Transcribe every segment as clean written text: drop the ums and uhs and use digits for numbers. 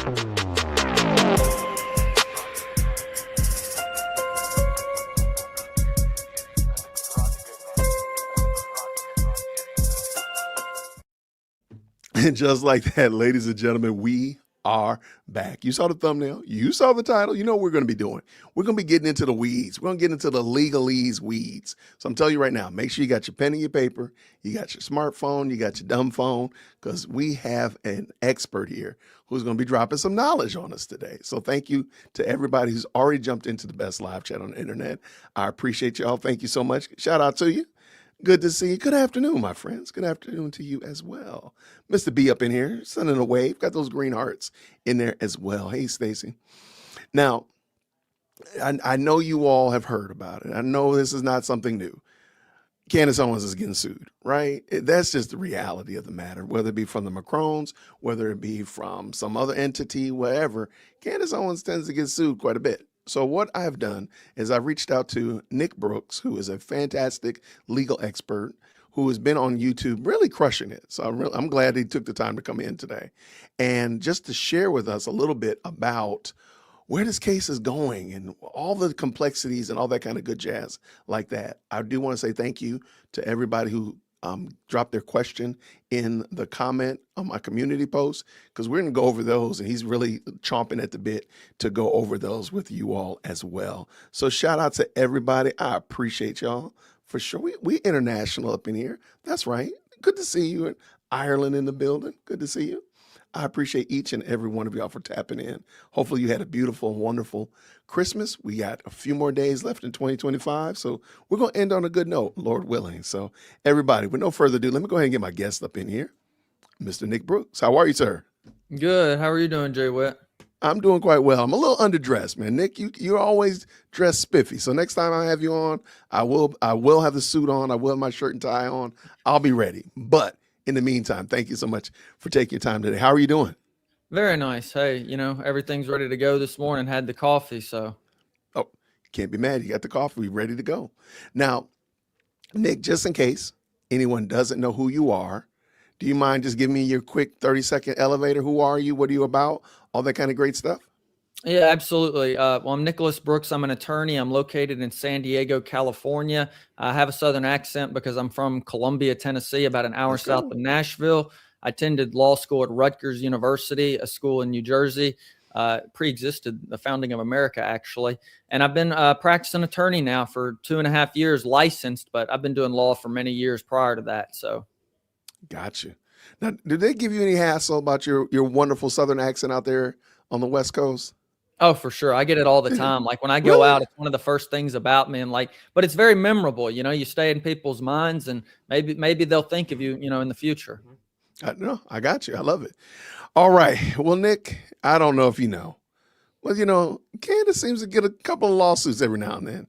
And just like that, ladies and gentlemen, we are back. You saw the thumbnail. You saw the title. You know what we're going to be doing. We're going to be getting into the weeds. We're going to get into the legalese weeds. So I'm telling you right now, make sure you got your pen and your paper. You got your smartphone. You got your dumb phone, because we have an expert here who's going to be dropping some knowledge on us today. So thank you to everybody who's already jumped into the best live chat on the internet. I appreciate y'all. Thank you so much. Shout out to you. Good to see you. Good afternoon, my friends. Good afternoon to you as well. Mr. B up in here, sending a wave. Got those green hearts in there as well. Hey, Stacy. Now, I know you all have heard about it. I know this is not something new. Candace Owens is getting sued, right? That's just the reality of the matter, whether it be from the Macrons, whether it be from some other entity, whatever. Candace Owens tends to get sued quite a bit. So what I've done is I've reached out to Nick Brooks, who is a fantastic legal expert who has been on YouTube really crushing it. So I'm glad he took the time to come in today and just to share with us a little bit about where this case is going and all the complexities and all that kind of good jazz like that. I do want to say thank you to everybody who dropped their question in the comment on my community post, because we're going to go over those, and he's really chomping at the bit to go over those with you all as well. So shout out to everybody. I appreciate y'all for sure. We international up in here. That's right. Good to see you in Ireland in the building. Good to see you. I appreciate each and every one of y'all for tapping in. Hopefully you had a beautiful, wonderful Christmas. We got a few more days left in 2025. So we're going to end on a good note, Lord willing. So everybody, with no further ado, let me go ahead and get my guest up in here. Mr. Nick Brooks. How are you, sir? Good. How are you doing, JWhit? I'm doing quite well. I'm a little underdressed, man. Nick, you're always dressed spiffy. So next time I have you on, I will have the suit on. I will have my shirt and tie on. I'll be ready. But in the meantime, thank you so much for taking your time today. How are you doing? Very nice. Hey, everything's ready to go this morning. Had the coffee, so. Oh, can't be mad. You got the coffee ready to go. Now, Nick, just in case anyone doesn't know who you are, do you mind just giving me your quick 30-second elevator? Who are you? What are you about? All that kind of great stuff. Yeah, absolutely. Well, I'm Nicholas Brooks. I'm an attorney. I'm located in San Diego, California. I have a Southern accent because I'm from Columbia, Tennessee, about an hour south of Nashville. I attended law school at Rutgers University, a school in New Jersey, pre-existed the founding of America, actually. And I've been practicing attorney now for 2.5 years, licensed, but I've been doing law for many years prior to that. So. Gotcha. Now, did they give you any hassle about your wonderful Southern accent out there on the West Coast? Oh, for sure. I get it all the time. Like when I go out, it's one of the first things about me, and but it's very memorable. You stay in people's minds, and maybe they'll think of you, in the future. No, I got you. I love it. All right. Well, Nick, I don't know if you know, but Candace seems to get a couple of lawsuits every now and then.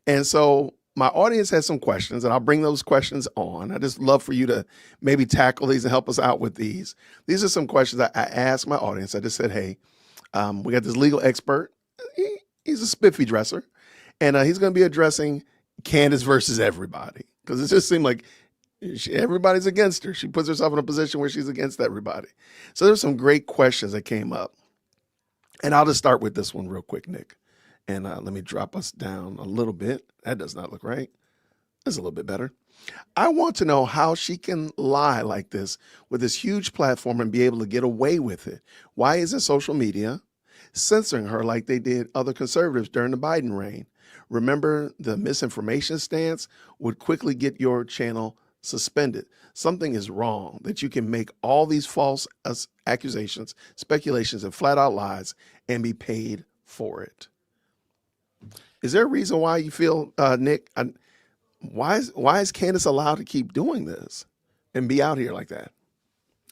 And so my audience has some questions, and I'll bring those questions on. I just love for you to maybe tackle these and help us out with these. These are some questions I asked my audience. I just said, hey, we got this legal expert. He's a spiffy dresser, and he's going to be addressing Candace versus everybody, because it just seemed like everybody's against her. She puts herself in a position where she's against everybody. So there's some great questions that came up, and I'll just start with this one real quick, Nick. And let me drop us down a little bit. That does not look right. That's a little bit better. I want to know how she can lie like this with this huge platform and be able to get away with it. Why isn't social media censoring her like they did other conservatives during the Biden reign? Remember, the misinformation stance would quickly get your channel suspended. Something is wrong that you can make all these false accusations, speculations, and flat out lies and be paid for it. Is there a reason why you feel, Nick, why is Candace allowed to keep doing this and be out here like that?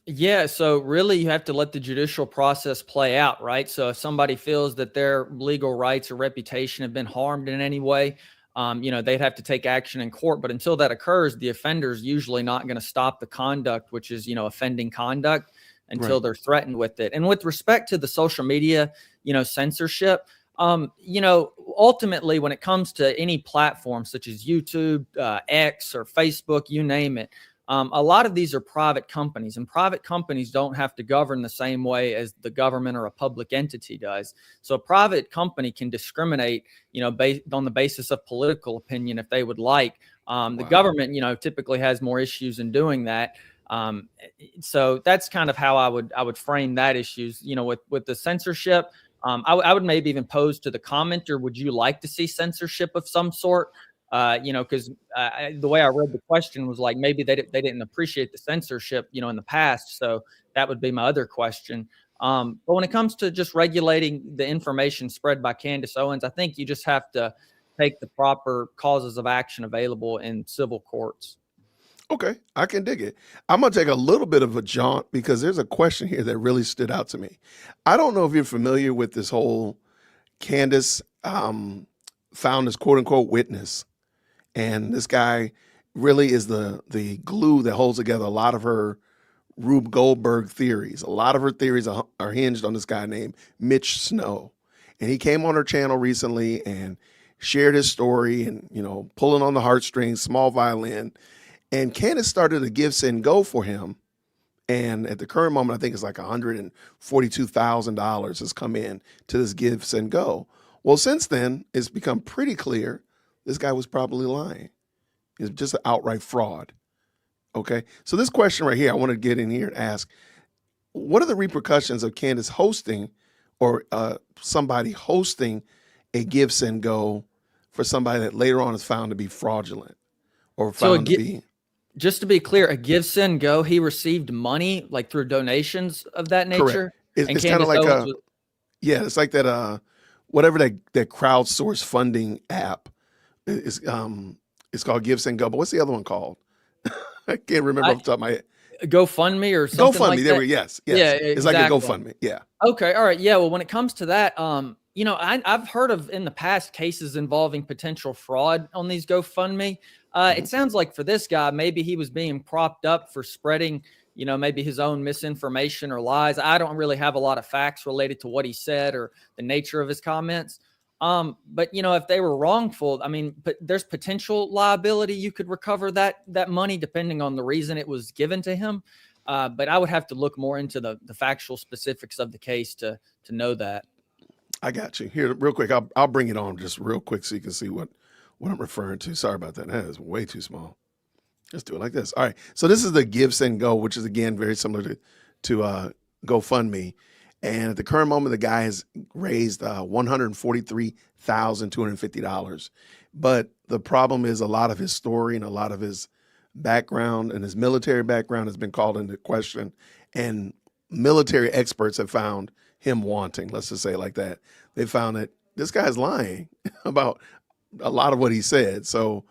Yeah, so really you have to let the judicial process play out, right? So if somebody feels that their legal rights or reputation have been harmed in any way, they'd have to take action in court. But until that occurs, the offender's usually not going to stop the conduct, which is, offending conduct, until they're threatened with it. And with respect to the social media, censorship, ultimately when it comes to any platform such as YouTube, X, or Facebook, you name it, A lot of these are private companies, and private companies don't have to govern the same way as the government or a public entity does. So a private company can discriminate, based on the basis of political opinion if they would like. The government, typically has more issues in doing that. So that's kind of how I would frame that issues, with the censorship. I would maybe even pose to the commenter, would you like to see censorship of some sort? Because the way I read the question was like maybe they didn't appreciate the censorship, in the past. So that would be my other question. But when it comes to just regulating the information spread by Candace Owens, I think you just have to take the proper causes of action available in civil courts. Okay, I can dig it. I'm going to take a little bit of a jaunt because there's a question here that really stood out to me. I don't know if you're familiar with this whole Candace found this quote unquote witness. And this guy really is the glue that holds together a lot of her Rube Goldberg theories. A lot of her theories are hinged on this guy named Mitch Snow. And he came on her channel recently and shared his story and, pulling on the heartstrings, small violin. And Candace started a give, send, go for him. And at the current moment, I think it's like $142,000 has come in to this give, send, go. Well, since then, it's become pretty clear this guy was probably lying. It's just an outright fraud. Okay. So this question right here, I want to get in here and ask, what are the repercussions of Candace hosting or somebody hosting a give, send, go for somebody that later on is found to be fraudulent or found to be? Just to be clear, a give, send, go, he received money like through donations of that nature. Correct. It's kind of like it's like that whatever that crowdsource funding app. It's called Give, Send, Go. But what's the other one called? I can't remember off the top of my head. GoFundMe or something like that? There we yes. Yeah, it's like a GoFundMe. Yeah. Okay. All right. Yeah. Well, when it comes to that, I've heard of in the past cases involving potential fraud on these GoFundMe. It sounds like for this guy, maybe he was being propped up for spreading, maybe his own misinformation or lies. I don't really have a lot of facts related to what he said or the nature of his comments. But if they were wrongful, but there's potential liability. You could recover that money depending on the reason it was given to him. But I would have to look more into the factual specifics of the case to know that. I got you here real quick. I'll bring it on just real quick so you can see what I'm referring to. Sorry about that. That is way too small. Let's do it like this. All right. So this is the Give, Send, Go, which is again very similar to GoFundMe. And at the current moment, the guy has raised $143,250. But the problem is a lot of his story and a lot of his background and his military background has been called into question. And military experts have found him wanting, let's just say it like that. They found that this guy's lying about a lot of what he said. So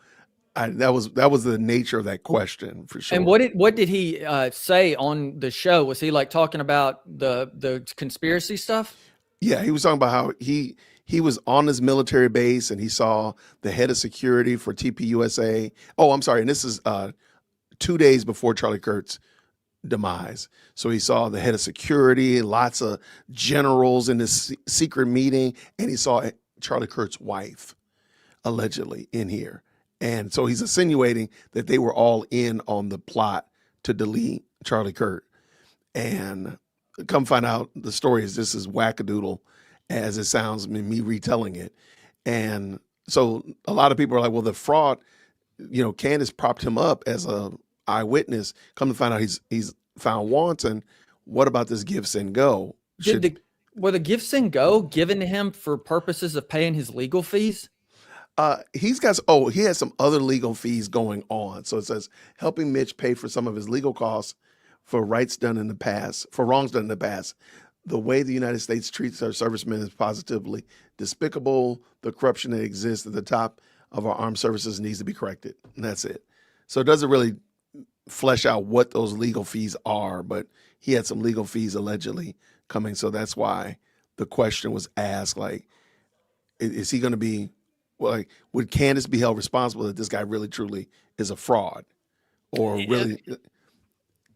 that was the nature of that question for sure. And what did he say on the show? Was he like talking about the conspiracy stuff? Yeah, he was talking about how he was on his military base and he saw the head of security for TPUSA. Oh, I'm sorry. And this is 2 days before Charlie Kirk's demise. So he saw the head of security, lots of generals in this secret meeting, and he saw Charlie Kirk's wife allegedly in here. And so he's insinuating that they were all in on the plot to delete Charlie Kirk. And come find out the story is just as wackadoodle as it sounds, me retelling it. And so a lot of people are like, well, the fraud, Candace propped him up as a eyewitness. Come to find out he's found wanton. What about this give, send, go? Were the give, send, go given to him for purposes of paying his legal fees? He has some other legal fees going on. So it says helping Mitch pay for some of his legal costs for wrongs done in the past. The way the United States treats our servicemen is positively despicable. The corruption that exists at the top of our armed services needs to be corrected. And that's it. So it doesn't really flesh out what those legal fees are, but he had some legal fees allegedly coming. So that's why the question was asked, like, is he going to be, like, would Candace be held responsible that this guy really truly is a fraud or really?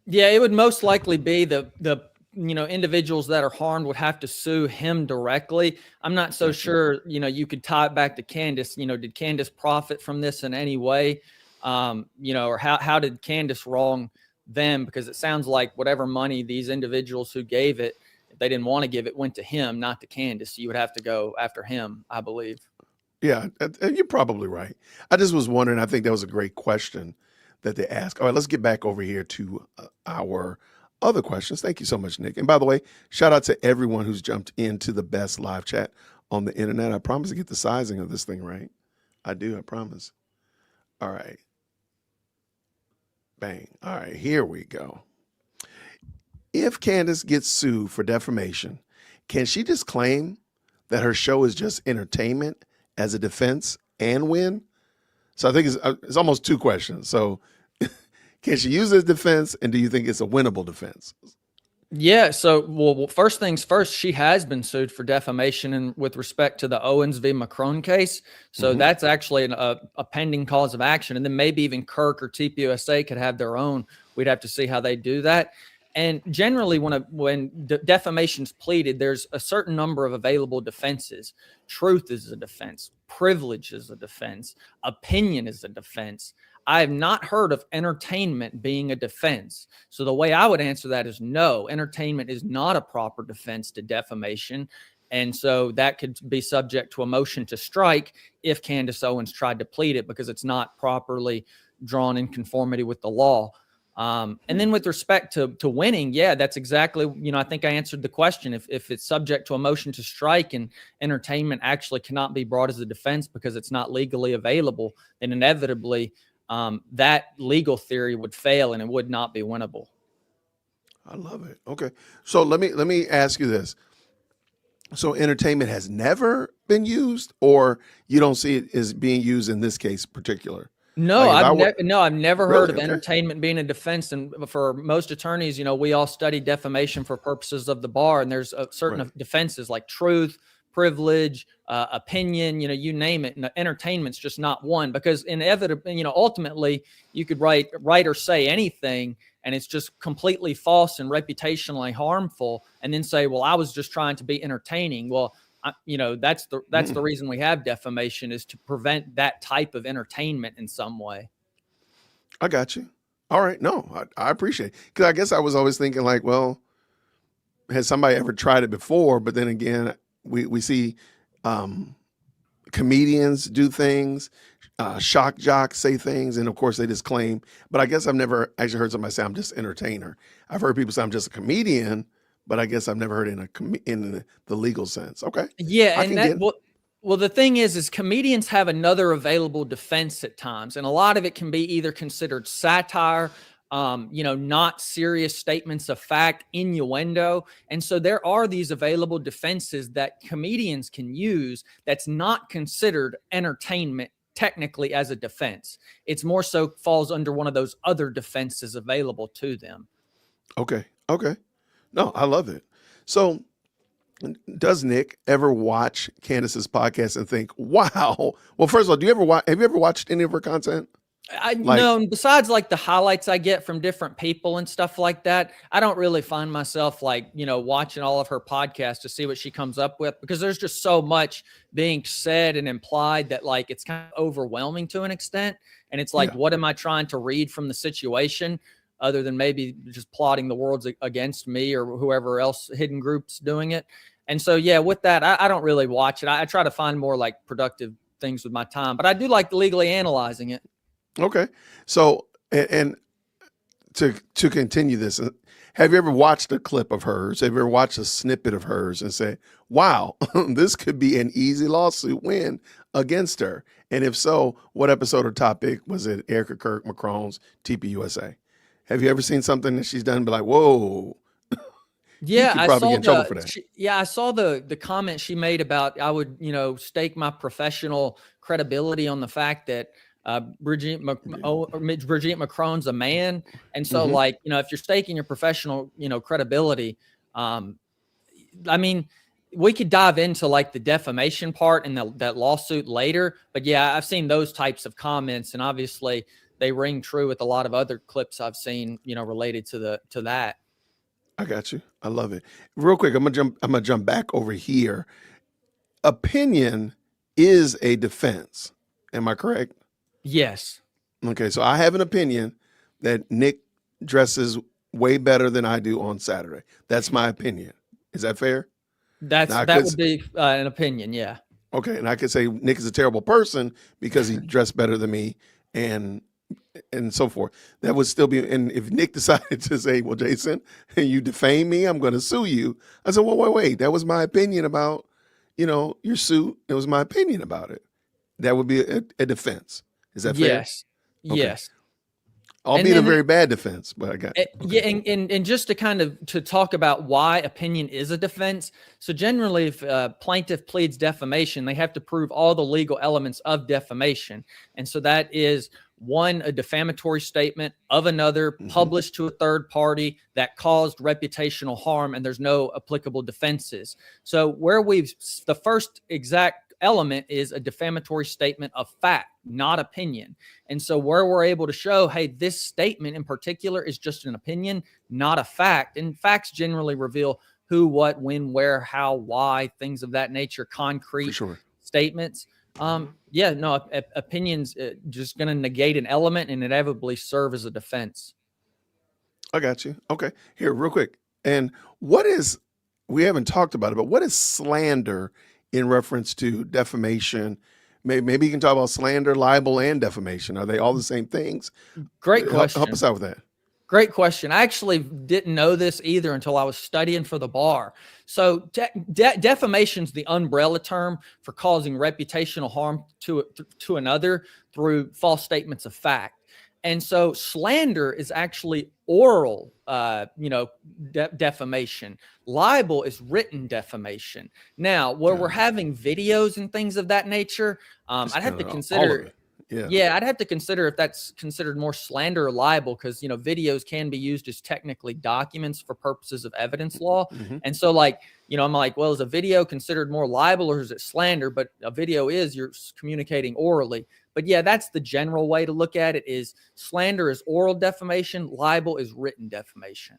Yeah, it would most likely be the individuals that are harmed would have to sue him directly. I'm not so sure, you could tie it back to Candace. Did Candace profit from this in any way? or how did Candace wrong them? Because it sounds like whatever money these individuals who gave it, if they didn't want to give it, went to him, not to Candace. So you would have to go after him, I believe. Yeah, you're probably right. I just was wondering, I think that was a great question that they asked. All right, let's get back over here to our other questions. Thank you so much, Nick. And by the way, shout out to everyone who's jumped into the best live chat on the internet. I promise to get the sizing of this thing right. I do, I promise. All right. Bang. All right, here we go. If Candace gets sued for defamation, can she just claim that her show is just entertainment as a defense and win? So I think it's almost two questions. So can she use it as defense, and do you think it's a winnable defense? Yeah. So, well, first things first, she has been sued for defamation and with respect to the Owens v. Macron case. So that's actually a pending cause of action. And then maybe even Kirk or TPUSA could have their own. We'd have to see how they do that. And generally, when defamation's pleaded, there's a certain number of available defenses. Truth is a defense. Privilege is a defense. Opinion is a defense. I have not heard of entertainment being a defense. So the way I would answer that is no, entertainment is not a proper defense to defamation. And so that could be subject to a motion to strike if Candace Owens tried to plead it because it's not properly drawn in conformity with the law. And then with respect to winning, yeah, that's exactly, I think I answered the question. If it's subject to a motion to strike and entertainment actually cannot be brought as a defense because it's not legally available, then inevitably that legal theory would fail and it would not be winnable. I love it. Okay. So let me ask you this. So entertainment has never been used, or you don't see it as being used in this case particular? No, Like I've never Really? heard of Okay. entertainment being a defense. And for most attorneys, we all study defamation for purposes of the bar, and there's certain Right. defenses like truth, privilege, opinion, you name it. And entertainment's just not one, because inevitably, ultimately you could write or say anything and it's just completely false and reputationally harmful, and then say, well, I was just trying to be entertaining. Well, that's the reason we have defamation, is to prevent that type of entertainment in some way. I got you. All right. No, I appreciate it. Because I guess I was always thinking like, well, has somebody ever tried it before? But then again, we see comedians do things, shock jocks say things, and of course they just claim. But I guess I've never actually heard somebody say I'm just an entertainer. I've heard people say I'm just a comedian, but I guess I've never heard in the legal sense. Okay. Yeah, I and can that get it. well, the thing is comedians have another available defense at times, and a lot of it can be either considered satire, not serious statements of fact, innuendo. And so there are these available defenses that comedians can use that's not considered entertainment technically as a defense. It's more so falls under one of those other defenses available to them. Okay. Okay. No, I love it. So does Nick ever watch Candace's podcast and think, wow? Well, first of all, have you ever watched any of her content? No, besides like the highlights I get from different people and stuff like that, I don't really find myself watching all of her podcasts to see what she comes up with, because there's just so much being said and implied that it's kind of overwhelming to an extent. And it's like, what am I trying to read from the situation other than maybe just plotting the world against me or whoever else hidden groups doing it? And so, yeah, with that, I don't really watch it. I try to find more productive things with my time, but I do like legally analyzing it. Okay. So, and to continue this, have you ever watched a clip of hers? Have you ever watched a snippet of hers and say, wow, this could be an easy lawsuit win against her? And if so, what episode or topic was it? Erica Kirk, Macron's, TPUSA. Have you ever seen something that she's done and be like, whoa? Yeah, I saw get in trouble for that. I saw the comment she made about I would, stake my professional credibility on the fact that Brigitte Macron's a man. And so if you're staking your professional, credibility, I mean, we could dive into the defamation part and that lawsuit later, but yeah, I've seen those types of comments, and obviously they ring true with a lot of other clips I've seen, related to that. I got you. I love it. Real quick, I'm gonna jump back over here. Opinion is a defense. Am I correct? Yes. Okay, so I have an opinion that Nick dresses way better than I do on Saturday. That's my opinion. Is that fair? Now, That would be an opinion. Yeah. okay, and I could say Nick is a terrible person because he dressed better than me, and so forth. That would still be. And if Nick decided to say, "Well, Jason, you defame me, I'm going to sue you," I said, "Well, wait. That was my opinion about, your suit. It was my opinion about it. That would be a defense. Is that fair?" Yes. Okay. Yes. Albeit a very bad defense, but I got it. Okay. Yeah, and just to talk about why opinion is a defense. So generally, if a plaintiff pleads defamation, they have to prove all the legal elements of defamation, and so that is one, a defamatory statement of another published to a third party that caused reputational harm, and there's no applicable defenses. So the first exact element is a defamatory statement of fact, not opinion. And so where we're able to show, hey, this statement in particular is just an opinion, not a fact. And facts generally reveal who, what, when, where, how, why, things of that nature, concrete statements. Opinions just going to negate an element and inevitably serve as a defense. I got you. Okay. Here, real quick. And we haven't talked about it, but what is slander in reference to defamation? Maybe you can talk about slander, libel, and defamation. Are they all the same things? Great question. Help us out with that. Great question. I actually didn't know this either until I was studying for the bar. So defamation is the umbrella term for causing reputational harm to another through false statements of fact. And so slander is actually oral, defamation. Libel is written defamation. Now, where we're having videos and things of that nature, I'd have to consider. I'd have to consider if that's considered more slander or libel, because videos can be used as technically documents for purposes of evidence law. And so I'm like, well, is a video considered more libel or is it slander? But a video you're communicating orally. But yeah, that's the general way to look at it. Is slander is oral defamation, libel is written defamation.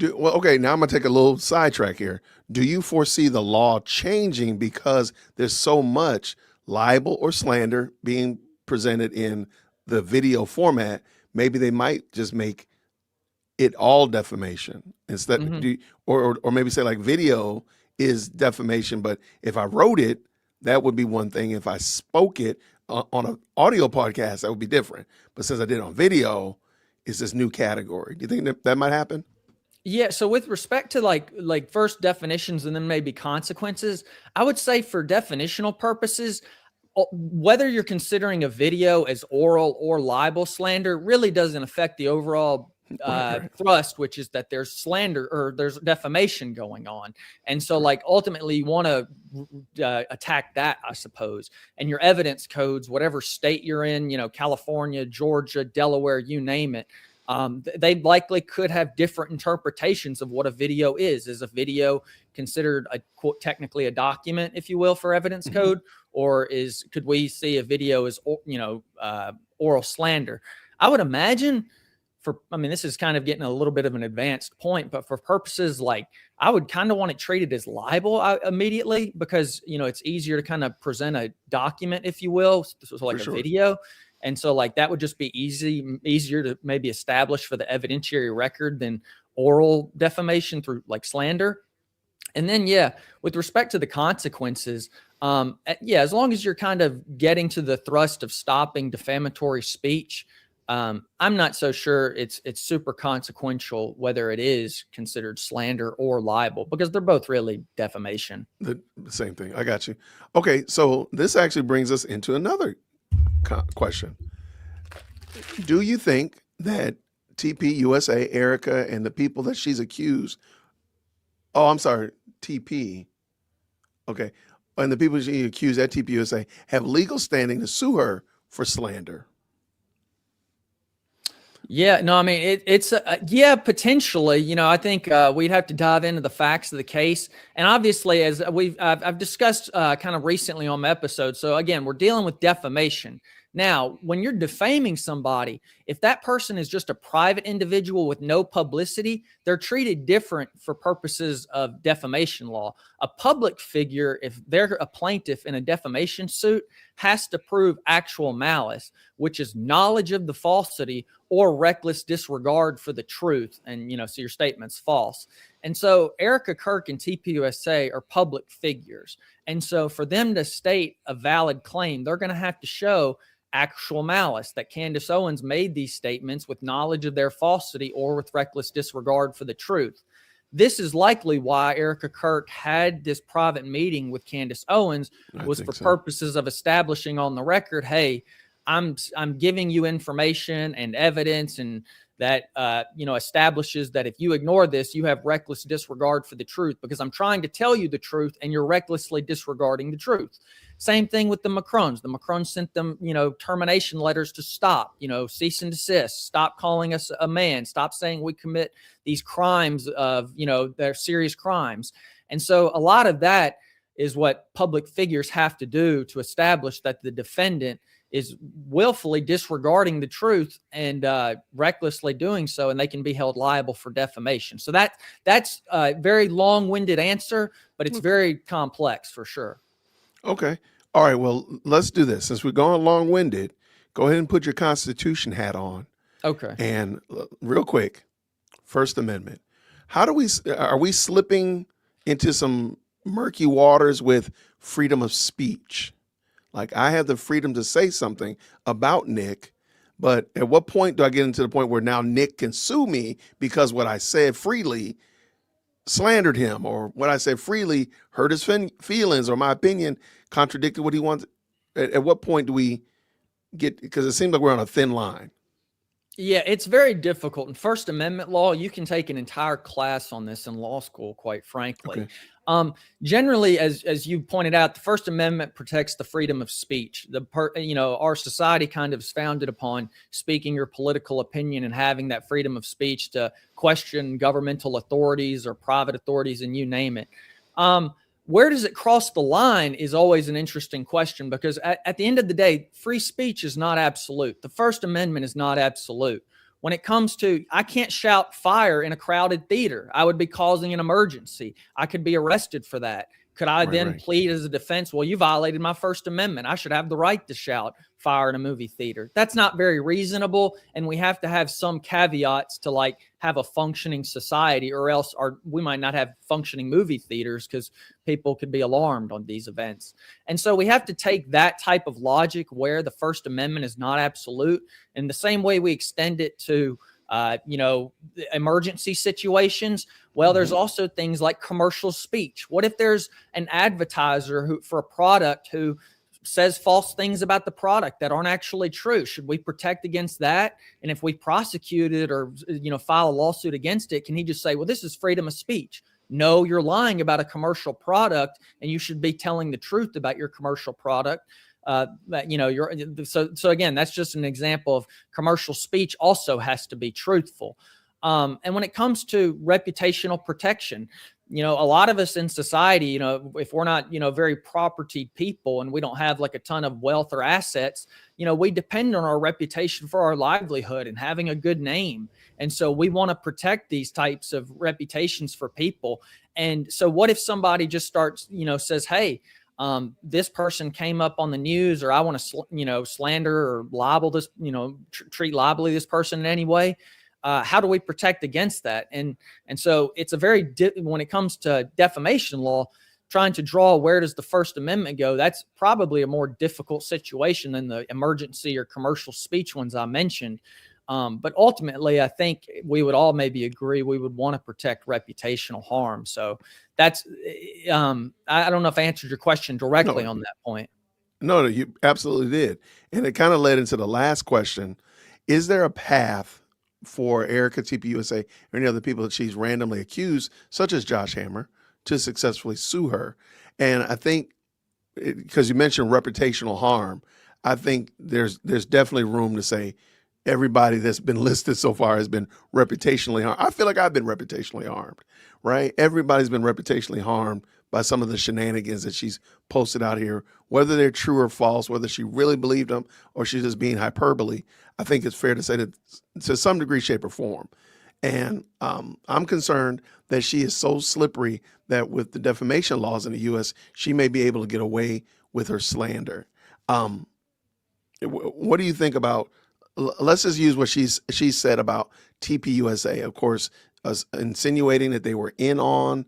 Okay, now I'm gonna take a little sidetrack here. Do you foresee the law changing because there's so much libel or slander being presented in the video format? Maybe they might just make it all defamation instead, or maybe say like video is defamation, but if I wrote it, that would be one thing. If I spoke it on an audio podcast, that would be different. But since I did it on video, it's this new category. Do you think that might happen? Yeah. So with respect to like first definitions and then maybe consequences, I would say for definitional purposes, whether you're considering a video as oral or libel slander really doesn't affect the overall thrust, which is that there's slander or there's defamation going on. And so ultimately you want to attack that, I suppose. And your evidence codes, whatever state you're in, California, Georgia, Delaware, you name it, they likely could have different interpretations of what a video is. Is a video considered a quote technically a document, if you will, for evidence code, or could we see a video as oral slander? I would imagine this is kind of getting a little bit of an advanced point, but for purposes I would kind of want it treated as libel immediately, because it's easier to kind of present a document, if you will, so a video. And so that would just be easier to maybe establish for the evidentiary record than oral defamation through slander. And then, with respect to the consequences, as long as you're kind of getting to the thrust of stopping defamatory speech, I'm not so sure it's super consequential whether it is considered slander or libel, because they're both really defamation. The same thing. I got you. Okay, so this actually brings us into another question. Do you think that TP USA, Erica, and the people that she's accused, TP, okay, and the people she accused at TP USA have legal standing to sue her for slander? Yeah, no, it's potentially. I think we'd have to dive into the facts of the case, and obviously, as I've discussed kind of recently on my episode. So again, we're dealing with defamation. Now, when you're defaming somebody, If that person is just a private individual with no publicity, they're treated different for purposes of defamation law. A public figure, if they're a plaintiff in a defamation suit, has to prove actual malice, which is knowledge of the falsity or reckless disregard for the truth. And, so your statement's false. And so Erica Kirk and TPUSA are public figures. And so for them to state a valid claim, they're going to have to show actual malice, that Candace Owens made these statements with knowledge of their falsity or with reckless disregard for the truth. This is likely why Erica Kirk had this private meeting with Candace Owens, was for purposes of establishing on the record, hey, I'm giving you information and evidence, and that establishes that if you ignore this, you have reckless disregard for the truth, because I'm trying to tell you the truth and you're recklessly disregarding the truth. Same thing with the Macrons. The Macrons sent them, termination letters to stop, cease and desist, stop calling us a man, stop saying we commit these crimes of, they're serious crimes. And so a lot of that is what public figures have to do to establish that the defendant is willfully disregarding the truth and recklessly doing so, and they can be held liable for defamation. So that's a very long-winded answer, but it's very complex for sure. Okay. All right. Well, let's do this. Since we're going long-winded, go ahead and put your Constitution hat on. Okay. And real quick, First Amendment. Are we slipping into some murky waters with freedom of speech? Like, I have the freedom to say something about Nick, but at what point do I get into the point where now Nick can sue me because what I said freely slandered him, or what I said freely hurt his feelings, or my opinion contradicted what he wants? At what point do we get, because it seems like we're on a thin line. Yeah, it's very difficult. In First Amendment law, you can take an entire class on this in law school, quite frankly. Okay. Generally, as you pointed out, the First Amendment protects the freedom of speech. Our society kind of is founded upon speaking your political opinion and having that freedom of speech to question governmental authorities or private authorities, and you name it. Where does it cross the line is always an interesting question, because at the end of the day, free speech is not absolute. The First Amendment is not absolute. When it comes to, I can't shout fire in a crowded theater. I would be causing an emergency. I could be arrested for that. Could I then plead as a defense? Well, you violated my First Amendment. I should have the right to shout fire in a movie theater. That's not very reasonable. And we have to have some caveats to have a functioning society, or else we might not have functioning movie theaters, because people could be alarmed on these events. And so we have to take that type of logic where the First Amendment is not absolute, in the same way we extend it to emergency situations. Well, there's also things like commercial speech. What if there's an advertiser for a product who says false things about the product that aren't actually true? Should we protect against that? And if we prosecute it or file a lawsuit against it, can he just say, well, this is freedom of speech? No, you're lying about a commercial product, and you should be telling the truth about your commercial product. So again, that's just an example of commercial speech also has to be truthful. And when it comes to reputational protection, a lot of us in society, if we're not, very property people, and we don't have a ton of wealth or assets, we depend on our reputation for our livelihood and having a good name. And so we want to protect these types of reputations for people. And so what if somebody just starts, says, hey, this person came up on the news, or I want to, slander or libel this, treat libelly this person in any way. How do we protect against that? And so it's a when it comes to defamation law, trying to draw where does the First Amendment go, that's probably a more difficult situation than the emergency or commercial speech ones I mentioned. But ultimately, I think we would all maybe agree we would want to protect reputational harm. So that's, I don't know if I answered your question directly on that point. No, you absolutely did. And it kind of led into the last question. Is there a path for Erica TPUSA or any other people that she's randomly accused, such as Josh Hammer, to successfully sue her? And I think, because you mentioned reputational harm, I think there's definitely room to say everybody that's been listed so far has been reputationally harmed. I feel like I've been reputationally harmed, right? Everybody's been reputationally harmed by some of the shenanigans that she's posted out here, whether they're true or false, whether she really believed them or she's just being hyperbole. I think it's fair to say that to some degree, shape, or form. And I'm concerned that she is so slippery that with the defamation laws in the U.S., she may be able to get away with her slander. What do you think about? Let's just use what she said about TPUSA. Of course, insinuating that they were in on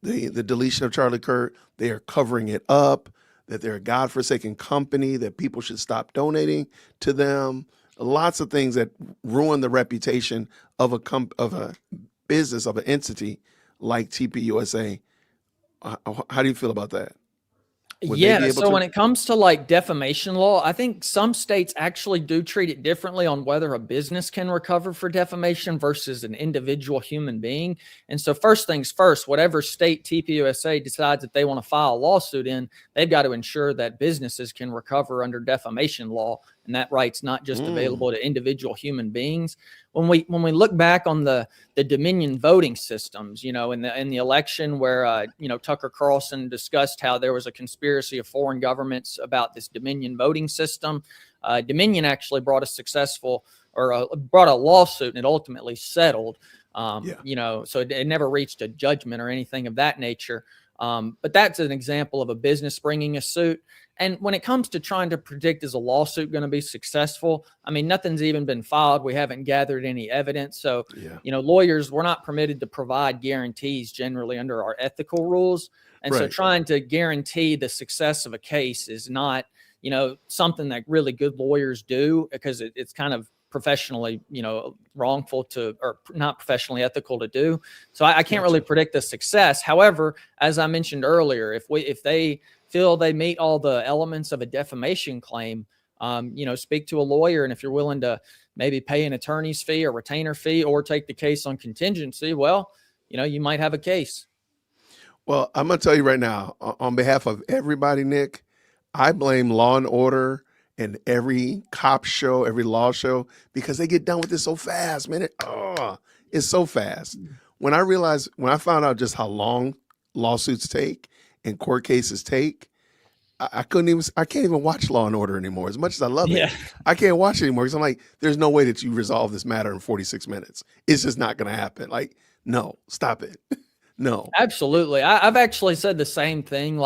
the deletion of Charlie Kirk. They are covering it up. That they're a godforsaken company. That people should stop donating to them. Lots of things that ruin the reputation of a business, of an entity like TPUSA. How do you feel about that? Yeah, so when it comes to like defamation law, I think some states actually do treat it differently on whether a business can recover for defamation versus an individual human being. And so first things first, whatever state TPUSA decides that they want to file a lawsuit in, they've got to ensure that businesses can recover under defamation law. And that right's not just available to individual human beings. When we look back on the Dominion voting systems, in the election where Tucker Carlson discussed how there was a conspiracy of foreign governments about this Dominion voting system, Dominion actually brought a lawsuit and it ultimately settled. So it never reached a judgment or anything of that nature. But that's an example of a business bringing a suit. And when it comes to trying to predict is a lawsuit going to be successful, I mean, nothing's even been filed. We haven't gathered any evidence. So, lawyers, we're not permitted to provide guarantees generally under our ethical rules. And so trying to guarantee the success of a case is not, something that really good lawyers do because it's kind of professionally, wrongful to, or not professionally ethical to do. So I can't really predict the success. However, as I mentioned earlier, if they feel they meet all the elements of a defamation claim, speak to a lawyer. And if you're willing to maybe pay an attorney's fee or retainer fee or take the case on contingency, well, you might have a case. Well, I'm going to tell you right now, on behalf of everybody, Nick, I blame Law and Order and every cop show, every law show, because they get done with this so fast, man. It's so fast. When I found out just how long lawsuits take and court cases take, I can't even watch Law and Order anymore. As much as I love it, I can't watch it anymore because I'm like, there's no way that you resolve this matter in 46 minutes. It's just not going to happen. Like, no, stop it. No. Absolutely. I've actually said the same thing.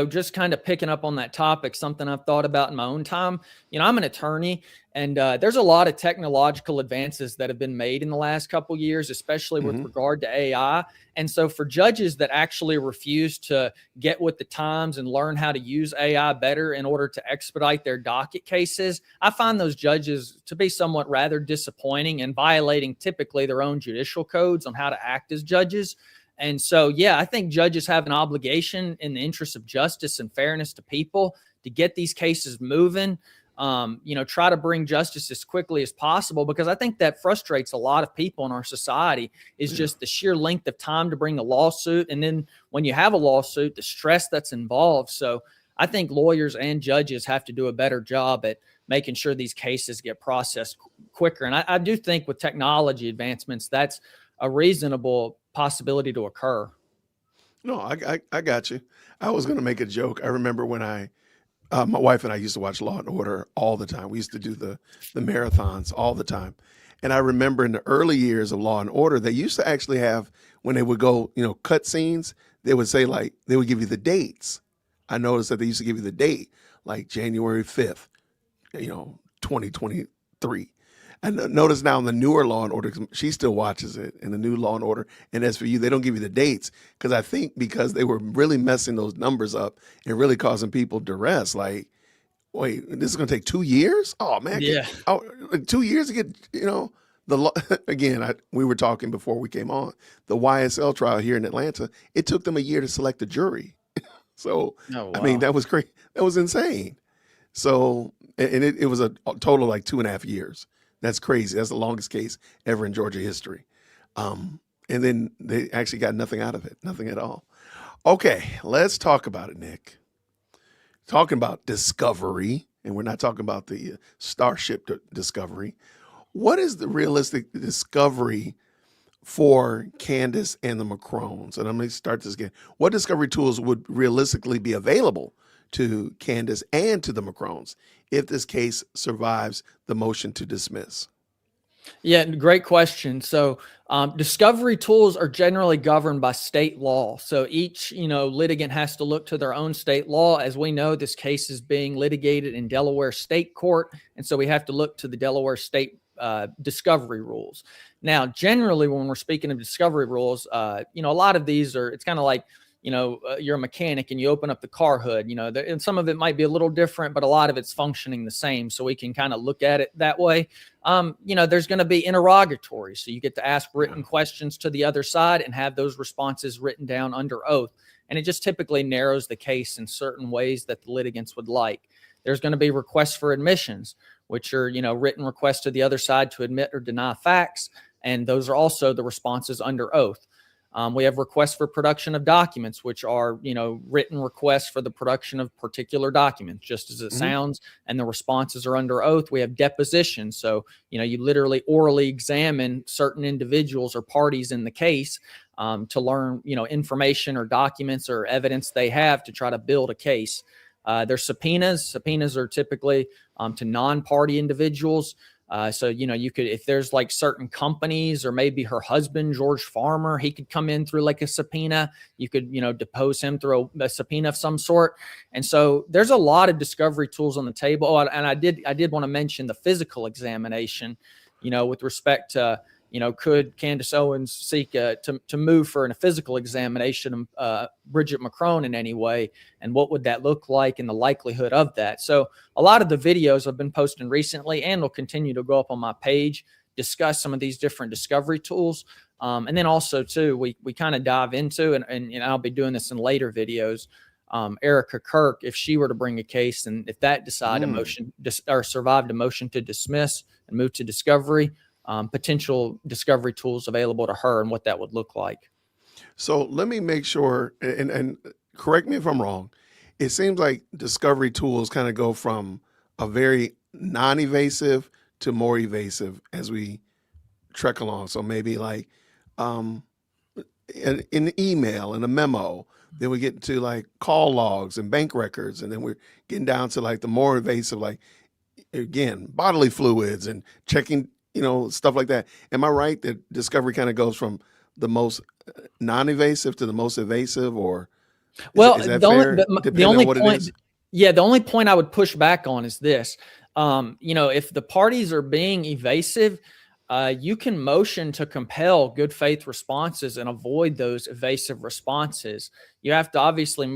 Just kind of picking up on that topic, something I've thought about in my own time. I'm an attorney, and there's a lot of technological advances that have been made in the last couple of years, especially with regard to AI. And so for judges that actually refuse to get with the times and learn how to use AI better in order to expedite their docket cases, I find those judges to be somewhat rather disappointing and violating typically their own judicial codes on how to act as judges. And so, I think judges have an obligation in the interest of justice and fairness to people to get these cases moving. Try to bring justice as quickly as possible, because I think that frustrates a lot of people in our society is just the sheer length of time to bring a lawsuit. And then when you have a lawsuit, the stress that's involved. So I think lawyers and judges have to do a better job at making sure these cases get processed quicker. And I do think with technology advancements, that's a reasonable possibility to occur. No, I got you. I was going to make a joke. I remember when my wife and I used to watch Law and Order all the time. We used to do the marathons all the time. And I remember in the early years of Law and Order, they used to actually have, when they would go, cut scenes, they would say they would give you the dates. I noticed that they used to give you the date, like January 5th, 2023. And notice now in the newer Law and Order, she still watches it in the new Law and Order. And as for you, they don't give you the dates because I think because they were really messing those numbers up and really causing people duress. Like, wait, this is going to take 2 years? Oh man, 2 years to get again. We were talking before we came on the YSL trial here in Atlanta. It took them a year to select a jury. So I mean, that was crazy. That was insane. So and it was a total of like 2.5 years. That's crazy. That's the longest case ever in Georgia history. And then they actually got nothing out of it, nothing at all. Okay, let's talk about it, Nick. Talking about discovery. and we're not talking about the Starship Discovery, what is the realistic discovery for Candace and the Macrones? And I'm going to start this again. What discovery tools would realistically be available to Candace and to the Macrones if this case survives the motion to dismiss? Yeah, great question. So discovery tools are generally governed by state law. So each, litigant has to look to their own state law. As we know, this case is being litigated in Delaware State Court. And so we have to look to the Delaware State discovery rules. Now, generally, when we're speaking of discovery rules, a lot of these it's kind of like, you're a mechanic and you open up the car hood, and some of it might be a little different, but a lot of it's functioning the same. So we can kind of look at it that way. There's going to be interrogatories. So you get to ask written questions to the other side and have those responses written down under oath. And it just typically narrows the case in certain ways that the litigants would like. There's going to be requests for admissions, which are, written requests to the other side to admit or deny facts. And those are also the responses under oath. We have requests for production of documents, which are, written requests for the production of particular documents, just as it sounds, and the responses are under oath. We have depositions. So, you literally orally examine certain individuals or parties in the case to learn, information or documents or evidence they have to try to build a case. There's subpoenas. Subpoenas are typically to non-party individuals. So, you could, if there's like certain companies or maybe her husband, George Farmer, he could come in through like a subpoena. You could, depose him through a subpoena of some sort. And so there's a lot of discovery tools on the table. Oh, and I did want to mention the physical examination, with respect to, could Candace Owens seek to move for a physical examination of Bridget Macrone in any way? And what would that look like and the likelihood of that? So a lot of the videos I've been posting recently and will continue to go up on my page discuss some of these different discovery tools. And then also, too, we kind of dive into, and I'll be doing this in later videos, Erica Kirk, if she were to bring a case and if that decided a motion or survived a motion to dismiss and move to discovery, potential discovery tools available to her and what that would look like. So let me make sure, and correct me if I'm wrong. It seems like discovery tools kind of go from a very non-evasive to more evasive as we trek along. So maybe like an email and a memo. Then we get to like call logs and bank records. And then we're getting down to like the more invasive, like, again, bodily fluids and checking, stuff like that. Am I right that discovery kind of goes from the most non-evasive to the most evasive, or is that fair? The only point, yeah, the only point I would push back on is this. If the parties are being evasive, you can motion to compel good faith responses and avoid those evasive responses. You have to obviously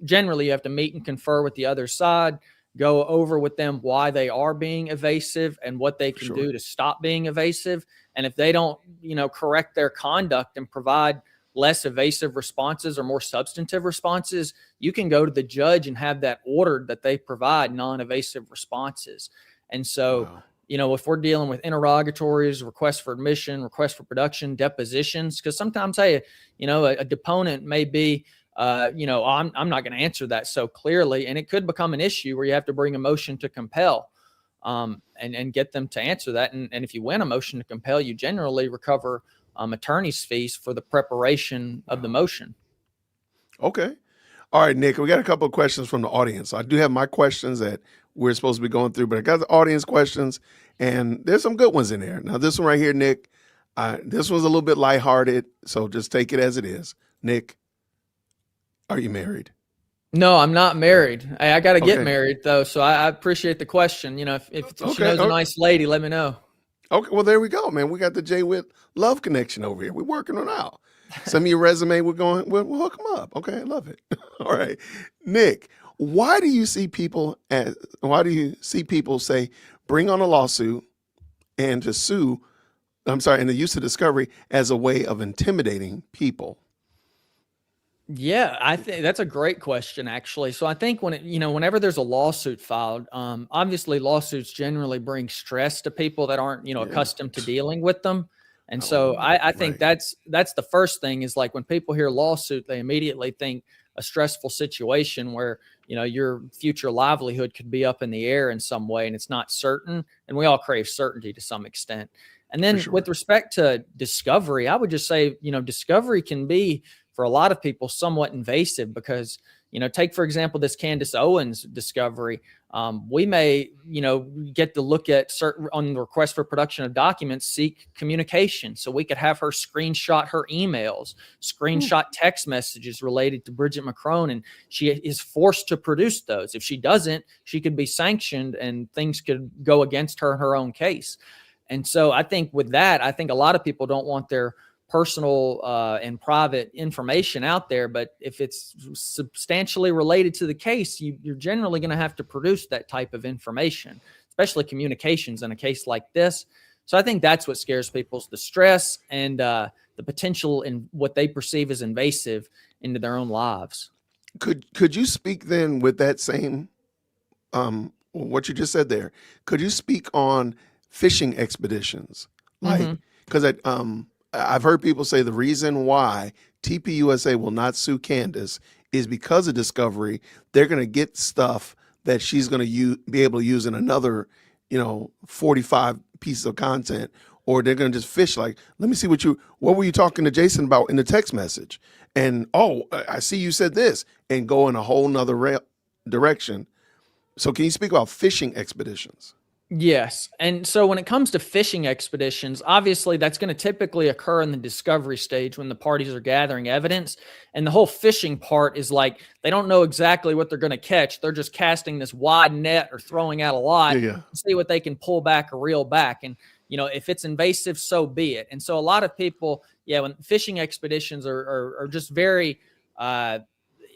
generally you have to meet and confer with the other side, go over with them why they are being evasive and what they can do to stop being evasive. And if they don't, correct their conduct and provide less evasive responses or more substantive responses, you can go to the judge and have that ordered that they provide non-evasive responses. And so, if we're dealing with interrogatories, requests for admission, requests for production, depositions, because sometimes, a deponent may be, I'm not going to answer that so clearly. And it could become an issue where you have to bring a motion to compel and get them to answer that. And if you win a motion to compel, you generally recover attorney's fees for the preparation of the motion. Okay. All right, Nick, we got a couple of questions from the audience. I do have my questions that we're supposed to be going through, but I got the audience questions, and there's some good ones in there. Now, this one right here, Nick, this one's a little bit lighthearted, so just take it as it is. Nick, are you married? No, I'm not married. I got to get married, though, so I appreciate the question. If she knows a nice lady, let me know. Okay, well, there we go, man. We got the JWhit love connection over here. We're working on it out. Send me your resume. We'll hook them up. Okay, I love it. All right, Nick, why do you see people say bring on a lawsuit and to sue? And the use of discovery as a way of intimidating people? Yeah, I think that's a great question, actually. So I think whenever there's a lawsuit filed, obviously lawsuits generally bring stress to people that aren't, accustomed to dealing with them. And so I think that's the first thing is like when people hear lawsuit, they immediately think a stressful situation where, your future livelihood could be up in the air in some way and it's not certain. And we all crave certainty to some extent. And then with respect to discovery, I would just say, discovery can be for a lot of people somewhat invasive because, take, for example, this Candace Owens discovery. We may, get to look at certain on the request for production of documents, seek communication. So we could have her screenshot her emails, screenshot text messages related to Bridget McCrone, and she is forced to produce those. If she doesn't, she could be sanctioned and things could go against her in her own case. And so I think with that, I think a lot of people don't want their personal and private information out there. But if it's substantially related to the case, you're generally going to have to produce that type of information, especially communications in a case like this. So I think that's what scares people's distress and the potential in what they perceive as invasive into their own lives. Could you speak then with that same what you just said there? Could you speak on fishing expeditions? Like, because I've heard people say the reason why TPUSA will not sue Candace is because of discovery. They're going to get stuff that she's going to be able to use in another, 45 pieces of content, or they're going to just fish like, let me see what were you talking to Jason about in the text message? And, I see you said this, and go in a whole nother direction. So can you speak about fishing expeditions? Yes. And so when it comes to fishing expeditions, obviously that's going to typically occur in the discovery stage when the parties are gathering evidence. And the whole fishing part is like, they don't know exactly what they're going to catch. They're just casting this wide net or throwing out a line to see what they can pull back or reel back. And, if it's invasive, so be it. And so a lot of people, when fishing expeditions are just very,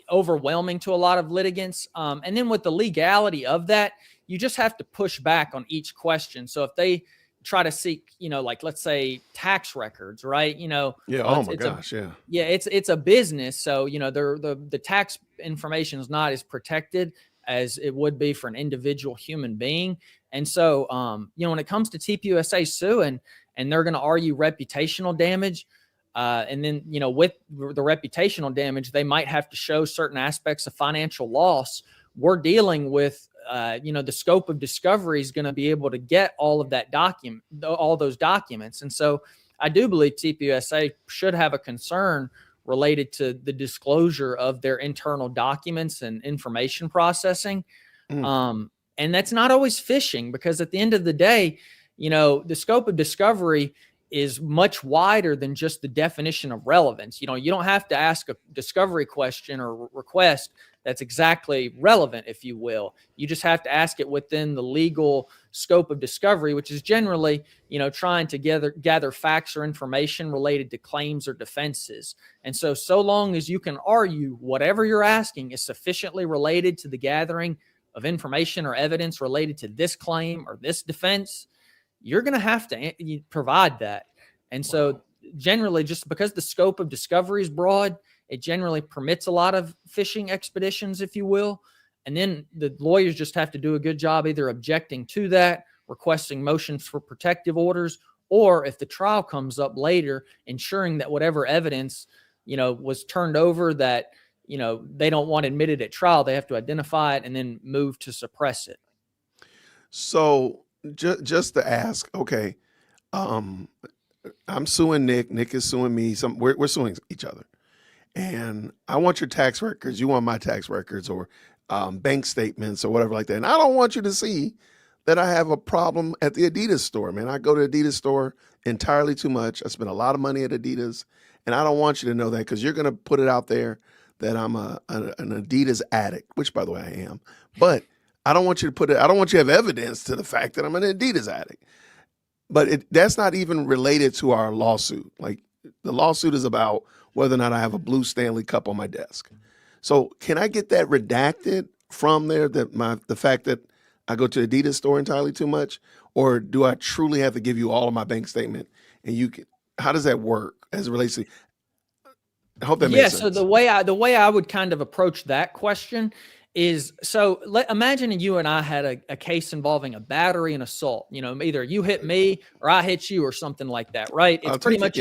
overwhelming to a lot of litigants. And then with the legality of that, you just have to push back on each question. So if they try to seek, like let's say tax records, right? It's a business. So, the tax information is not as protected as it would be for an individual human being. And so, when it comes to TPUSA suing and they're going to argue reputational damage, and then, with the reputational damage, they might have to show certain aspects of financial loss. We're dealing with, the scope of discovery is going to be able to get all of that all those documents. And so I do believe TPUSA should have a concern related to the disclosure of their internal documents and information processing. And that's not always fishing, because at the end of the day, the scope of discovery is much wider than just the definition of relevance. You don't have to ask a discovery question or request that's exactly relevant, if you will. You just have to ask it within the legal scope of discovery, which is generally, trying to gather facts or information related to claims or defenses. And so long as you can argue whatever you're asking is sufficiently related to the gathering of information or evidence related to this claim or this defense, you're going to have to provide that. And so generally, just because the scope of discovery is broad, it generally permits a lot of fishing expeditions, if you will. And then the lawyers just have to do a good job either objecting to that, requesting motions for protective orders, or if the trial comes up later, ensuring that whatever evidence, was turned over that, they don't want admitted at trial, they have to identify it and then move to suppress it. So just to ask, okay, I'm suing Nick. Nick is suing me. We're suing each other, and I want your tax records. You want my tax records or bank statements or whatever like that. And I don't want you to see that I have a problem at the Adidas store, man. I go to the Adidas store entirely too much. I spend a lot of money at Adidas, and I don't want you to know that, because you're going to put it out there that I'm an Adidas addict, which, by the way, I am. But I don't want you to put it. I don't want you to have evidence to the fact that I'm an Adidas addict. But that's not even related to our lawsuit. Like, the lawsuit is about whether or not I have a blue Stanley cup on my desk. So can I get that redacted from there? The fact that I go to Adidas store entirely too much, or do I truly have to give you all of my bank statement? And how does that work as it relates to? I hope that makes sense. So the way I would kind of approach that question is, imagine you and I had a case involving a battery and assault. Either you hit me or I hit you or something like that, right? It's pretty much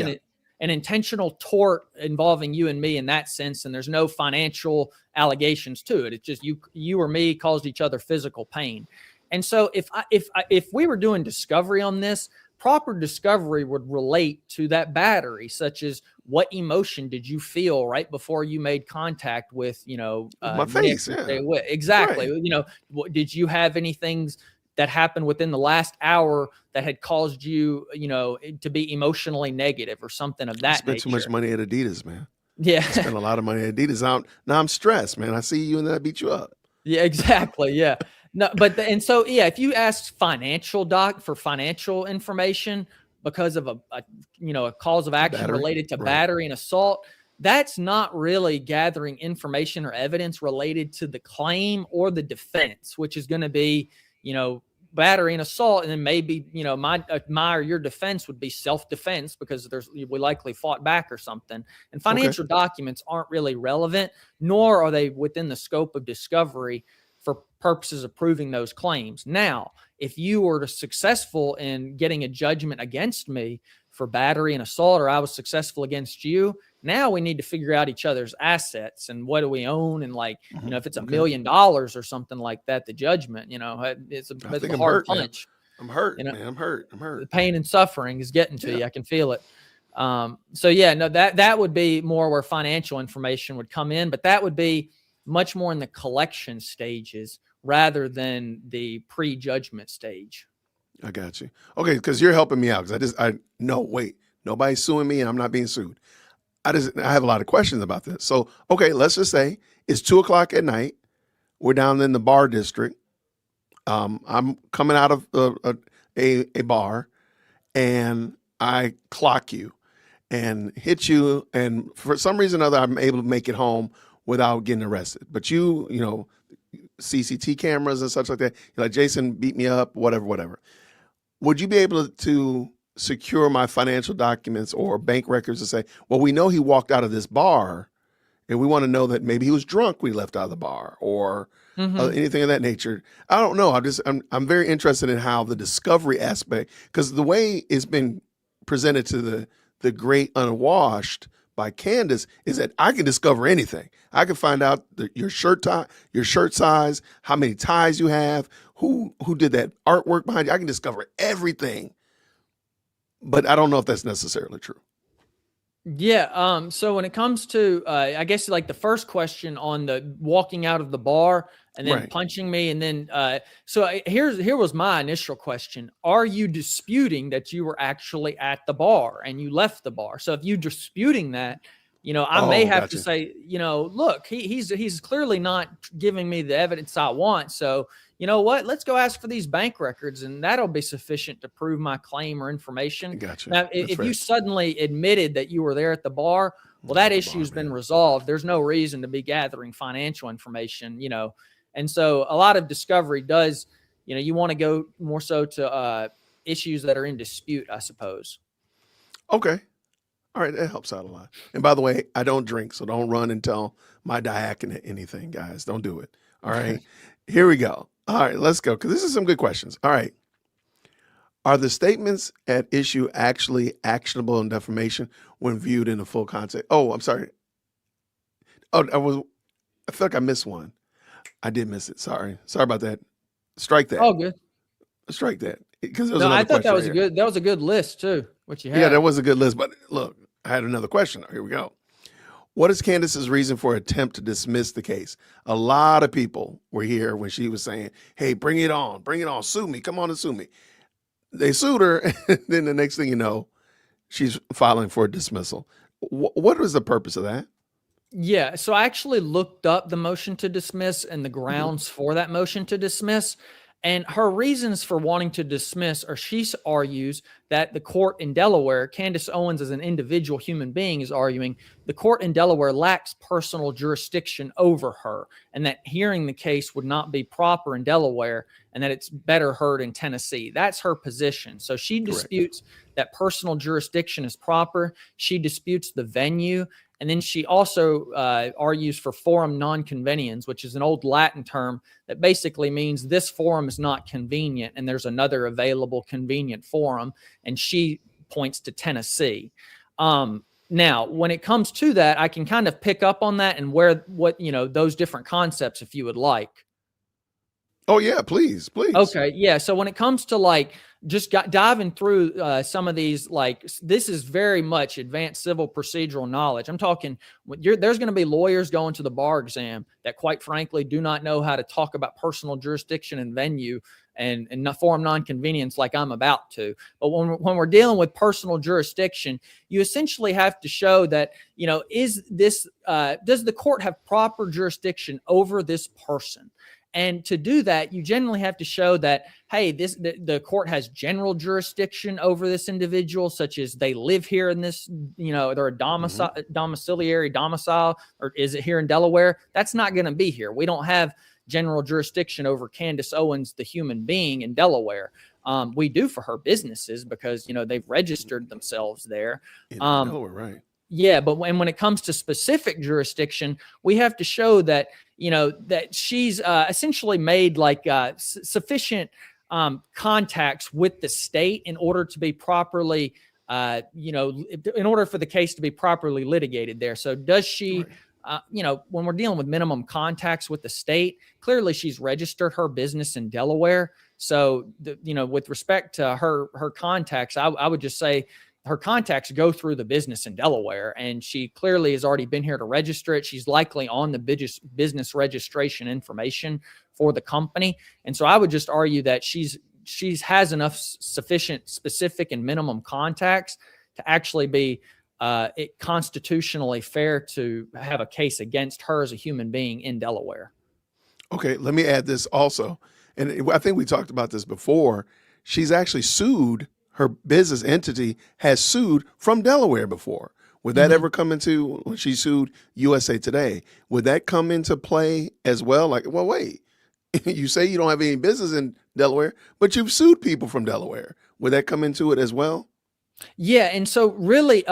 an intentional tort involving you and me in that sense, and there's no financial allegations to it. It's just you or me caused each other physical pain. And so if we were doing discovery on this, proper discovery would relate to that battery, such as what emotion did you feel right before you made contact with, my face. Yeah. Exactly. Right. Did you have any things that happened within the last hour that had caused you, to be emotionally negative or something of that nature? Spent too much money at Adidas, man. Yeah. I spent a lot of money at Adidas. Now I'm stressed, man. I see you and then I beat you up. Yeah, exactly. Yeah. No, but if you ask for financial information because of a cause of action Battery, related to right. battery and assault, that's not really gathering information or evidence related to the claim or the defense, which is going to be, battery and assault. And then maybe, my or your defense would be self-defense because we likely fought back or something. And financial documents aren't really relevant, nor are they within the scope of discovery for purposes of proving those claims. Now, if you were successful in getting a judgment against me for battery and assault, or I was successful against you, now we need to figure out each other's assets and what do we own. And if it's $1 million or something like that, the judgment, it's a hard punch. Man. I'm hurt, man. I'm hurt. The pain and suffering is getting to you. I can feel it. That would be more where financial information would come in, but that would be much more in the collection stages rather than the pre-judgment stage. I got you. Okay, because you're helping me out. Because nobody's suing me and I'm not being sued. I have a lot of questions about this. So, okay, let's just say it's 2:00 at night. We're down in the bar district. I'm coming out of a bar and I clock you and hit you. And for some reason or other, I'm able to make it home without getting arrested. But CCT cameras and such like that, you're like, Jason beat me up, whatever. Would you be able to secure my financial documents or bank records and say, well, we know he walked out of this bar and we want to know that maybe he was drunk when he left out of the bar or anything of that nature? I don't know. I'm very interested in how the discovery aspect, because the way it's been presented to the great unwashed by Candace is that I can discover anything. I can find out your shirt size, how many ties you have, who did that artwork behind you. I can discover everything, but I don't know if that's necessarily true. Yeah. So when it comes to, I guess like the first question on the walking out of the bar and then punching me, and then here was my initial question: are you disputing that you were actually at the bar and you left the bar? So if you're disputing that, I may have to say, look, he's clearly not giving me the evidence I want. So you know what? Let's go ask for these bank records, and that'll be sufficient to prove my claim or information. Gotcha. Now, if you suddenly admitted that you were there at the bar, well, that issue's been resolved. There's no reason to be gathering financial information, And so a lot of discovery does, you want to go more so to issues that are in dispute, I suppose. Okay. All right. That helps out a lot. And by the way, I don't drink, so don't run and tell my diaconate anything, guys. Don't do it. All right. Here we go. All right, let's go, because this is some good questions. All right. Are the statements at issue actually actionable in defamation when viewed in the full context? Oh, I'm sorry. Oh, I feel like I missed one. I did miss it. Sorry about that. Strike that. Oh, good. Strike that. Because I thought that was a good list too. What you had? Yeah, that was a good list. But look, I had another question. Here we go. What is Candace's reason for attempt to dismiss the case? A lot of people were here when she was saying, hey, bring it on, sue me, come on and sue me. They sued her, and then the next thing you know, she's filing for a dismissal. What was the purpose of that? Yeah, so I actually looked up the motion to dismiss and the grounds for that motion to dismiss. And her reasons for wanting to dismiss are she argues that the court in Delaware, Candace Owens as an individual human being is arguing the court in Delaware lacks personal jurisdiction over her and that hearing the case would not be proper in Delaware and that it's better heard in Tennessee. That's her position. So she disputes that personal jurisdiction is proper. She disputes the venue. And then she also argues for forum non-conveniens, which is an old Latin term that basically means this forum is not convenient and there's another available convenient forum. And she points to Tennessee. Now, when it comes to that, I can kind of pick up on that and those different concepts, if you would like. Oh yeah, please. Okay, yeah. So when it comes to like just diving through some of these, like this is very much advanced civil procedural knowledge. I'm talking there's going to be lawyers going to the bar exam that, quite frankly, do not know how to talk about personal jurisdiction and venue and forum nonconvenience like I'm about to. But when we're dealing with personal jurisdiction, you essentially have to show that, is this does the court have proper jurisdiction over this person? And to do that, you generally have to show that, hey, the court has general jurisdiction over this individual, such as they live here in this, they're a domiciliary domicile, or is it here in Delaware? That's not going to be here. We don't have general jurisdiction over Candace Owens, the human being, in Delaware. We do for her businesses because, they've registered themselves there. In Delaware, right. Yeah, but when it comes to specific jurisdiction, we have to show that, that she's essentially made like sufficient contacts with the state in order to be properly, in order for the case to be properly litigated there. So does she, right. When we're dealing with minimum contacts with the state, clearly she's registered her business in Delaware. So, with respect to her contacts, I would just say, her contacts go through the business in Delaware, and she clearly has already been here to register it. She's likely on the business registration information for the company. And so I would just argue that she's has enough sufficient specific and minimum contacts to actually be constitutionally fair to have a case against her as a human being in Delaware. Okay, let me add this also. And I think we talked about this before. She's actually sued. Her business entity has sued from Delaware before. Would that ever come into, when she sued USA Today, would that come into play as well? Like, well, wait, you say you don't have any business in Delaware, but you've sued people from Delaware. Would that come into it as well? Yeah. And so really,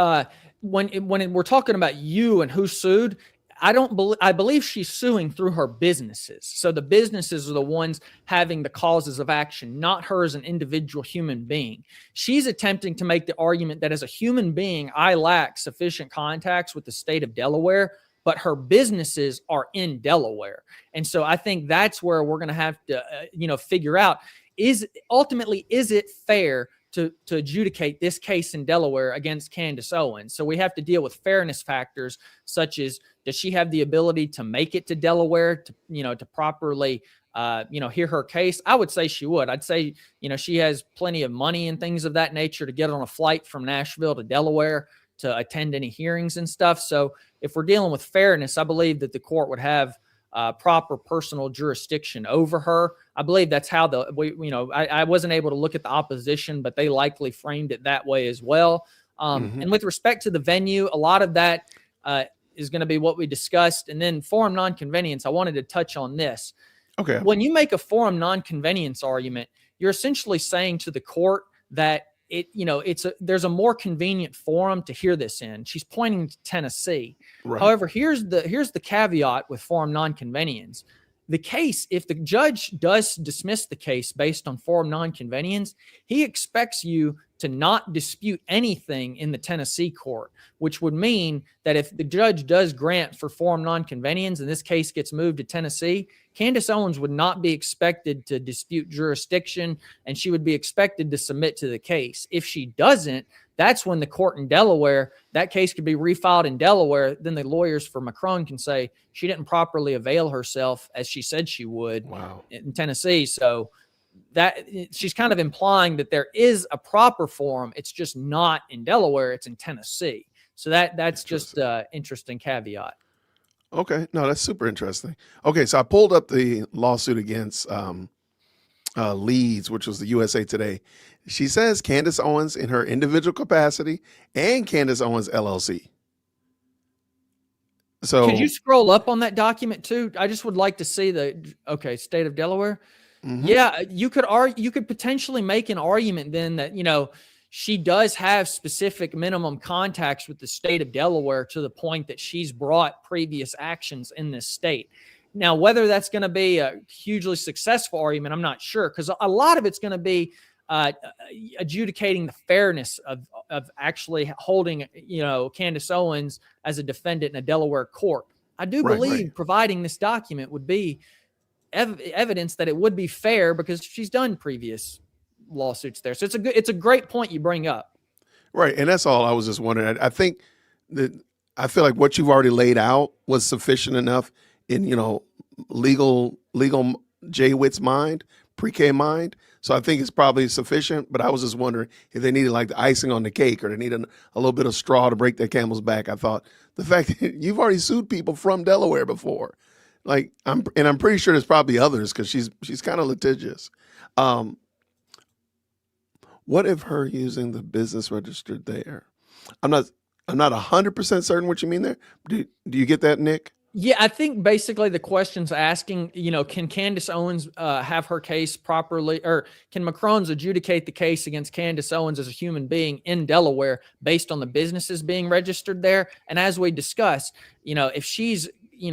when we're talking about you and who sued, I believe she's suing through her businesses. So the businesses are the ones having the causes of action, not her as an individual human being. She's attempting to make the argument that as a human being, I lack sufficient contacts with the state of Delaware, but her businesses are in Delaware. And so I think that's where we're going to have to, figure out, is it fair to adjudicate this case in Delaware against Candace Owens? So we have to deal with fairness factors such as, does she have the ability to make it to Delaware to properly, hear her case? I would say she would. I'd say, she has plenty of money and things of that nature to get on a flight from Nashville to Delaware to attend any hearings and stuff. So if we're dealing with fairness, I believe that the court would have proper personal jurisdiction over her. I believe that's how I wasn't able to look at the opposition, but they likely framed it that way as well. And with respect to the venue, a lot of that is going to be what we discussed. And then forum nonconvenience, I wanted to touch on this. Okay. When you make a forum nonconvenience argument, you're essentially saying to the court that there's a more convenient forum to hear this in. She's pointing to Tennessee. Right. However, here's the caveat with forum nonconvenience. The case, if the judge does dismiss the case based on forum nonconvenience, he expects you to not dispute anything in the Tennessee court, which would mean that if the judge does grant for forum nonconvenience and this case gets moved to Tennessee, Candace Owens would not be expected to dispute jurisdiction, and she would be expected to submit to the case. If she doesn't, that's when the court in Delaware, that case could be refiled in Delaware. Then the lawyers for Macron can say she didn't properly avail herself as she said she would in Tennessee. So that she's kind of implying that there is a proper forum. It's just not in Delaware. It's in Tennessee. So that's just an interesting caveat. Okay. No, that's super interesting. Okay. So I pulled up the lawsuit against Leeds, which was the USA Today. She says Candace Owens in her individual capacity and Candace Owens LLC. So could you scroll up on that document too? I just would like to see state of Delaware. Yeah, you could potentially make an argument then that, she does have specific minimum contacts with the state of Delaware to the point that she's brought previous actions in this state. Now, whether that's going to be a hugely successful argument, I'm not sure, because a lot of it's going to be uh, adjudicating the fairness of actually holding, Candace Owens as a defendant in a Delaware court. I do Right, believe right. providing this document would be evidence that it would be fair because she's done previous lawsuits there. So it's a great point you bring up. Right. And that's all I was just wondering. I think that I feel like what you've already laid out was sufficient enough in, legal JWhit's mind, pre-K mind. So I think it's probably sufficient, but I was just wondering if they needed like the icing on the cake or they needed a little bit of straw to break their camel's back. I thought the fact that you've already sued people from Delaware before, like I'm pretty sure there's probably others because she's kind of litigious. What if her using the business registered there? I'm not 100% certain what you mean there. Do you get that, Nick? Yeah, I think basically the question's asking, can Candace Owens have her case properly, or can Macron's adjudicate the case against Candace Owens as a human being in Delaware based on the businesses being registered there? And as we discussed, if she's,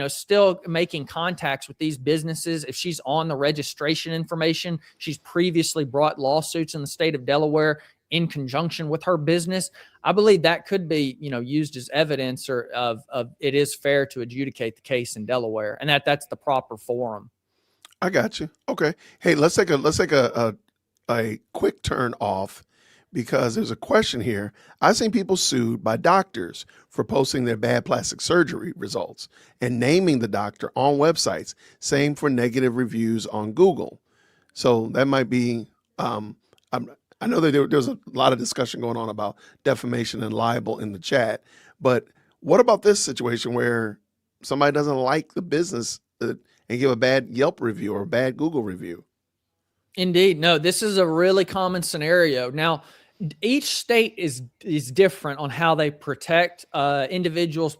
still making contacts with these businesses, if she's on the registration information, she's previously brought lawsuits in the state of Delaware in conjunction with her business, I believe that could be, used as evidence or of it is fair to adjudicate the case in Delaware, and that's the proper forum. I got you. Okay. Hey, let's take a quick turn off because there's a question here. I've seen people sued by doctors for posting their bad plastic surgery results and naming the doctor on websites. Same for negative reviews on Google. So that might be. I know that there's a lot of discussion going on about defamation and libel in the chat, but what about this situation where somebody doesn't like the business and give a bad Yelp review or a bad Google review? Indeed. No, this is a really common scenario. Now, each state is different on how they protect individuals'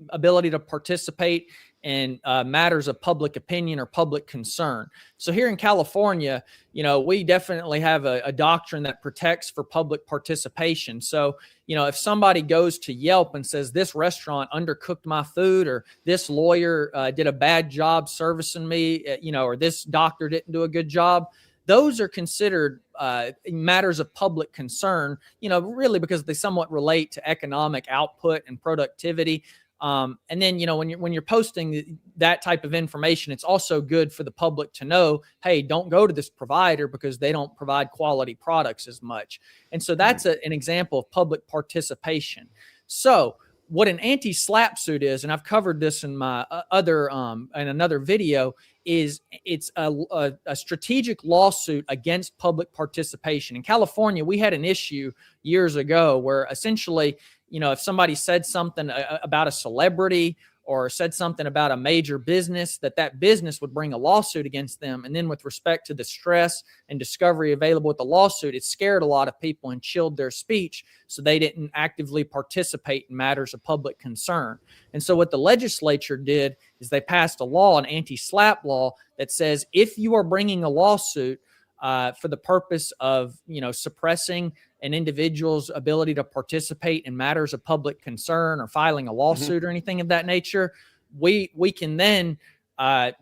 ability to participate in matters of public opinion or public concern. So here in California, we definitely have a doctrine that protects for public participation. So, if somebody goes to Yelp and says this restaurant undercooked my food, or this lawyer did a bad job servicing me, or this doctor didn't do a good job, those are considered matters of public concern, really because they somewhat relate to economic output and productivity. And then, when you're posting that type of information, it's also good for the public to know, hey, don't go to this provider because they don't provide quality products as much. And so that's an example of public participation. So what an anti-SLAPP suit is, and I've covered this in my in another video, is it's a strategic lawsuit against public participation. In California, we had an issue years ago where essentially, if somebody said something about a celebrity or said something about a major business, that business would bring a lawsuit against them. And then with respect to the stress and discovery available with the lawsuit, it scared a lot of people and chilled their speech. So they didn't actively participate in matters of public concern. And so what the legislature did is they passed a law, an anti-SLAPP law, that says if you are bringing a lawsuit for the purpose of, suppressing an individual's ability to participate in matters of public concern or filing a lawsuit or anything of that nature, we can then, we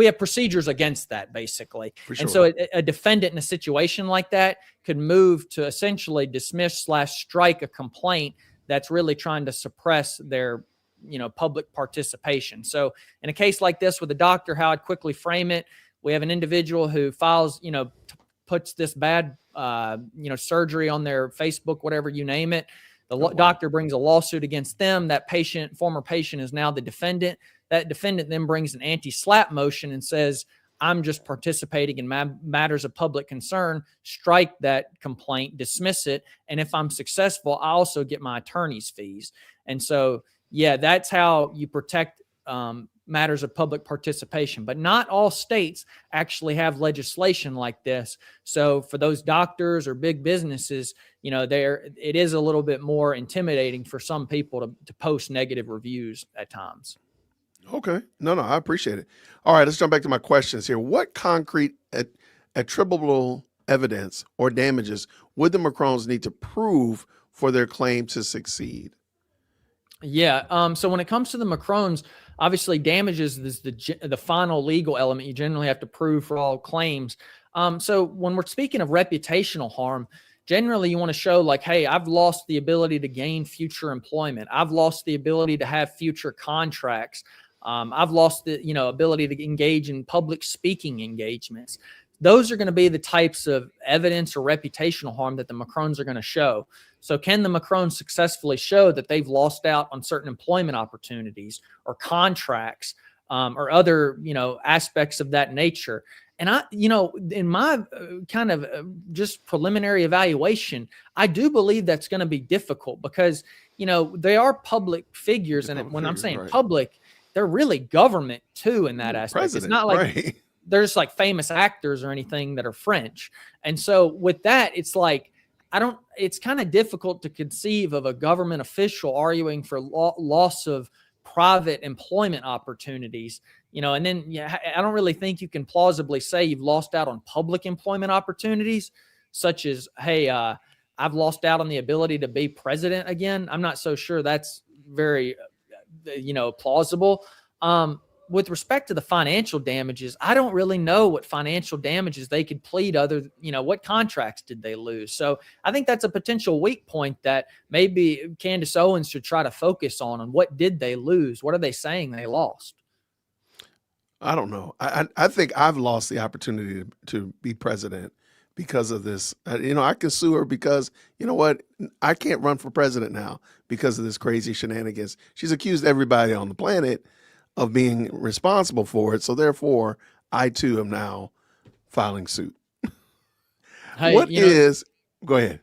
have procedures against that basically. Sure. And so a defendant in a situation like that could move to essentially dismiss/strike a complaint that's really trying to suppress their public participation. So in a case like this with a doctor, how I'd quickly frame it, we have an individual who files, puts this bad, surgery on their Facebook, whatever you name it. The doctor brings a lawsuit against them. That former patient is now the defendant. That defendant then brings an anti-SLAPP motion and says, I'm just participating in matters of public concern, strike that complaint, dismiss it. And if I'm successful, I also get my attorney's fees. And so, yeah, that's how you protect matters of public participation. But not all states actually have legislation like this. So for those doctors or big businesses, it is a little bit more intimidating for some people to post negative reviews at times. Okay. No, I appreciate it. All right, let's jump back to my questions here. What concrete attributable evidence or damages would the Macrons need to prove for their claim to succeed? Yeah. So when it comes to the Macrons, obviously damages is the final legal element you generally have to prove for all claims. So when we're speaking of reputational harm, generally you want to show like, hey, I've lost the ability to gain future employment. I've lost the ability to have future contracts. I've lost the ability to engage in public speaking engagements. Those are going to be the types of evidence or reputational harm that the Macrons are going to show. So can the Macrons successfully show that they've lost out on certain employment opportunities or contracts or other, aspects of that nature? And in my kind of just preliminary evaluation, I do believe that's going to be difficult because, they are public figures. And when I'm saying public, they're really government too in that aspect. President, it's not like they're just like famous actors or anything that are French. And so with that, it's like, it's kind of difficult to conceive of a government official arguing for loss of private employment opportunities, and then, I don't really think you can plausibly say you've lost out on public employment opportunities, such as, hey, I've lost out on the ability to be president again. I'm not so sure that's very, plausible. With respect to the financial damages, I don't really know what financial damages they could plead what contracts did they lose? So I think that's a potential weak point that maybe Candace Owens should try to focus on what did they lose? What are they saying they lost? I don't know. I think I've lost the opportunity to be president because of this. I can sue her because, you know what? I can't run for president now because of this crazy shenanigans. She's accused everybody on the planet of being responsible for it. So therefore, I too am now filing suit. Hey, go ahead.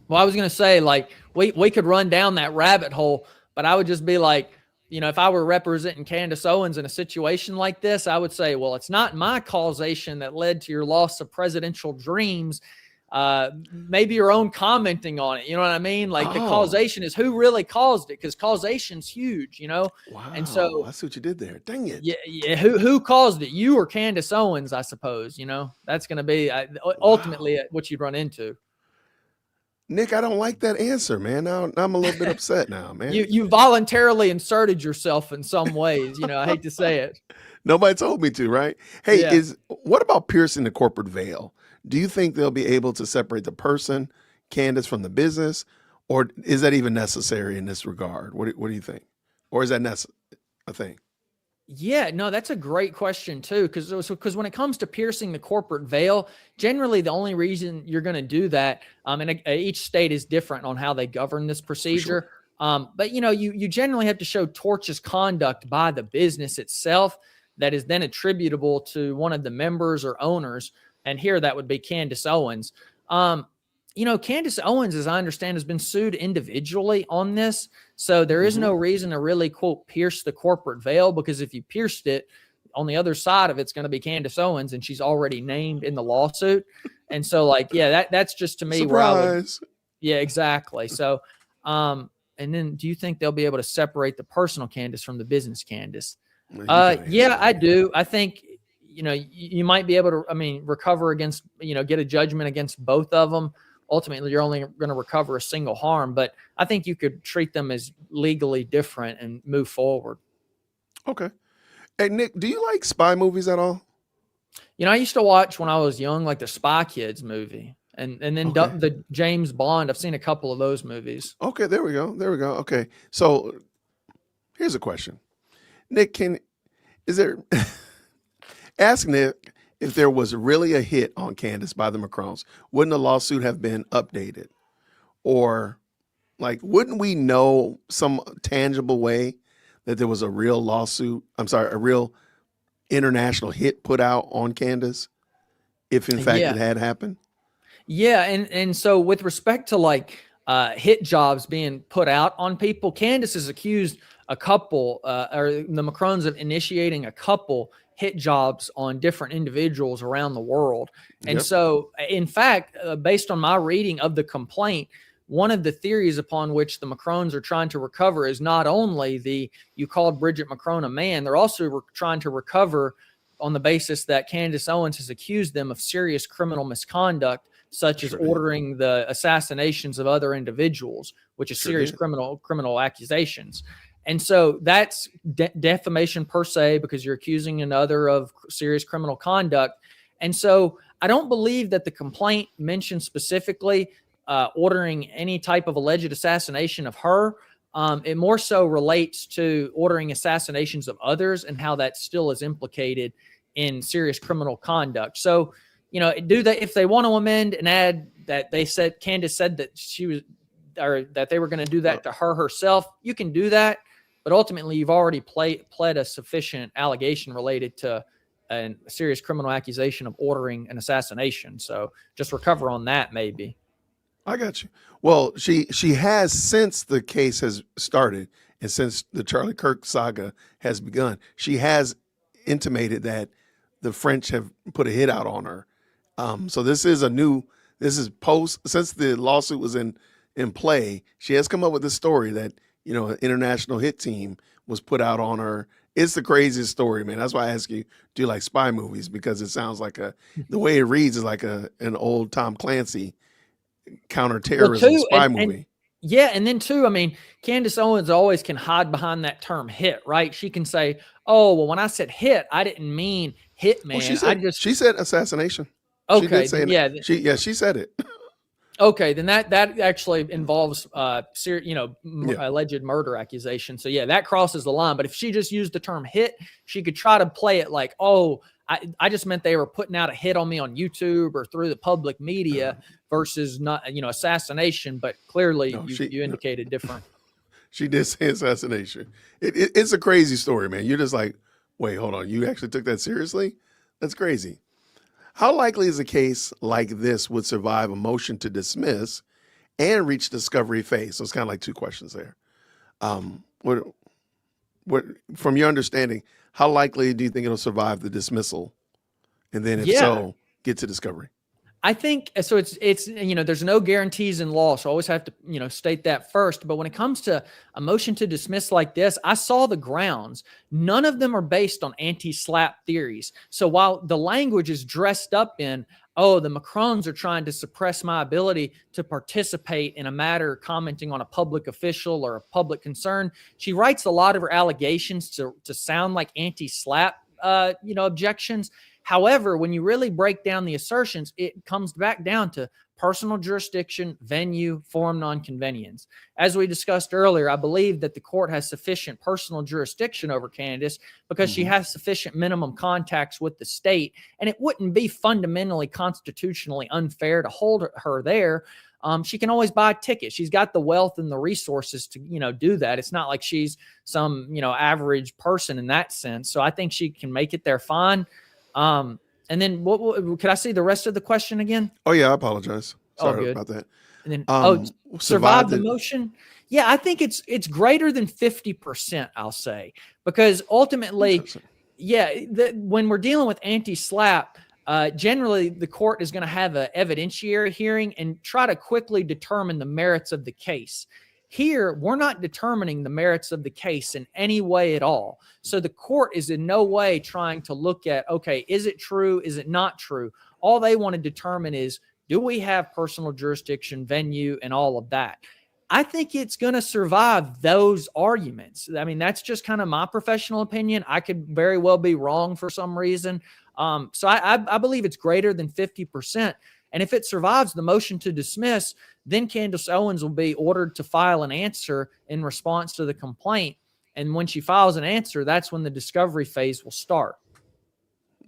Well, I was going to say, like, we could run down that rabbit hole, but I would just be like, if I were representing Candace Owens in a situation like this, I would say, well, it's not my causation that led to your loss of presidential dreams. Maybe your own commenting on it. You know what I mean? Like the causation is who really caused it, because causation's huge, Wow. And so I see what you did there. Dang it. Yeah. Who caused it? You or Candace Owens, I suppose, that's going to be ultimately what you'd run into. Nick, I don't like that answer, man. Now I'm a little bit upset now, man. You voluntarily inserted yourself in some ways, I hate to say it. Nobody told me to, right? Hey, what about piercing the corporate veil? Do you think they'll be able to separate the person, Candace, from the business? Or is that even necessary in this regard? What do you think? Or is that a thing? Yeah, no, that's a great question too. Because when it comes to piercing the corporate veil, generally the only reason you're going to do that, and each state is different on how they govern this procedure. Sure. But you generally have to show tortious conduct by the business itself that is then attributable to one of the members or owners. And here that would be Candace Owens. Candace Owens, as I understand, has been sued individually on this. So there is no reason to really, quote, pierce the corporate veil, because if you pierced it, on the other side of it's going to be Candace Owens, and she's already named in the lawsuit. And so, that's just to me surprise. Yeah, exactly. So, and then do you think they'll be able to separate the personal Candace from the business Candace? Yeah, I do. I think, you might be able to, recover against, get a judgment against both of them. Ultimately, you're only going to recover a single harm, but I think you could treat them as legally different and move forward. Okay. Hey, Nick, do you like spy movies at all? I used to watch when I was young, like the Spy Kids movie, and then the James Bond. I've seen a couple of those movies. Okay, there we go. Okay, so here's a question, Nick. Ask Nick if there was really a hit on Candace by the Macrons. Wouldn't the lawsuit have been updated? Or, wouldn't we know some tangible way that there was a real lawsuit? I'm sorry, a real international hit put out on Candace, if in fact it had happened? Yeah, and so with respect to hit jobs being put out on people, Candace has accused a couple, or the Macrons, of initiating a couple hit jobs on different individuals around the world. And so, in fact, based on my reading of the complaint, one of the theories upon which the Macrons are trying to recover is not only you called Bridget Macron a man, they're also trying to recover on the basis that Candace Owens has accused them of serious criminal misconduct, such as ordering the assassinations of other individuals, which is serious criminal accusations. And so that's defamation per se, because you're accusing another of serious criminal conduct. And so I don't believe that the complaint mentioned specifically ordering any type of alleged assassination of her. It more so relates to ordering assassinations of others and how that still is implicated in serious criminal conduct. So, if they want to amend and add that Candace said that she was, or that they were going to do that to her herself, you can do that. But ultimately, you've already pled a sufficient allegation related to a serious criminal accusation of ordering an assassination. So just recover on that, maybe. I got you. Well, she has, since the case has started and since the Charlie Kirk saga has begun, she has intimated that the French have put a hit out on her. So this is post, since the lawsuit was in play, she has come up with this story that, an international hit team was put out on her. It's the craziest story, man. That's why I ask you, do you like spy movies? Because it sounds like the way it reads is like an old Tom Clancy counterterrorism spy movie. And then too, I mean, Candace Owens always can hide behind that term hit, right? She can say, "Oh, well, when I said hit, I didn't mean hitman. Well, she said assassination." Okay, she said it. Okay, then that actually involves alleged murder accusation. So yeah, that crosses the line. But if she just used the term hit, she could try to play it like, "Oh, I just meant they were putting out a hit on me on YouTube or through the public media," versus not, assassination. But clearly, you indicated different. She did say assassination. It's a crazy story, man. You're just like, wait, hold on. You actually took that seriously? That's crazy. How likely is a case like this would survive a motion to dismiss and reach discovery phase? So it's kind of like two questions there. What from your understanding, how likely do you think it'll survive the dismissal? And then if so, get to discovery? I think so. It's there's no guarantees in law, so I always have to state that first. But when it comes to a motion to dismiss like this, I saw the grounds. None of them are based on anti-SLAPP theories. So while the language is dressed up in, "Oh, the Macrons are trying to suppress my ability to participate in a matter commenting on a public official or a public concern," she writes a lot of her allegations to sound like anti-SLAPP objections. However, when you really break down the assertions, it comes back down to personal jurisdiction, venue, forum nonconvenience. As we discussed earlier, I believe that the court has sufficient personal jurisdiction over Candace because she has sufficient minimum contacts with the state, and it wouldn't be fundamentally constitutionally unfair to hold her there. She can always buy a ticket. She's got the wealth and the resources to, do that. It's not like she's some, average person in that sense. So I think she can make it there fine. And then could I see the rest of the question again? Oh yeah, I apologize. Sorry about that. And then survive the motion. Yeah, I think it's greater than 50%, I'll say, because ultimately, when we're dealing with anti-SLAPP, generally the court is going to have an evidentiary hearing and try to quickly determine the merits of the case. Here, we're not determining the merits of the case in any way at all. So the court is in no way trying to look at, okay, is it true? Is it not true? All they want to determine is, do we have personal jurisdiction, venue, and all of that? I think it's going to survive those arguments. I mean, that's just kind of my professional opinion. I could very well be wrong for some reason. So I believe it's greater than 50%. And if it survives the motion to dismiss, then Candace Owens will be ordered to file an answer in response to the complaint. And when she files an answer, that's when the discovery phase will start.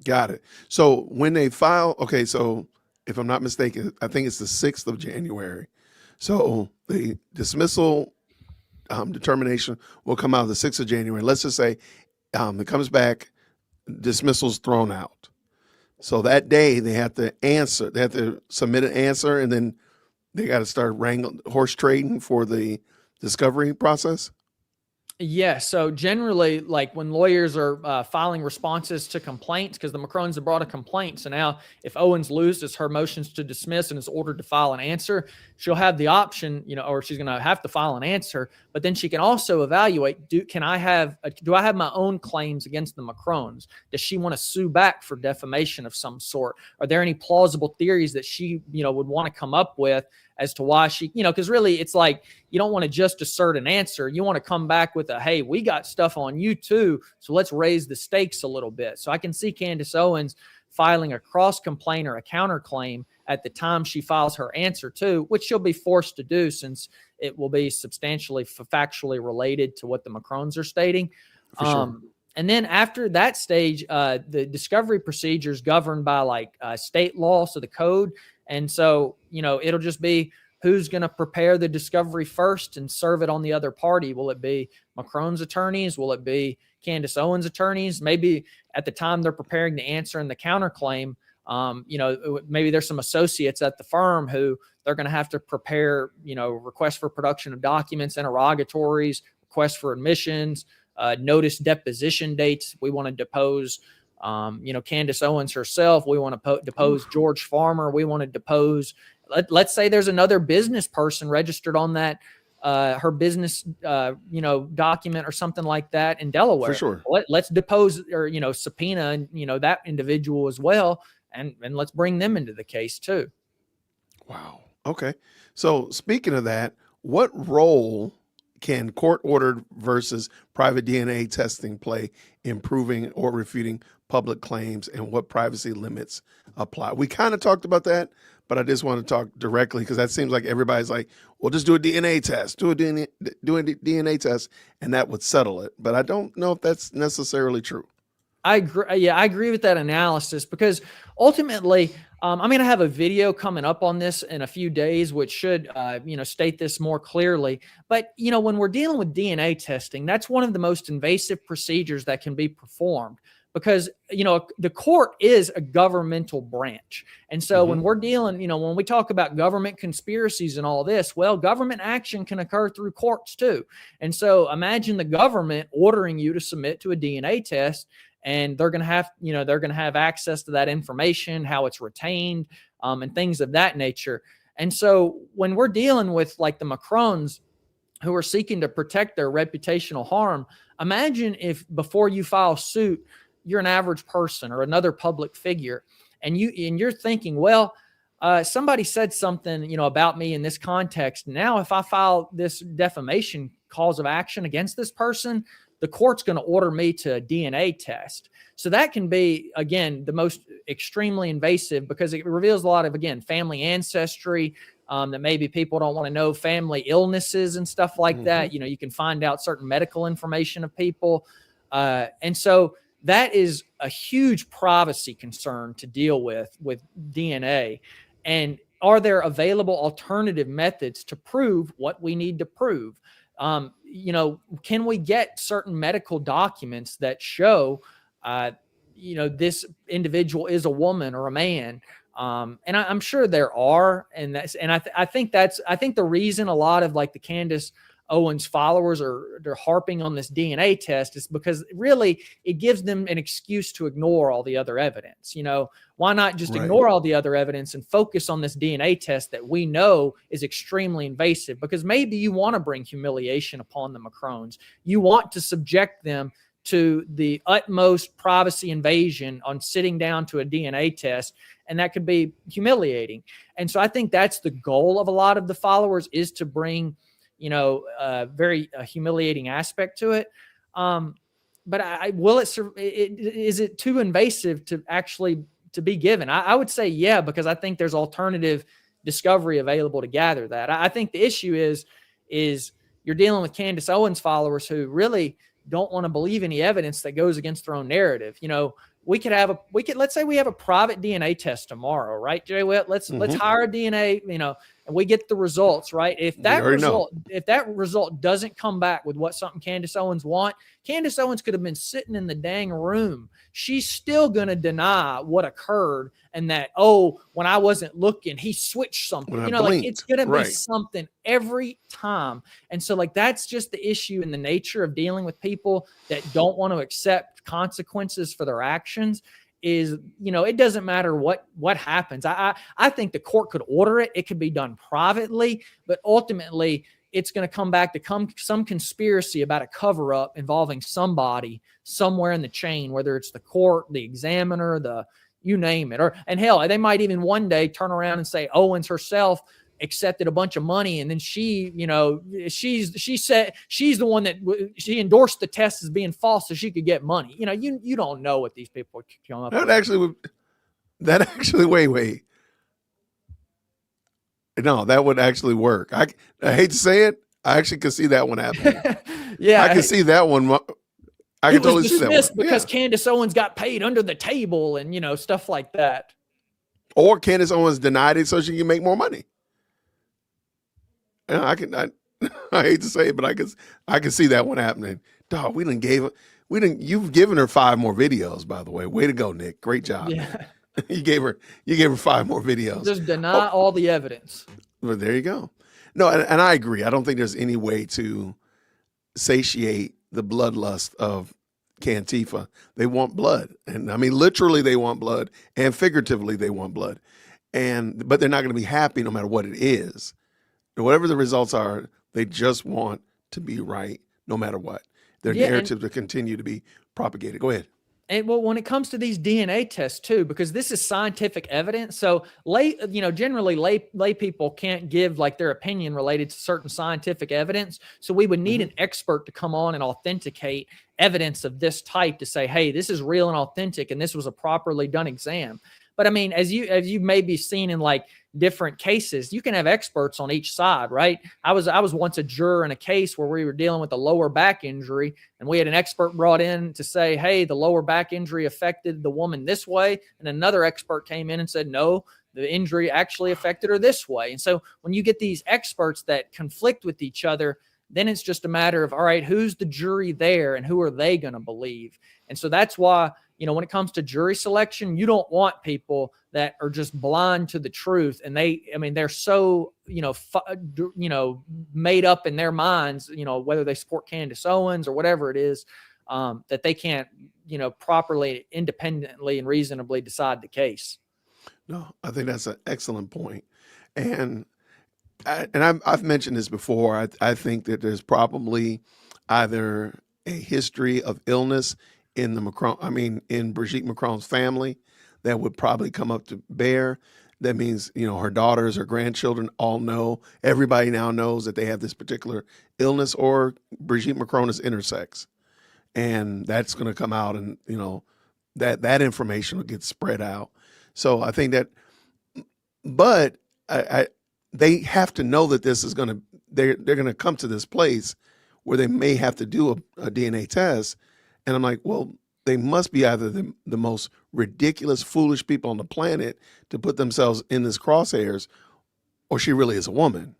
Got it. So when they file, okay, so if I'm not mistaken, I think it's the 6th of January. So the dismissal determination will come out the 6th of January. Let's just say it comes back, dismissal's thrown out. So that day they have to answer, they have to submit an answer, and then they got to start horse trading for the discovery process. Yeah. So generally, like when lawyers are filing responses to complaints, because the Macrons have brought a complaint. So now if Owens loses her motions to dismiss and is ordered to file an answer, she'll have the option, or she's going to have to file an answer, but then she can also evaluate, do I have my own claims against the Macrons? Does she want to sue back for defamation of some sort? Are there any plausible theories that she, would want to come up with as to why she, because really it's like you don't want to just assert an answer. You want to come back with hey, we got stuff on you too, so let's raise the stakes a little bit. So I can see Candace Owens filing a cross complaint or a counterclaim at the time she files her answer too, which she'll be forced to do since it will be substantially factually related to what the Macrons are stating. For sure. And then after that stage, the discovery procedure is governed by state law, so the code. And so, it'll just be who's going to prepare the discovery first and serve it on the other party. Will it be Macron's attorneys? Will it be Candace Owens' attorneys? Maybe at the time they're preparing the answer and the counterclaim, maybe there's some associates at the firm who they're going to have to prepare, requests for production of documents, interrogatories, requests for admissions, notice deposition dates. We want to depose, Candace Owens herself. We want to depose George Farmer. We want to depose, let's say there's another business person registered on that, her business, document or something like that in Delaware. For sure. Let's depose or, subpoena, that individual as well. And let's bring them into the case too. Wow. Okay. So speaking of that, what role can court-ordered versus private DNA testing play in proving or refuting public claims, and what privacy limits apply? We kind of talked about that, but I just want to talk directly because that seems like everybody's like, well, just do a DNA test, do a DNA test, and that would settle it. But I don't know if that's necessarily true. I agree. Yeah, I agree with that analysis because ultimately, I'm going to have a video coming up on this in a few days, which should, state this more clearly. But, when we're dealing with DNA testing, that's one of the most invasive procedures that can be performed because, the court is a governmental branch. And so when we're dealing, when we talk about government conspiracies and all this, well, government action can occur through courts too. And so imagine the government ordering you to submit to a DNA test. And they're going to have access to that information, how it's retained, and things of that nature. And so when we're dealing with like the Macrons who are seeking to protect their reputational harm, imagine if before you file suit, you're an average person or another public figure, and you're thinking, well, somebody said something, about me in this context. Now, if I file this defamation cause of action against this person, the court's going to order me to a DNA test. So that can be, again, the most extremely invasive because it reveals a lot of, again, family ancestry, that maybe people don't want to know, family illnesses and stuff like that. You can find out certain medical information of people. And so that is a huge privacy concern to deal with DNA. And are there available alternative methods to prove what we need to prove? Can we get certain medical documents that show, this individual is a woman or a man? And I'm sure there are, and I think the reason a lot of like the Candace Owens followers they're harping on this DNA test is because really it gives them an excuse to ignore all the other evidence. Why not just ignore all the other evidence and focus on this DNA test that we know is extremely invasive? Because maybe you want to bring humiliation upon the Macrons. You want to subject them to the utmost privacy invasion on sitting down to a DNA test, and that could be humiliating. And so I think that's the goal of a lot of the followers, is to bring very humiliating aspect to it. But is it too invasive to actually to be given? I would say, yeah, because I think there's alternative discovery available to gather that. I think the issue is you're dealing with Candace Owens followers who really don't want to believe any evidence that goes against their own narrative. Let's say we have a private DNA test tomorrow, right, JWhit? Let's hire a DNA, and we get the results, right? If that result doesn't come back with what something Candace Owens Candace Owens could have been sitting in the dang room. She's still going to deny what occurred and that, when I wasn't looking, he switched something. It's going to be something every time. And so that's just the issue in the nature of dealing with people that don't want to accept consequences for their actions. Is, it doesn't matter what happens. I think the court could order it. It could be done privately, but ultimately it's going to come back to some conspiracy about a cover up involving somebody somewhere in the chain, whether it's the court, the examiner, you name it. And hell, they might even one day turn around and say Owens herself accepted a bunch of money, and then she, she said she's the one that she endorsed the test as being false so she could get money. You don't know what these people come up with. That actually, wait. No, that would actually work. I hate to say it. I actually could see that one happening. Yeah, I can see that one. I can totally see that one. Because Candace Owens got paid under the table and, stuff like that. Or Candace Owens denied it so she can make more money. I hate to say it, but I can see that one happening. Dog, you've given her 5 more videos, by the way. Way to go, Nick. Great job. Yeah. You gave her 5 more videos. Just deny all the evidence. Well, there you go. No, and I agree. I don't think there's any way to satiate the bloodlust of Cantifa. They want blood. And I mean, literally they want blood, and figuratively they want blood. But they're not going to be happy no matter what it is. Whatever the results are, they just want to be right no matter what. Their narrative to continue to be propagated. Go ahead. And well, when it comes to these DNA tests too, because this is scientific evidence, so generally lay people can't give like their opinion related to certain scientific evidence. So we would need an expert to come on and authenticate evidence of this type to say, hey, this is real and authentic, and this was a properly done exam. But I mean, as you may be seen in like different cases, you can have experts on each side, right? I was once a juror in a case where we were dealing with a lower back injury, and we had an expert brought in to say, hey, the lower back injury affected the woman this way. And another expert came in and said, no, the injury actually affected her this way. And so when you get these experts that conflict with each other, then it's just a matter of, all right, who's the jury there and who are they going to believe? And so that's why, when it comes to jury selection, you don't want people that are just blind to the truth. And they're so, made up in their minds, whether they support Candace Owens or whatever it is, that they can't, properly, independently and reasonably decide the case. No, I think that's an excellent point. And I've mentioned this before. I think that there's probably either a history of illness in Brigitte Macron's family that would probably come up to bear. That means, her daughters, her grandchildren all know. Everybody now knows that they have this particular illness, or Brigitte Macron is intersex, and that's going to come out, and that information will get spread out. So I think that, but they have to know that this is going to, they're going to come to this place where they may have to do a DNA test. And I'm like, well, they must be either the most ridiculous, foolish people on the planet to put themselves in this crosshairs, or she really is a woman.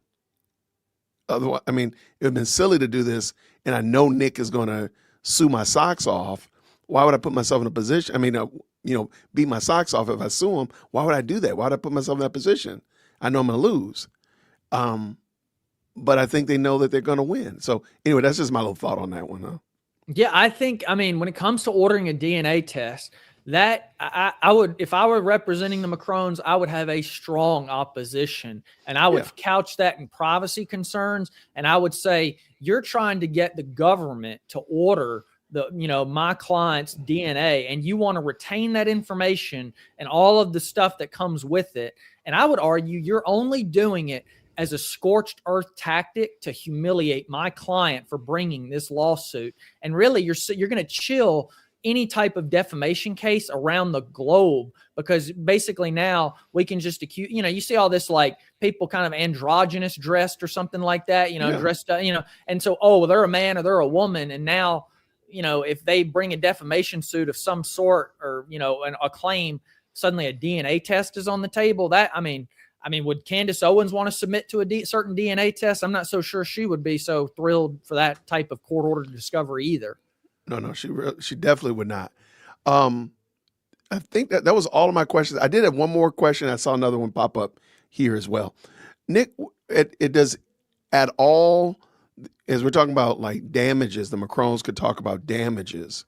Otherwise, it would have been silly to do this, and I know Nick is going to sue my socks off. Why would I put myself in a position? Beat my socks off if I sue him. Why would I do that? Why would I put myself in that position? I know I'm going to lose. But I think they know that they're going to win. So anyway, that's just my little thought on that one, huh? Yeah, I think, when it comes to ordering a DNA test, that I would, if I were representing the Macrons, I would have a strong opposition, and I would couch that in privacy concerns. And I would say, you're trying to get the government to order my client's DNA, and you want to retain that information and all of the stuff that comes with it. And I would argue you're only doing it as a scorched earth tactic to humiliate my client for bringing this lawsuit. And really, you're going to chill any type of defamation case around the globe, because basically now we can just accuse, you see all this like people kind of androgynous dressed or something like that, dressed, and so, they're a man or they're a woman. And now, if they bring a defamation suit of some sort, or, a claim, suddenly a DNA test is on the table. Would Candace Owens want to submit to a certain DNA test? I'm not so sure she would be so thrilled for that type of court-ordered discovery either. No, she definitely would not. I think that was all of my questions. I did have one more question. I saw another one pop up here as well. Nick, it does at all, as we're talking about like damages, the Macrons could talk about damages.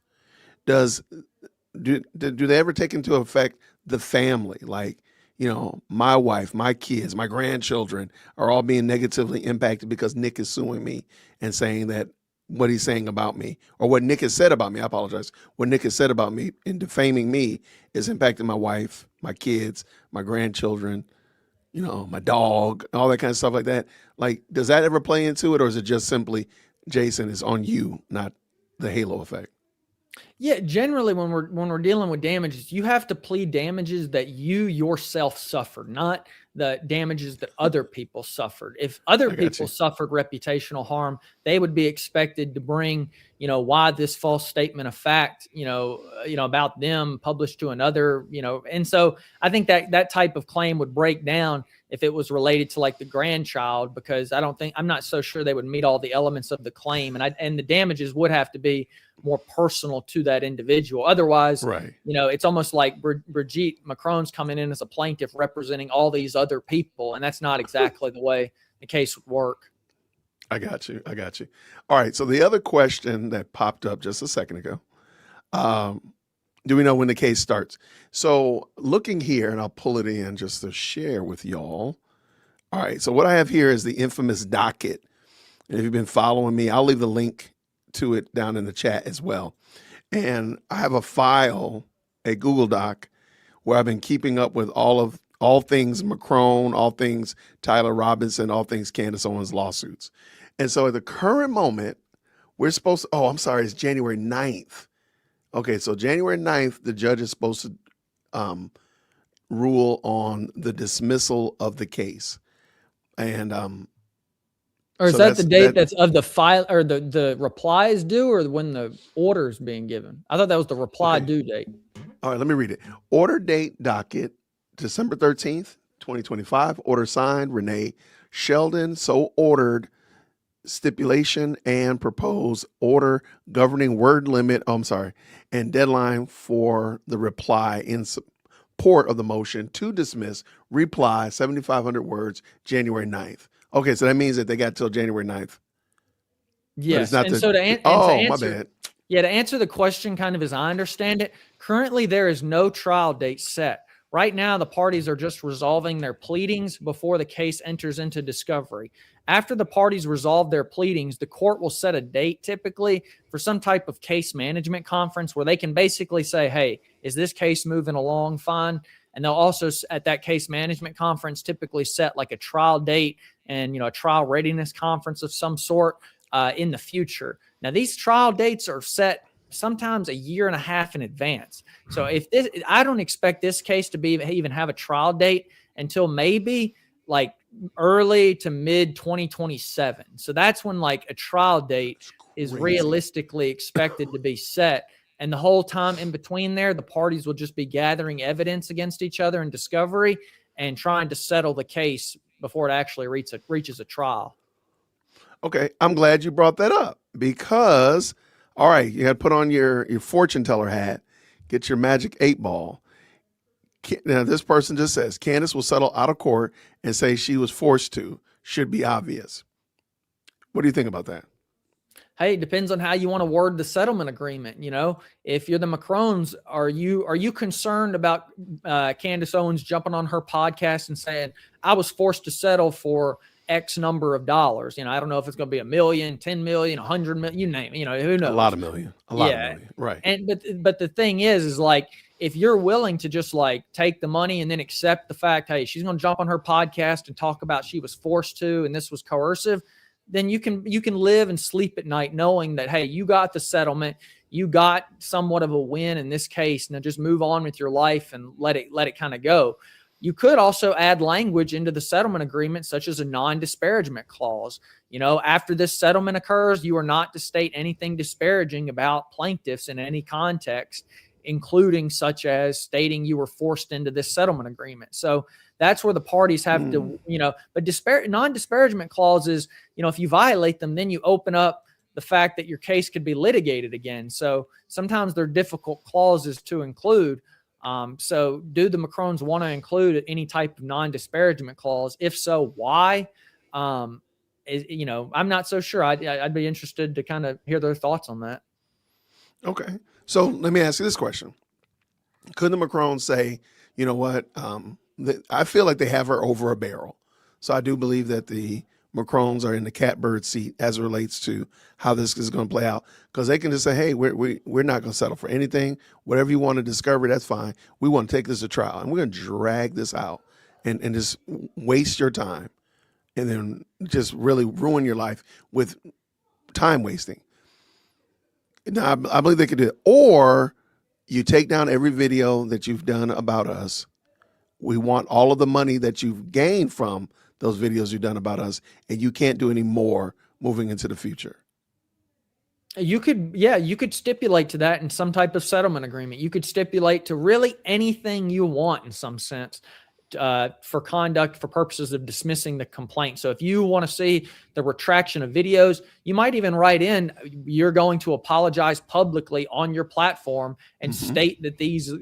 Do they ever take into effect the family? Like, my wife, my kids, my grandchildren are all being negatively impacted because Nick is suing me and saying that what he's saying about me, or what Nick has said about me, I apologize, what Nick has said about me in defaming me is impacting my wife, my kids, my grandchildren. my dog, all that kind of stuff like that. Like, does that ever play into it, or is it just simply Jason is on you, not the halo effect? Yeah, generally when we're dealing with damages, you have to plead damages that you yourself suffered, not the damages that other people suffered. If other people suffered reputational harm, they would be expected to bring, why this false statement of fact, about them published to another, and so I think that type of claim would break down if it was related to like the grandchild, because I'm not so sure they would meet all the elements of the claim, and the damages would have to be more personal to that individual. Otherwise, right. It's almost like Brigitte Macron's coming in as a plaintiff representing all these other people, and that's not exactly the way the case would work. I got you. All right. So the other question that popped up just a second ago, do we know when the case starts? So looking here, and I'll pull it in just to share with y'all. All right. So what I have here is the infamous docket. And if you've been following me, I'll leave the link to it down in the chat as well. And I have a file, a Google Doc, where I've been keeping up with all things Macron, all things Tyler Robinson, all things Candace Owens lawsuits. And so at the current moment, we're supposed to, it's January 9th. Okay, so January 9th, the judge is supposed to rule on the dismissal of the case. And or is that the date that's of the file, or the reply is due, or when the order is being given? I thought that was the reply due date. All right, let me read it. Order date docket, December 13th, 2025. Order signed, Renee Sheldon. So ordered. Stipulation and proposed order governing word limit, and deadline for the reply in support of the motion to dismiss, reply 7,500 words, January 9th. Okay, so that means that they got till January 9th. Yes. My bad. Yeah, to answer the question kind of as I understand it, currently there is no trial date set. Right now, the parties are just resolving their pleadings before the case enters into discovery. After the parties resolve their pleadings, the court will set a date typically for some type of case management conference where they can basically say, hey, is this case moving along fine? And they'll also, at that case management conference, typically set like a trial date and, a trial readiness conference of some sort in the future. Now, these trial dates are set sometimes a year and a half in advance. So I don't expect this case to even have a trial date until maybe like early to mid 2027. So that's when like a trial date is realistically expected to be set. And the whole time in between there, the parties will just be gathering evidence against each other in discovery and trying to settle the case before it actually reaches a trial. Okay. I'm glad you brought that up because, all right, you got to put on your fortune teller hat, get your magic 8-ball. Now, this person just says Candace will settle out of court and say she was forced to. Should be obvious. What do you think about that? Hey, it depends on how you want to word the settlement agreement. If you're the Macrons, are you concerned about Candace Owens jumping on her podcast and saying, I was forced to settle for X number of dollars? I don't know if it's going to be $1 million, 10 million, 100 million, you name it, who knows? A lot of million. Right. But the thing is like, if you're willing to just like take the money and then accept the fact, hey, she's going to jump on her podcast and talk about she was forced to, and this was coercive, then you can live and sleep at night knowing that, hey, you got the settlement, you got somewhat of a win in this case. Now just move on with your life and let it kind of go. You could also add language into the settlement agreement, such as a non-disparagement clause. After this settlement occurs, you are not to state anything disparaging about plaintiffs in any context, including such as stating you were forced into this settlement agreement. So that's where the parties have to, but non-disparagement clauses, if you violate them, then you open up the fact that your case could be litigated again. So sometimes they're difficult clauses to include. So do the Macrons want to include any type of non-disparagement clause? If so, why? I'm not so sure. I'd be interested to kind of hear their thoughts on that. Okay. So let me ask you this question. Could the Macrons say, you know what? I feel like they have her over a barrel. So I do believe that the Macrons are in the catbird seat as it relates to how this is going to play out, because they can just say, hey, we're not going to settle for anything. Whatever you want to discover, that's fine. We want to take this to trial and we're going to drag this out and just waste your time and then just really ruin your life with time wasting. Now, I believe they could do it. Or you take down every video that you've done about us. We want all of the money that you've gained from those videos you've done about us, and you can't do any more moving into the future. You could stipulate to that in some type of settlement agreement. You could stipulate to really anything you want in some sense for conduct for purposes of dismissing the complaint. So if you want to see the retraction of videos, you might even write in, you're going to apologize publicly on your platform and state that these,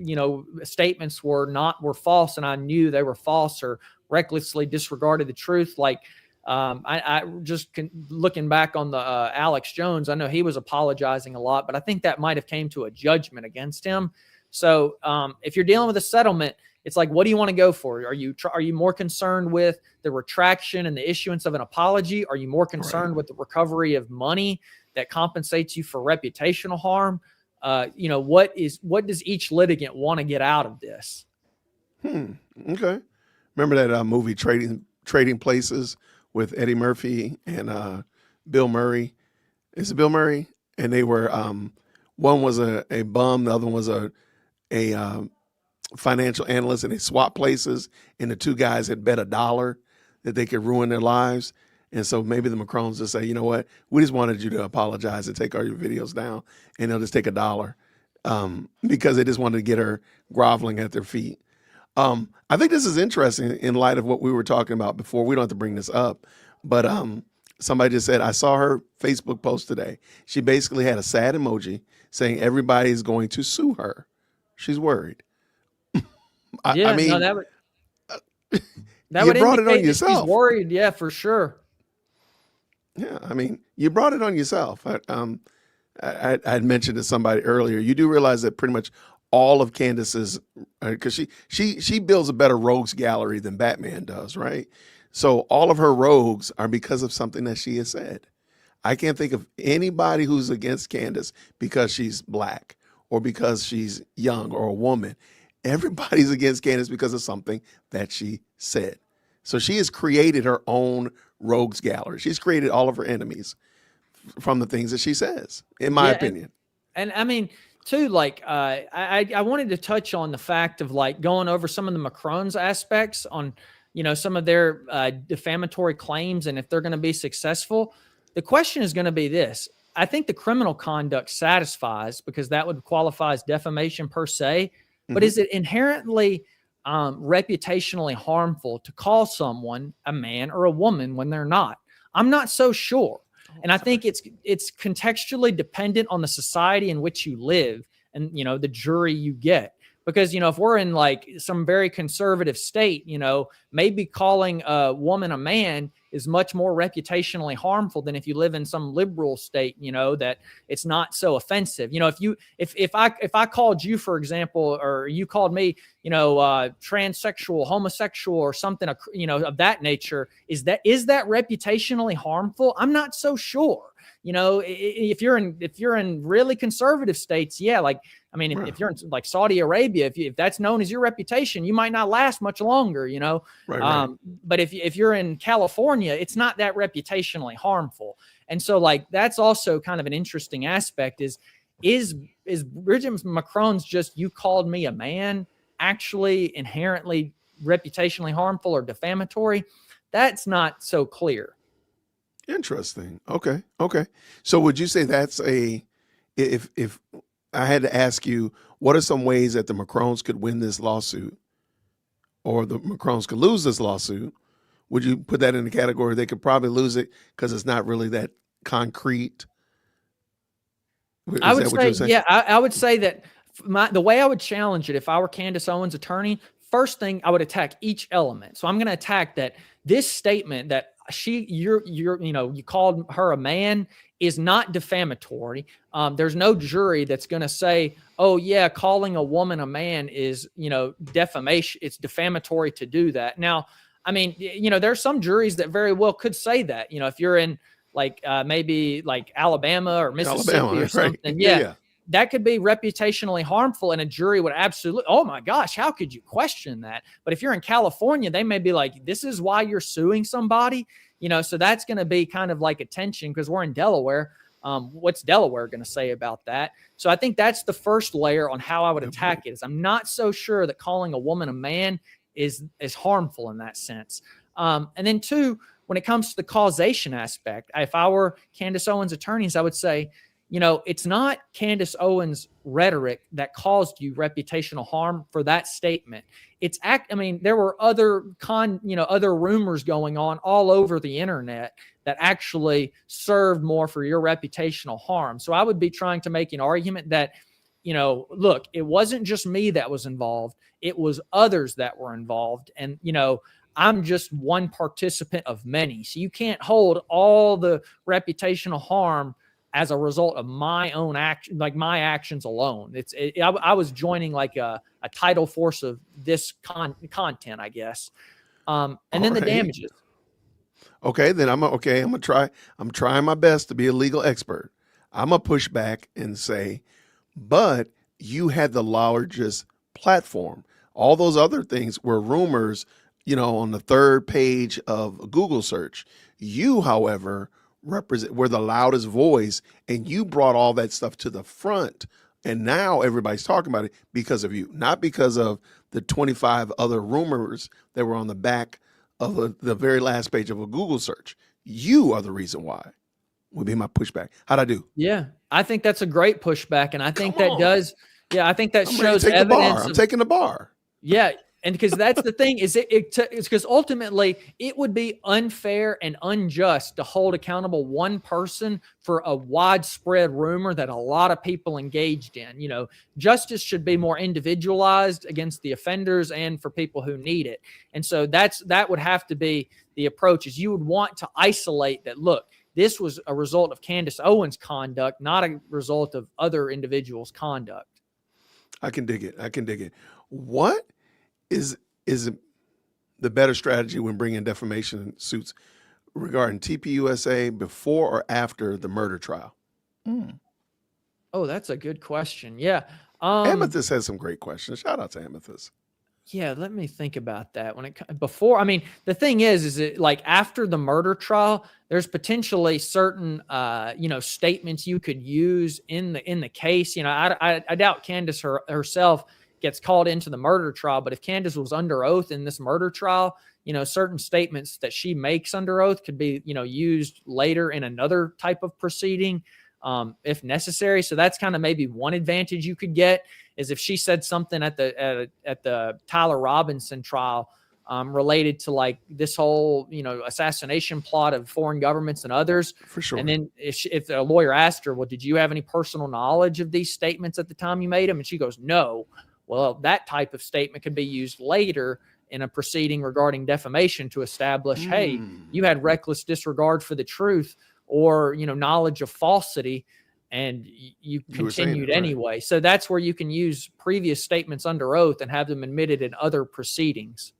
statements were false and I knew they were false or recklessly disregarded the truth. Like, I just looking back on the Alex Jones, I know he was apologizing a lot, but I think that might have came to a judgment against him. So if you're dealing with a settlement, it's like, what do you want to go for? Are you more concerned with the retraction and the issuance of an apology? Are you more concerned with the recovery of money that compensates you for reputational harm? What does each litigant want to get out of this? Okay. Remember that movie Trading Places with Eddie Murphy and Bill Murray? Is it Bill Murray? And they were one was a bum, the other one was a financial analyst, and they swapped places, and the two guys had bet $1 that they could ruin their lives. And so maybe the Macrones just say, you know what, we just wanted you to apologize and take all your videos down, and they'll just take $1 because they just wanted to get her groveling at their feet. I think this is interesting in light of what we were talking about before. We don't have to bring this up, but somebody just said, I saw her Facebook post today. She basically had a sad emoji saying everybody's going to sue her. She's worried. I mean, no, that would you brought it on indicate that yourself. she's worried, yeah, for sure. Yeah, I mean, you brought it on yourself. I had mentioned to somebody earlier. You do realize that pretty much all of Candace's, because she builds a better rogues gallery than Batman does, right? So all of her rogues are because of something that she has said. I can't think of anybody who's against Candace because she's black or because she's young or a woman. Everybody's against Candace because of something that she said. So she has created her own rogues gallery. She's created all of her enemies from the things that she says, in my opinion. And I mean, too, like, I wanted to touch on the fact of like going over some of the Macron's aspects on, some of their defamatory claims and if they're going to be successful. The question is going to be this. I think the criminal conduct satisfies because that would qualify as defamation per se. But is it inherently reputationally harmful to call someone a man or a woman when they're not? I'm not so sure. And I think it's contextually dependent on the society in which you live and, the jury you get. Because, if we're in like some very conservative state, maybe calling a woman a man is much more reputationally harmful than if you live in some liberal state, that it's not so offensive. If I called you, for example, or you called me, transsexual, homosexual, or something, of that nature, is that reputationally harmful? I'm not so sure. If you're in really conservative states, yeah, like, I mean, if you're in like Saudi Arabia, if that's known as your reputation, you might not last much longer, Right. But if you're in California, it's not that reputationally harmful. And so like, that's also kind of an interesting aspect is Bridget Macron's just, you called me a man, actually inherently reputationally harmful or defamatory? That's not so clear. Interesting. Okay. So would you say that's if I had to ask you, what are some ways that the Macrones could win this lawsuit or the Macrones could lose this lawsuit? Would you put that in the category they could probably lose it because it's not really that concrete? I would say that the way I would challenge it if I were Candace Owens' attorney, first thing I would attack each element. So I'm going to attack that this statement that you called her a man is not defamatory. There's no jury that's going to say, oh yeah, calling a woman a man is, defamation. It's defamatory to do that. Now, I mean, there's some juries that very well could say that, if you're in like maybe like Alabama or Mississippi or something. Right. Yeah. that could be reputationally harmful, and a jury would absolutely, oh my gosh, how could you question that? But if you're in California, they may be like, this is why you're suing somebody, so that's going to be kind of like a tension because we're in Delaware. What's Delaware going to say about that? So I think that's the first layer on how I would attack it. Is I'm not so sure that calling a woman a man is harmful in that sense. And then two, when it comes to the causation aspect, if I were Candace Owens' attorneys, I would say, it's not Candace Owens' rhetoric that caused you reputational harm for that statement. There were other rumors going on all over the internet that actually served more for your reputational harm. So I would be trying to make an argument that, look, it wasn't just me that was involved. It was others that were involved. And, I'm just one participant of many. So you can't hold all the reputational harm as a result of my own action, like my actions alone. I was joining like a tidal force of this content, I guess. And then the damages. Okay, then I'm gonna try. I'm trying my best to be a legal expert. I'm gonna push back and say, but you had the largest platform. All those other things were rumors, on the third page of a Google search. You, however, were the loudest voice, and you brought all that stuff to the front. And now everybody's talking about it because of you, not because of the 25 other rumors that were on the back of the very last page of a Google search. You are the reason why, would be my pushback. How'd I do? Yeah, I think that's a great pushback. And I think I think that shows evidence. I'm taking the bar. Yeah. And because that's the thing it's because ultimately it would be unfair and unjust to hold accountable one person for a widespread rumor that a lot of people engaged in. Justice should be more individualized against the offenders and for people who need it. And so that would have to be the approach. Is you would want to isolate that. Look, this was a result of Candace Owens' conduct, not a result of other individuals' conduct. I can dig it. What is the better strategy when bringing defamation suits regarding TPUSA before or after the murder trial? Oh, that's a good question. Yeah. Amethyst has some great questions. Shout out to Amethyst. Yeah, let me think about that. The thing is it like after the murder trial, there's potentially certain, statements you could use in the case. I doubt Candace herself gets called into the murder trial, but if Candace was under oath in this murder trial, certain statements that she makes under oath could be, used later in another type of proceeding, if necessary. So that's kind of maybe one advantage you could get is if she said something at the Tyler Robinson trial, related to like this whole, assassination plot of foreign governments and others. For sure. And then if a lawyer asked her, well, did you have any personal knowledge of these statements at the time you made them? And she goes, no. Well, that type of statement could be used later in a proceeding regarding defamation to establish, hey, you had reckless disregard for the truth or, knowledge of falsity, and you continued anyway. Right. So that's where you can use previous statements under oath and have them admitted in other proceedings.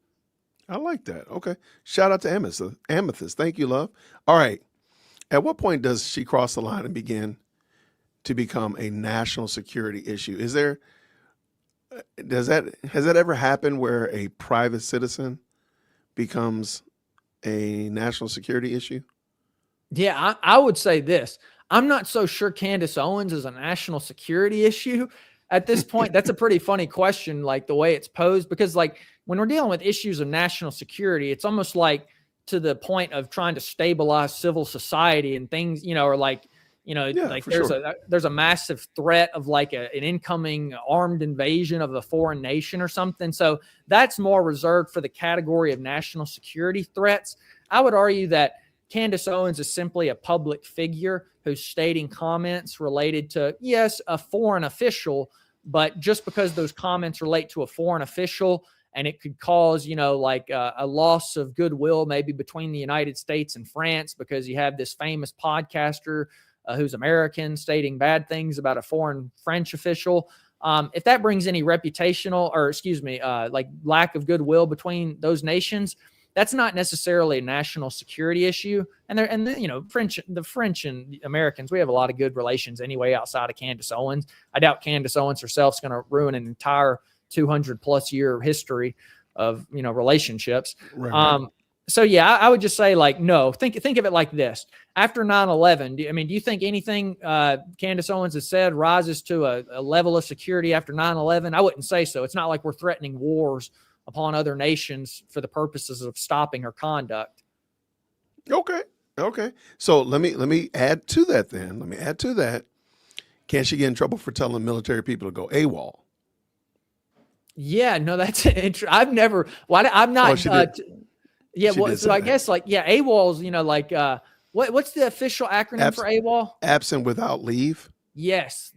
I like that. Okay. Shout out to Amethyst. Thank you, love. All right. At what point does she cross the line and begin to become a national security issue? Has that ever happened where a private citizen becomes a national security issue? Yeah, I would say this. I'm not so sure Candace Owens is a national security issue at this point. That's a pretty funny question, like the way it's posed, because like when we're dealing with issues of national security, it's almost like to the point of trying to stabilize civil society and things, or like, there's a massive threat of like an incoming armed invasion of a foreign nation or something. So that's more reserved for the category of national security threats. I would argue that Candace Owens is simply a public figure who's stating comments related to, yes, a foreign official, but just because those comments relate to a foreign official and it could cause, a loss of goodwill maybe between the United States and France because you have this famous podcaster who's American stating bad things about a foreign French official. If that brings any reputational or, like lack of goodwill between those nations, that's not necessarily a national security issue. And the French and Americans, we have a lot of good relations anyway outside of Candace Owens. I doubt Candace Owens herself is going to ruin an entire 200 plus year history of relationships. Right. So yeah, I would just say like, no, think of it like this. After 9/11, do you think anything Candace Owens has said rises to a level of security after 9/11? I wouldn't say so. It's not like we're threatening wars upon other nations for the purposes of stopping her conduct. Okay. So let me add to that then. Let me add to that. Can she get in trouble for telling military people to go AWOL? Yeah, no, that's interesting. I'm not. Yeah, well, so I guess like, yeah, AWOL's, what's the official acronym for AWOL? Absent without leave. Yes.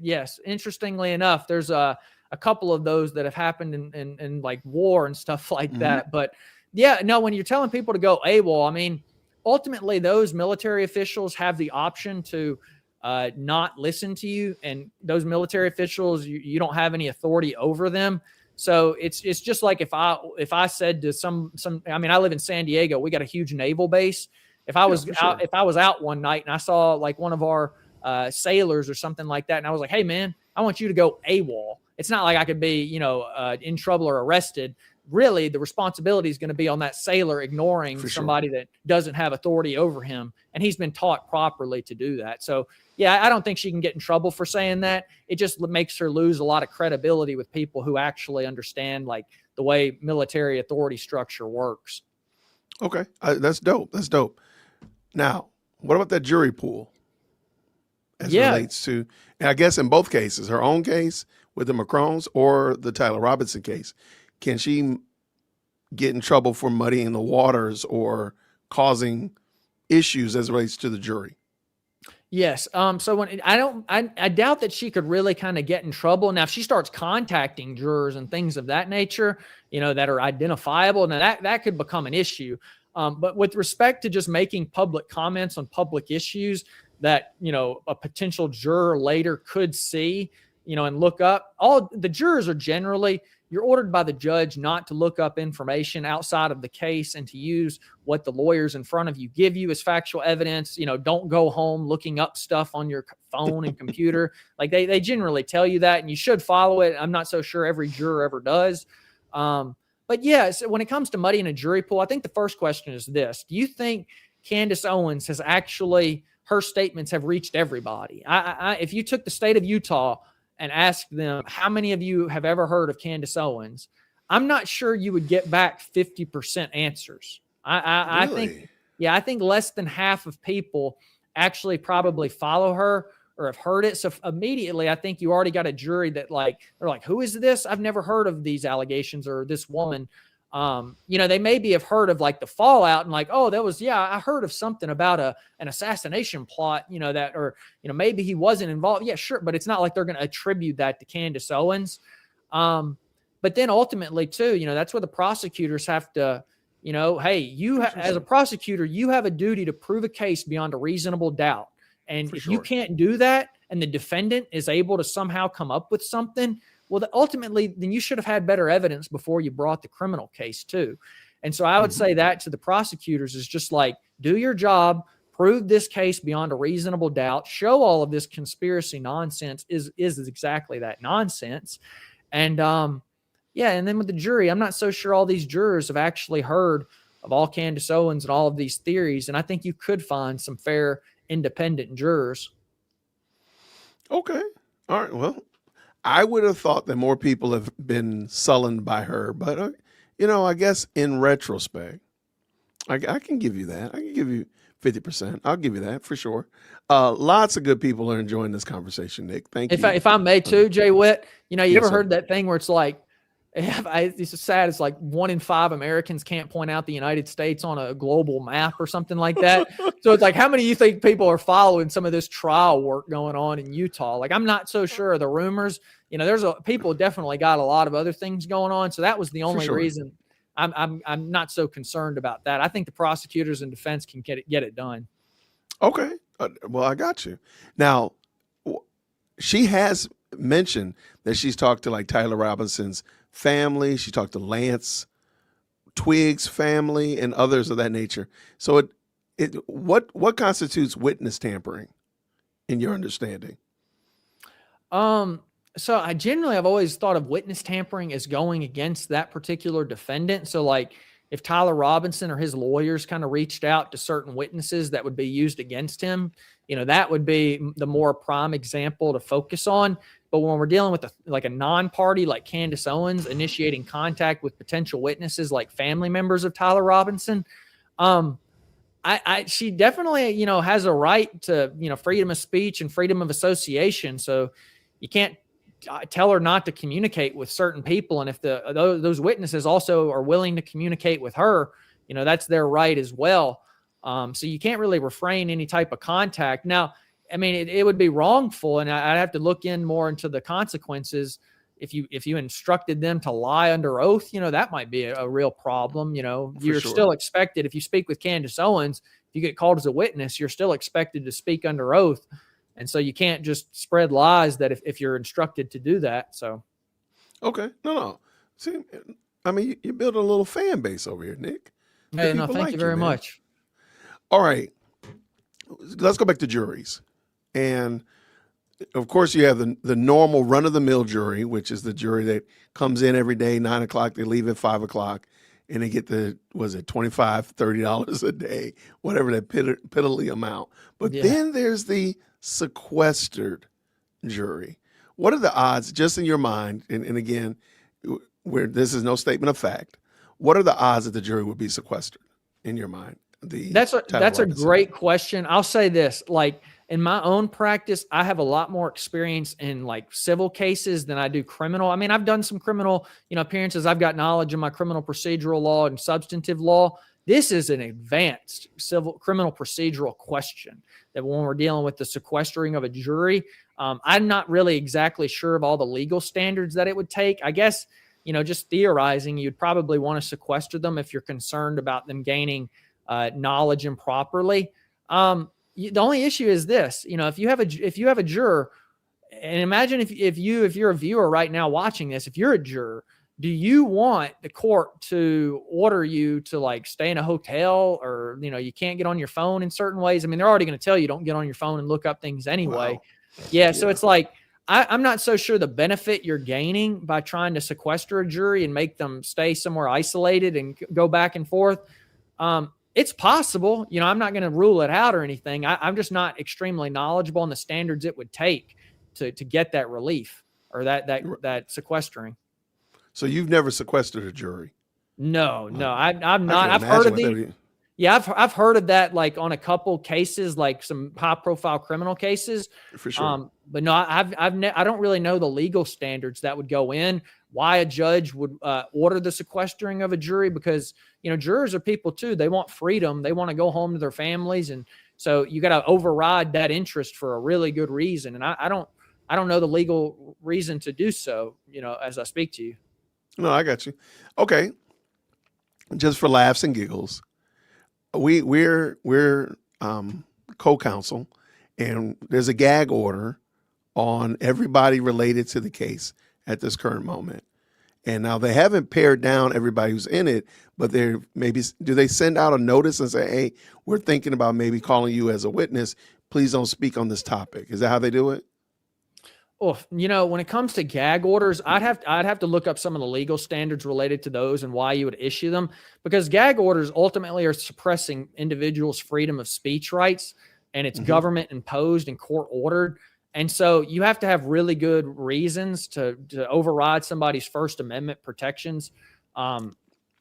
Interestingly enough, there's a couple of those that have happened in like war and stuff like that. But yeah, no, when you're telling people to go AWOL, ultimately those military officials have the option to not listen to you. And those military officials, you don't have any authority over them. So it's just like if I said to some, I live in San Diego, we got a huge naval base. If I was out one night and I saw like one of our sailors or something like that, and I was like, hey man, I want you to go AWOL. It's not like I could be, in trouble or arrested. Really, the responsibility is going to be on that sailor ignoring somebody that doesn't have authority over him. And he's been taught properly to do that. So yeah, I don't think she can get in trouble for saying that. It just makes her lose a lot of credibility with people who actually understand like the way military authority structure works. Okay. That's dope. Now, what about that jury pool? As relates to, and I guess in both cases, her own case with the Macrons or the Tyler Robinson case, can she get in trouble for muddying the waters or causing issues as it relates to the jury? Yes. So when I doubt that she could really kind of get in trouble. Now, if she starts contacting jurors and things of that nature, that are identifiable, now that could become an issue. But with respect to just making public comments on public issues that, a potential juror later could see, and look up, all the jurors are generally, you're ordered by the judge not to look up information outside of the case and to use what the lawyers in front of you give you as factual evidence. Don't go home looking up stuff on your phone and computer. Like they generally tell you that, and you should follow it. I'm not so sure every juror ever does. But yeah, so when it comes to muddying a jury pool, I think the first question is this. Do you think Candace Owens has actually, her statements have reached everybody? If you took the state of Utah and ask them, how many of you have ever heard of Candace Owens? I'm not sure you would get back 50% answers. Really? I think less than half of people actually probably follow her or have heard it. So immediately, I think you already got a jury that they're like, who is this? I've never heard of these allegations or this woman. They maybe have heard of like the fallout and like, oh, I heard of something about an assassination plot, maybe he wasn't involved. Yeah, sure. But it's not like they're going to attribute that to Candace Owens. But then ultimately too, that's where the prosecutors have to, hey, as a prosecutor, you have a duty to prove a case beyond a reasonable doubt. And if you can't do that and the defendant is able to somehow come up with something, well, ultimately, then you should have had better evidence before you brought the criminal case too. And so I would say that to the prosecutors is just like, do your job, prove this case beyond a reasonable doubt, show all of this conspiracy nonsense is exactly that, nonsense. And and then with the jury, I'm not so sure all these jurors have actually heard of all Candace Owens and all of these theories. And I think you could find some fair, independent jurors. Okay. All right. Well, I would have thought that more people have been sullied by her, but I guess in retrospect, I can give you that. I can give you 50%. I'll give you that for sure. Lots of good people are enjoying this conversation, Nick. Thank you. If I may too, JWhit, you ever heard that thing where it's like, it's sad. It's like 1 in 5 Americans can't point out the United States on a global map or something like that. So it's like, how many of you think people are following some of this trial work going on in Utah? Like, I'm not so sure of the rumors. People definitely got a lot of other things going on. So that was the only reason I'm not so concerned about that. I think the prosecutors and defense can get it done. Okay. Well, I got you. Now, she has mentioned that she's talked to like Tyler Robinson's family. She talked to Lance Twiggs family, and others of that nature. So what constitutes witness tampering in your understanding? So I've always thought of witness tampering as going against that particular defendant. So like if Tyler Robinson or his lawyers kind of reached out to certain witnesses that would be used against him, that would be the more prime example to focus on. But when we're dealing with a non-party like Candace Owens initiating contact with potential witnesses like family members of Tyler Robinson, she definitely, has a right to, freedom of speech and freedom of association. So you can't tell her not to communicate with certain people. And if those witnesses also are willing to communicate with her, that's their right as well. So you can't really refrain any type of contact. Now, I mean, it would be wrongful, and I'd have to look in more into the consequences. If you instructed them to lie under oath, that might be a real problem. You're still expected, if you speak with Candace Owens, if you get called as a witness, you're still expected to speak under oath. And so you can't just spread lies that if you're instructed to do that. So. Okay. No. See, I mean, you're building a little fan base over here, Nick. Hey, no, thank you very much. All right. Let's go back to juries. And of course you have the normal run of the mill jury, which is the jury that comes in every day, 9 o'clock, they leave at 5 o'clock, and they get $25, $30 a day, whatever that piddly amount. But then there's the sequestered jury. What are the odds, just in your mind, and again, where this is no statement of fact, what are the odds that the jury would be sequestered in your mind? That's a great question. I'll say this, like in my own practice, I have a lot more experience in like civil cases than I do criminal. I mean, I've done some criminal, appearances. I've got knowledge in my criminal procedural law and substantive law. This is an advanced criminal procedural question that when we're dealing with the sequestering of a jury, I'm not really exactly sure of all the legal standards that it would take. I guess, just theorizing, you'd probably want to sequester them if you're concerned about them gaining knowledge improperly. The only issue is this, if you have a juror, and imagine if you're a viewer right now watching this, if you're a juror, do you want the court to order you to like stay in a hotel, or, you can't get on your phone in certain ways? I mean, they're already going to tell you don't get on your phone and look up things anyway. Wow. Yeah. So it's like, I'm not so sure the benefit you're gaining by trying to sequester a jury and make them stay somewhere isolated and go back and forth. It's possible, I'm not going to rule it out or anything. I'm just not extremely knowledgeable on the standards it would take to get that relief or that sequestering. So you've never sequestered a jury? No, I'm not. I've heard of the. Yeah, I've heard of that, like on a couple cases, like some high-profile criminal cases. For sure. But no, I don't really know the legal standards that would go in. Why a judge would order the sequestering of a jury, because jurors are people too. They want freedom. They want to go home to their families, and so you got to override that interest for a really good reason. And I don't know the legal reason to do so. As I speak to you. No, I got you. Okay, just for laughs and giggles. We're co-counsel, and there's a gag order on everybody related to the case at this current moment. And now they haven't pared down everybody who's in it, but do they send out a notice and say, hey, we're thinking about maybe calling you as a witness. Please don't speak on this topic. Is that how they do it? Oh, when it comes to gag orders, I'd have to look up some of the legal standards related to those and why you would issue them, because gag orders ultimately are suppressing individuals' freedom of speech rights, and it's government imposed and court ordered. And so you have to have really good reasons to override somebody's First Amendment protections.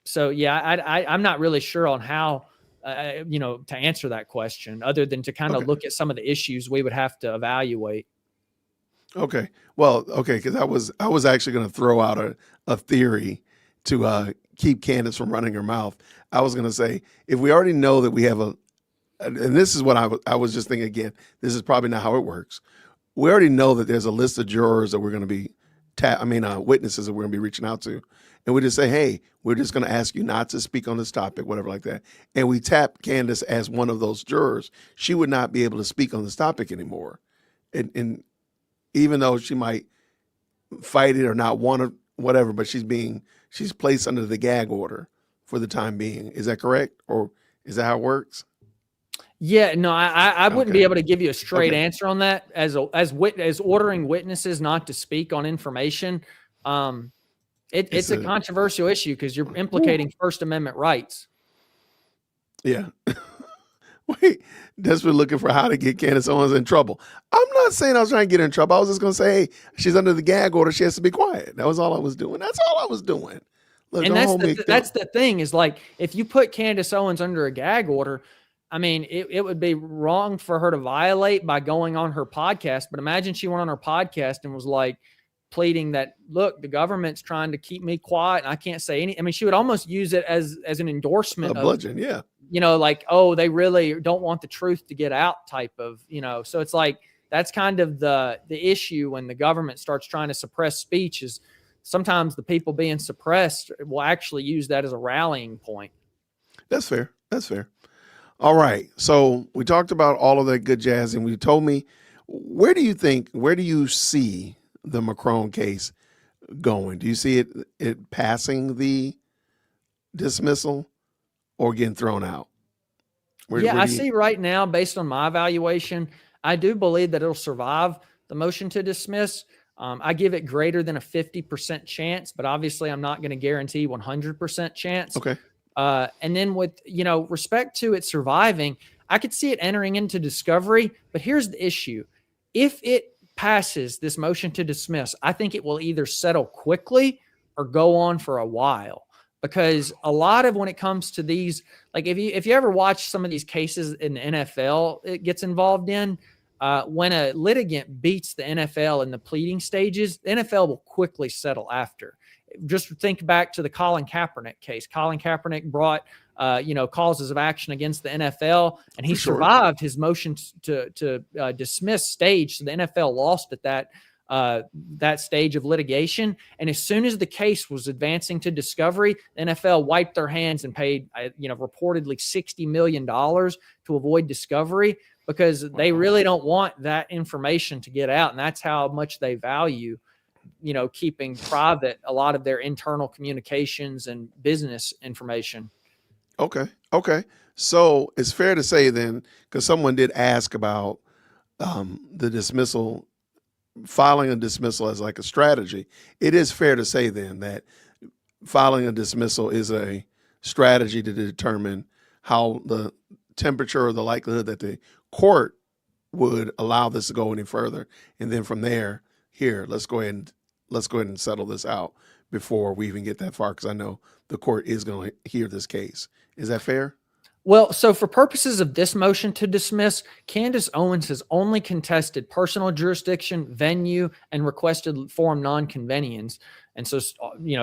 So yeah, I'm not really sure on how, to answer that question, other than to kind of look at some of the issues we would have to evaluate. Okay. Well, okay, because I was actually going to throw out a theory to keep Candace from running her mouth. I was going to say, if we already know that we have and this is what I was just thinking again, this is probably not how it works. We already know that there's a list of jurors that we're going to be, witnesses that we're going to be reaching out to. And we just say, hey, we're just going to ask you not to speak on this topic, whatever like that. And we tap Candace as one of those jurors. She would not be able to speak on this topic anymore. And even though she might fight it or not want to, whatever, but she's placed under the gag order for the time being. Is that correct? Or is that how it works? Yeah, no, I wouldn't be able to give you a straight Okay. answer on that. As ordering witnesses not to speak on information, it's a controversial issue because you're implicating First Amendment rights. Yeah. Wait, desperate looking for how to get Candace Owens in trouble. I'm not saying I was trying to get her in trouble. I was just going to say, hey, she's under the gag order. She has to be quiet. That was all I was doing. That's all I was doing. Look, And that's the thing is, like, if you put Candace Owens under a gag order, I mean, it would be wrong for her to violate by going on her podcast. But imagine she went on her podcast and was like pleading that, look, the government's trying to keep me quiet and I can't say anything. I mean, she would almost use it as an endorsement a bludgeon, yeah. Like, oh, they really don't want the truth to get out type of, so it's like, that's kind of the issue when the government starts trying to suppress speech is sometimes the people being suppressed will actually use that as a rallying point. That's fair. That's fair. All right. So we talked about all of that good jazz and you told me, where do you see the Macron case going? Do you see it passing the dismissal or getting thrown out? I see right now, based on my evaluation, I do believe that it'll survive the motion to dismiss. I give it greater than a 50% chance, but obviously I'm not going to guarantee 100% chance. Okay. And then with, respect to it surviving, I could see it entering into discovery, but here's the issue. If it passes this motion to dismiss, I think it will either settle quickly or go on for a while. Because a lot of when it comes to these, like if you ever watch some of these cases in the NFL, it gets involved in, when a litigant beats the NFL in the pleading stages, the NFL will quickly settle after. Just think back to the Colin Kaepernick case. Colin Kaepernick brought, causes of action against the NFL, and he survived his motion to dismiss stage. So the NFL lost at that stage of litigation. And as soon as the case was advancing to discovery, the NFL wiped their hands and paid, reportedly $60 million to avoid discovery because they really don't want that information to get out. And that's how much they value, keeping private a lot of their internal communications and business information. Okay. So it's fair to say then, because someone did ask about the dismissal, filing a dismissal as like a strategy, it is fair to say then that filing a dismissal is a strategy to determine how the temperature or the likelihood that the court would allow this to go any further. And then from there, let's go ahead and settle this out before we even get that far. Cause I know the court is going to hear this case. Is that fair? Well, so for purposes of this motion to dismiss, Candace Owens has only contested personal jurisdiction, venue, and requested forum non-convenience. And so,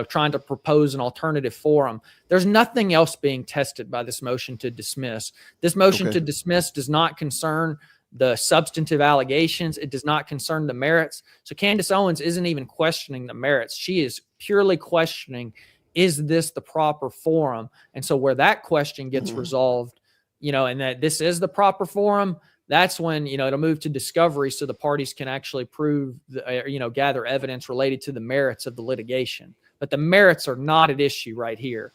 trying to propose an alternative forum. There's nothing else being tested by this motion to dismiss. This motion to dismiss does not concern the substantive allegations. It does not concern the merits. So Candace Owens isn't even questioning the merits. She is purely questioning, is this the proper forum? And so where that question gets resolved, and that this is the proper forum, that's when, it'll move to discovery so the parties can actually prove, gather evidence related to the merits of the litigation. But the merits are not at issue right here.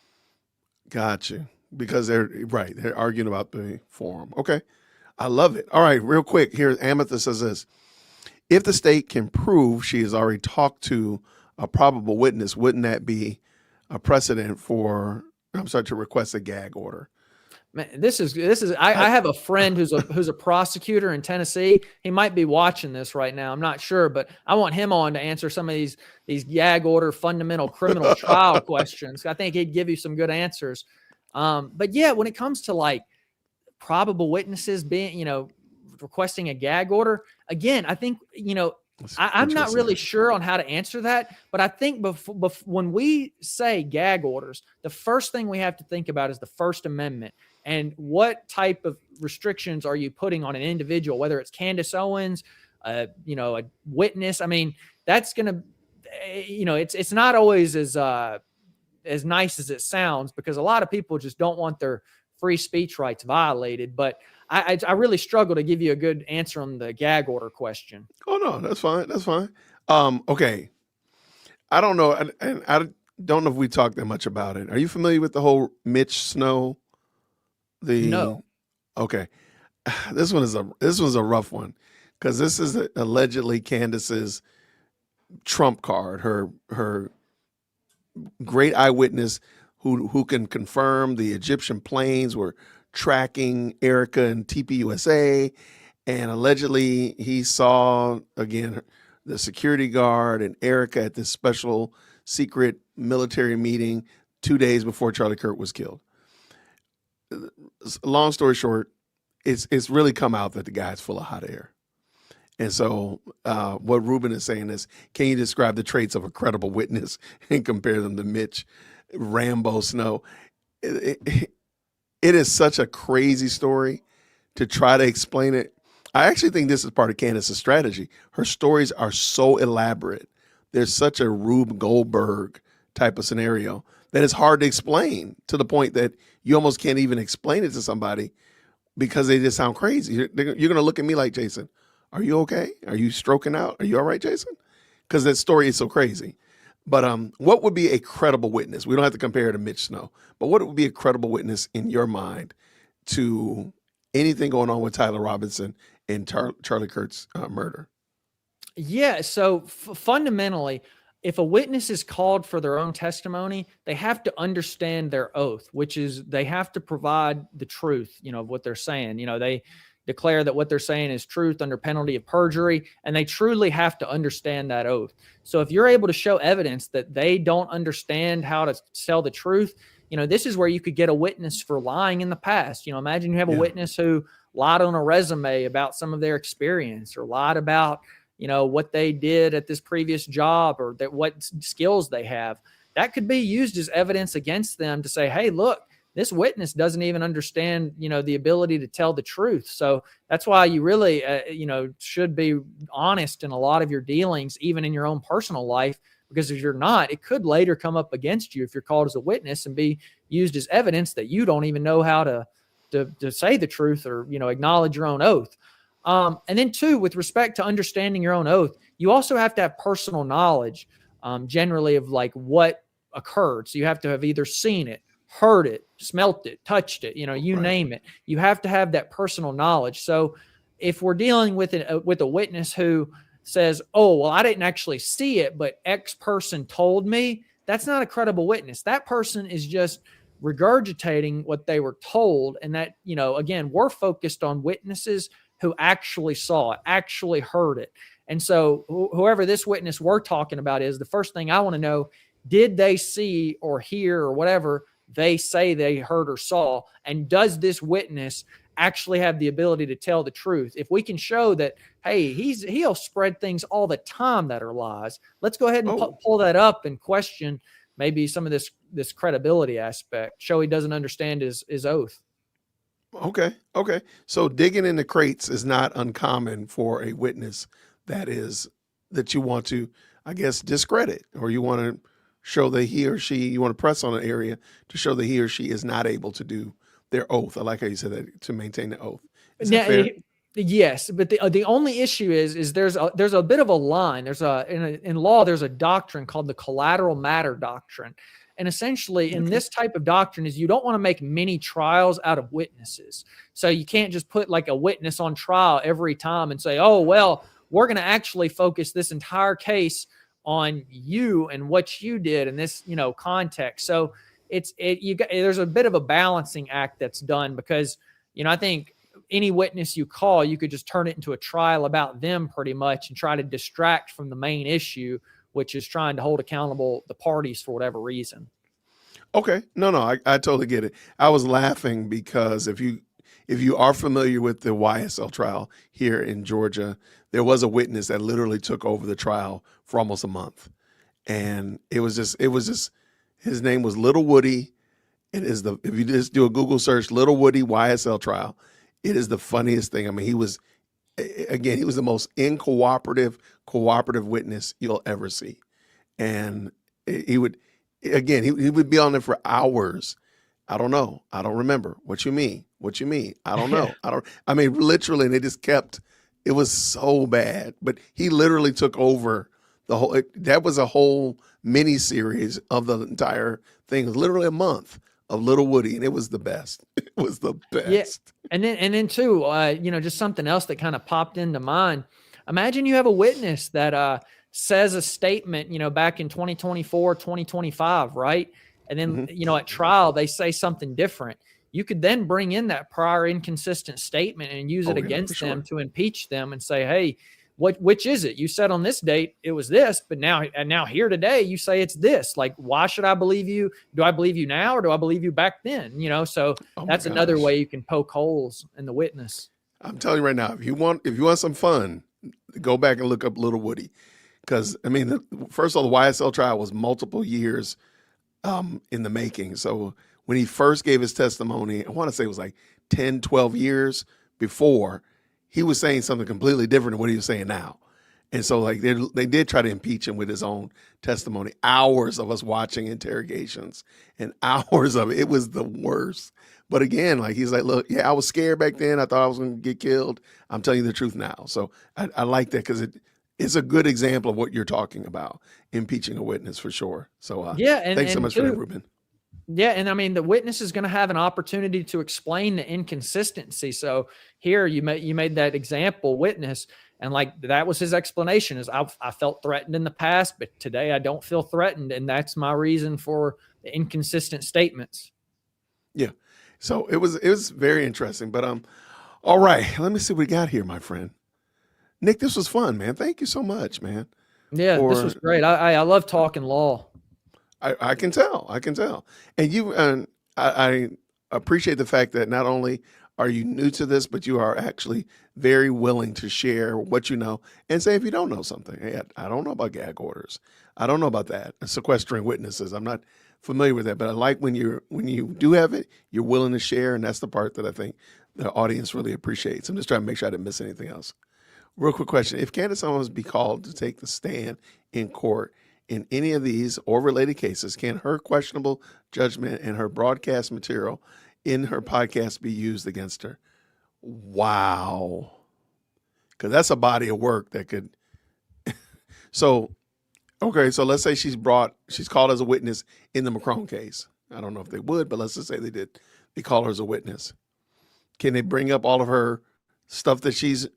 Got you. Because they're arguing about the forum. Okay. I love it. All right, real quick. Here, Amethyst says this. If the state can prove she has already talked to a probable witness, wouldn't that be a precedent to request a gag order? Man, this is. I have a friend who's a prosecutor in Tennessee. He might be watching this right now. I'm not sure, but I want him on to answer some of these gag order fundamental criminal trial questions. I think he'd give you some good answers. But yeah, when it comes to like probable witnesses being, requesting a gag order, again, I think, I'm not really sure on how to answer that, but I think when we say gag orders, the first thing we have to think about is the First Amendment and what type of restrictions are you putting on an individual, whether it's Candace Owens, a witness. I mean, that's going to, it's not always as nice as it sounds because a lot of people just don't want their free speech rights violated, but I really struggle to give you a good answer on the gag order question. Oh no, that's fine. Okay. I don't know. And don't know if we talked that much about it. Are you familiar with the whole Mitch Snow? No. Okay, this one's a rough one because this is allegedly Candace's trump card. Her great eyewitness who can confirm the Egyptian planes were tracking Erica and TPUSA, and allegedly he saw again the security guard and Erica at this special secret military meeting 2 days before Charlie Kirk was killed. Long story short, it's really come out that the guy's full of hot air. And so what Ruben is saying is, can you describe the traits of a credible witness and compare them to Mitch Rambo Snow? It is such a crazy story to try to explain it. I actually think this is part of Candace's strategy. Her stories are so elaborate. There's such a Rube Goldberg type of scenario that it's hard to explain, to the point that you almost can't even explain it to somebody because they just sound crazy. You're going to look at me like, Jason, are you okay? Are you stroking out? Are you all right, Jason? Because that story is so crazy. But what would be a credible witness? We don't have to compare it to Mitch Snow, but what would be a credible witness in your mind to anything going on with Tyler Robinson and Charlie Kirk's murder? Yeah. So fundamentally, if a witness is called for their own testimony, they have to understand their oath, which is they have to provide the truth, of what they're saying. They declare that what they're saying is truth under penalty of perjury, and they truly have to understand that oath. So if you're able to show evidence that they don't understand how to tell the truth, this is where you could get a witness for lying in the past. Imagine you have a witness who lied on a resume about some of their experience, or lied about what they did at this previous job, or that what skills they have. That could be used as evidence against them to say, hey, look, this witness doesn't even understand, the ability to tell the truth. So that's why you really, should be honest in a lot of your dealings, even in your own personal life, because if you're not, it could later come up against you if you're called as a witness and be used as evidence that you don't even know how to say the truth or, acknowledge your own oath. And then two, with respect to understanding your own oath, you also have to have personal knowledge, generally, of like what occurred. So you have to have either seen it, heard it, smelt it, touched it, you name it. You have to have that personal knowledge. So if we're dealing with a witness who says, oh, well, I didn't actually see it, but X person told me, that's not a credible witness. That person is just regurgitating what they were told. And that, again, we're focused on witnesses who actually saw it, actually heard it. And so whoever this witness we're talking about is, the first thing I want to know, did they see or hear or whatever they say they heard or saw? And does this witness actually have the ability to tell the truth? If we can show that, hey, he'll spread things all the time that are lies, let's go ahead and pull that up and question maybe some of this credibility aspect. Show he doesn't understand his oath. Okay. So digging in the crates is not uncommon for a witness that you want to, I guess, discredit, or you want to show that you want to press on an area to show that he or she is not able to do their oath. I like how you said that, to maintain the oath. Is that fair? Yes, but the only issue is there's a bit of a line. In law, there's a doctrine called the collateral matter doctrine. And essentially in this type of doctrine is you don't want to make many trials out of witnesses. So you can't just put like a witness on trial every time and say, oh, well, we're going to actually focus this entire case on you and what you did in this, context. So there's a bit of a balancing act that's done, because, I think any witness you call, you could just turn it into a trial about them pretty much and try to distract from the main issue, which is trying to hold accountable the parties for whatever reason. Okay. No, I totally get it. I was laughing because if you are familiar with the YSL trial here in Georgia, there was a witness that literally took over the trial for almost a month. And it was just, his name was Little Woody. It is if you just do a Google search, Little Woody YSL trial, it is the funniest thing. I mean, he was the most cooperative witness you'll ever see. And he would be on there for hours. I don't know. I don't remember. What you mean? I don't know. Literally, and they just kept, it was so bad, but he literally took over That was a whole mini series of the entire thing. It was literally a month of Little Woody, and it was the best. It was the Yeah. best. And then too, just something else that kind of popped into mind. Imagine you have a witness that says a statement, back in 2024, 2025, right? And then, at trial, they say something different. You could then bring in that prior inconsistent statement and use it Yeah, for against sure. them to impeach them and say, hey, which is it? You said on this date it was this, but now here today you say it's this. Like, why should I believe you? Do I believe you now, or do I believe you back then? So Oh my that's another gosh. way you can poke holes in the witness. I'm telling you right now, if you want some fun, go back and look up Little Woody, because I mean, first of all, the YSL trial was multiple years in the making. So when he first gave his testimony, I want to say it was like 10, 12 years before, he was saying something completely different than what he was saying now. And so like they did try to impeach him with his own testimony. Hours of us watching interrogations and hours of it. It was the worst. But again, like he's like, look, yeah, I was scared back then. I thought I was going to get killed. I'm telling you the truth now. So I like that because it's a good example of what you're talking about, impeaching a witness for sure. So thanks so much for that, Ruben. Yeah, and I mean, the witness is going to have an opportunity to explain the inconsistency. So here you made that example witness, and like that was his explanation: is I felt threatened in the past, but today I don't feel threatened, and that's my reason for the inconsistent statements. Yeah, so it was very interesting. But all right, let me see what we got here, my friend. Nick, this was fun, man. Thank you so much, man. Yeah, this was great. I love talking law. I can tell. And you, I appreciate the fact that not only are you new to this, but you are actually very willing to share what you know and say if you don't know something. Hey, I don't know about gag orders. I don't know about that. Sequestering witnesses. I'm not familiar with that, but I like when you do have it, you're willing to share, and that's the part that I think the audience really appreciates. I'm just trying to make sure I didn't miss anything else. Real quick question. If Candace Owens be called to take the stand in court in any of these or related cases, can her questionable judgment and her broadcast material in her podcast be used against her? Wow. Because that's a body of work that could. So let's say she's called as a witness in the Macron case. I don't know if they would, but let's just say they did. They call her as a witness. Can they bring up all of her stuff that she's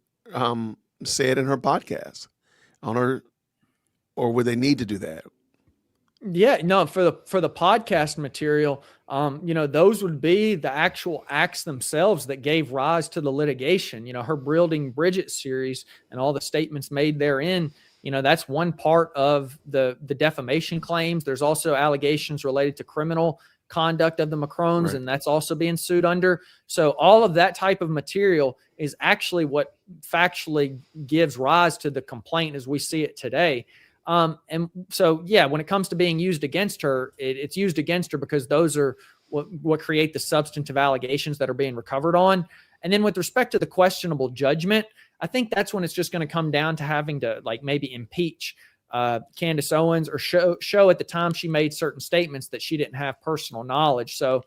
said in her podcast on her? Or would they need to do that? Yeah, no, for the podcast material, those would be the actual acts themselves that gave rise to the litigation. Her Building Bridget series and all the statements made therein, that's one part of the defamation claims. There's also allegations related to criminal conduct of the Macrons, right, and that's also being sued under. So all of that type of material is actually what factually gives rise to the complaint as we see it today. And so, yeah, when it comes to being used against her, it's used against her because those are what create the substantive allegations that are being recovered on. And then with respect to the questionable judgment, I think that's when it's just going to come down to having to like maybe impeach Candace Owens or show at the time she made certain statements that she didn't have personal knowledge. So,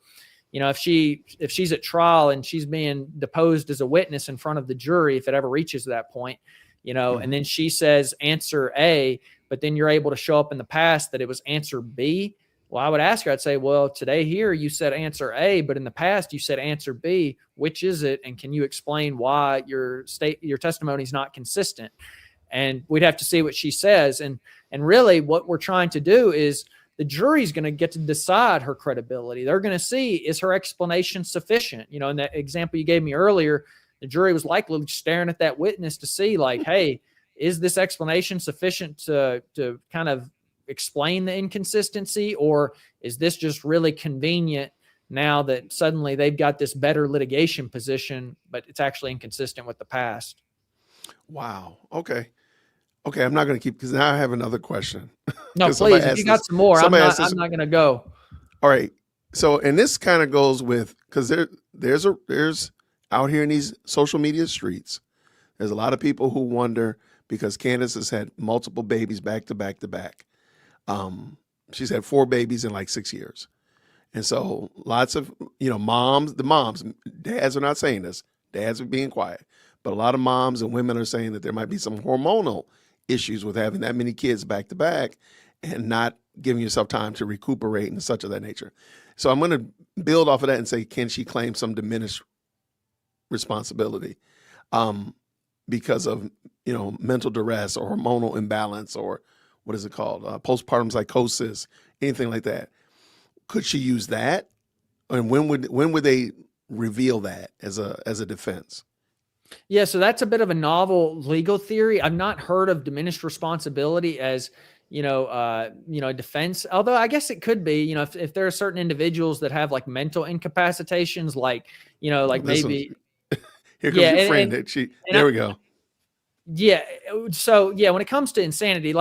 if she's at trial and she's being deposed as a witness in front of the jury, if it ever reaches that point, and then she says answer A, but then you're able to show up in the past that it was answer B. Well, I would ask her, I'd say, well, today here you said answer A, but in the past you said answer B. Which is it? And can you explain why your testimony is not consistent? And we'd have to see what she says. And really what we're trying to do is the jury's going to get to decide her credibility. They're going to see, is her explanation sufficient? In that example you gave me earlier, the jury was likely staring at that witness to see like, hey, is this explanation sufficient to kind of explain the inconsistency, or is this just really convenient now that suddenly they've got this better litigation position, but it's actually inconsistent with the past? Wow. Okay. I'm not going to keep, because now I have another question. No, please. If you got some more, I'm not going to go. All right. So, and this kind of goes with, because there's out here in these social media streets, there's a lot of people who wonder, because Candace has had multiple babies back to back to back. She's had 4 babies in like 6 years. And so lots of, moms, dads are not saying this. Dads are being quiet. But a lot of moms and women are saying that there might be some hormonal issues with having that many kids back to back and not giving yourself time to recuperate and such of that nature. So I'm going to build off of that and say, can she claim some diminished responsibility because of, mental duress or hormonal imbalance or what is it called? Postpartum psychosis, anything like that. Could she use that? And when would they reveal that as a defense? Yeah, so that's a bit of a novel legal theory. I've not heard of diminished responsibility as, a defense. Although I guess it could be, if there are certain individuals that have like mental incapacitations, like, maybe. Here comes your friend. There we go. Yeah. So yeah, when it comes to insanity,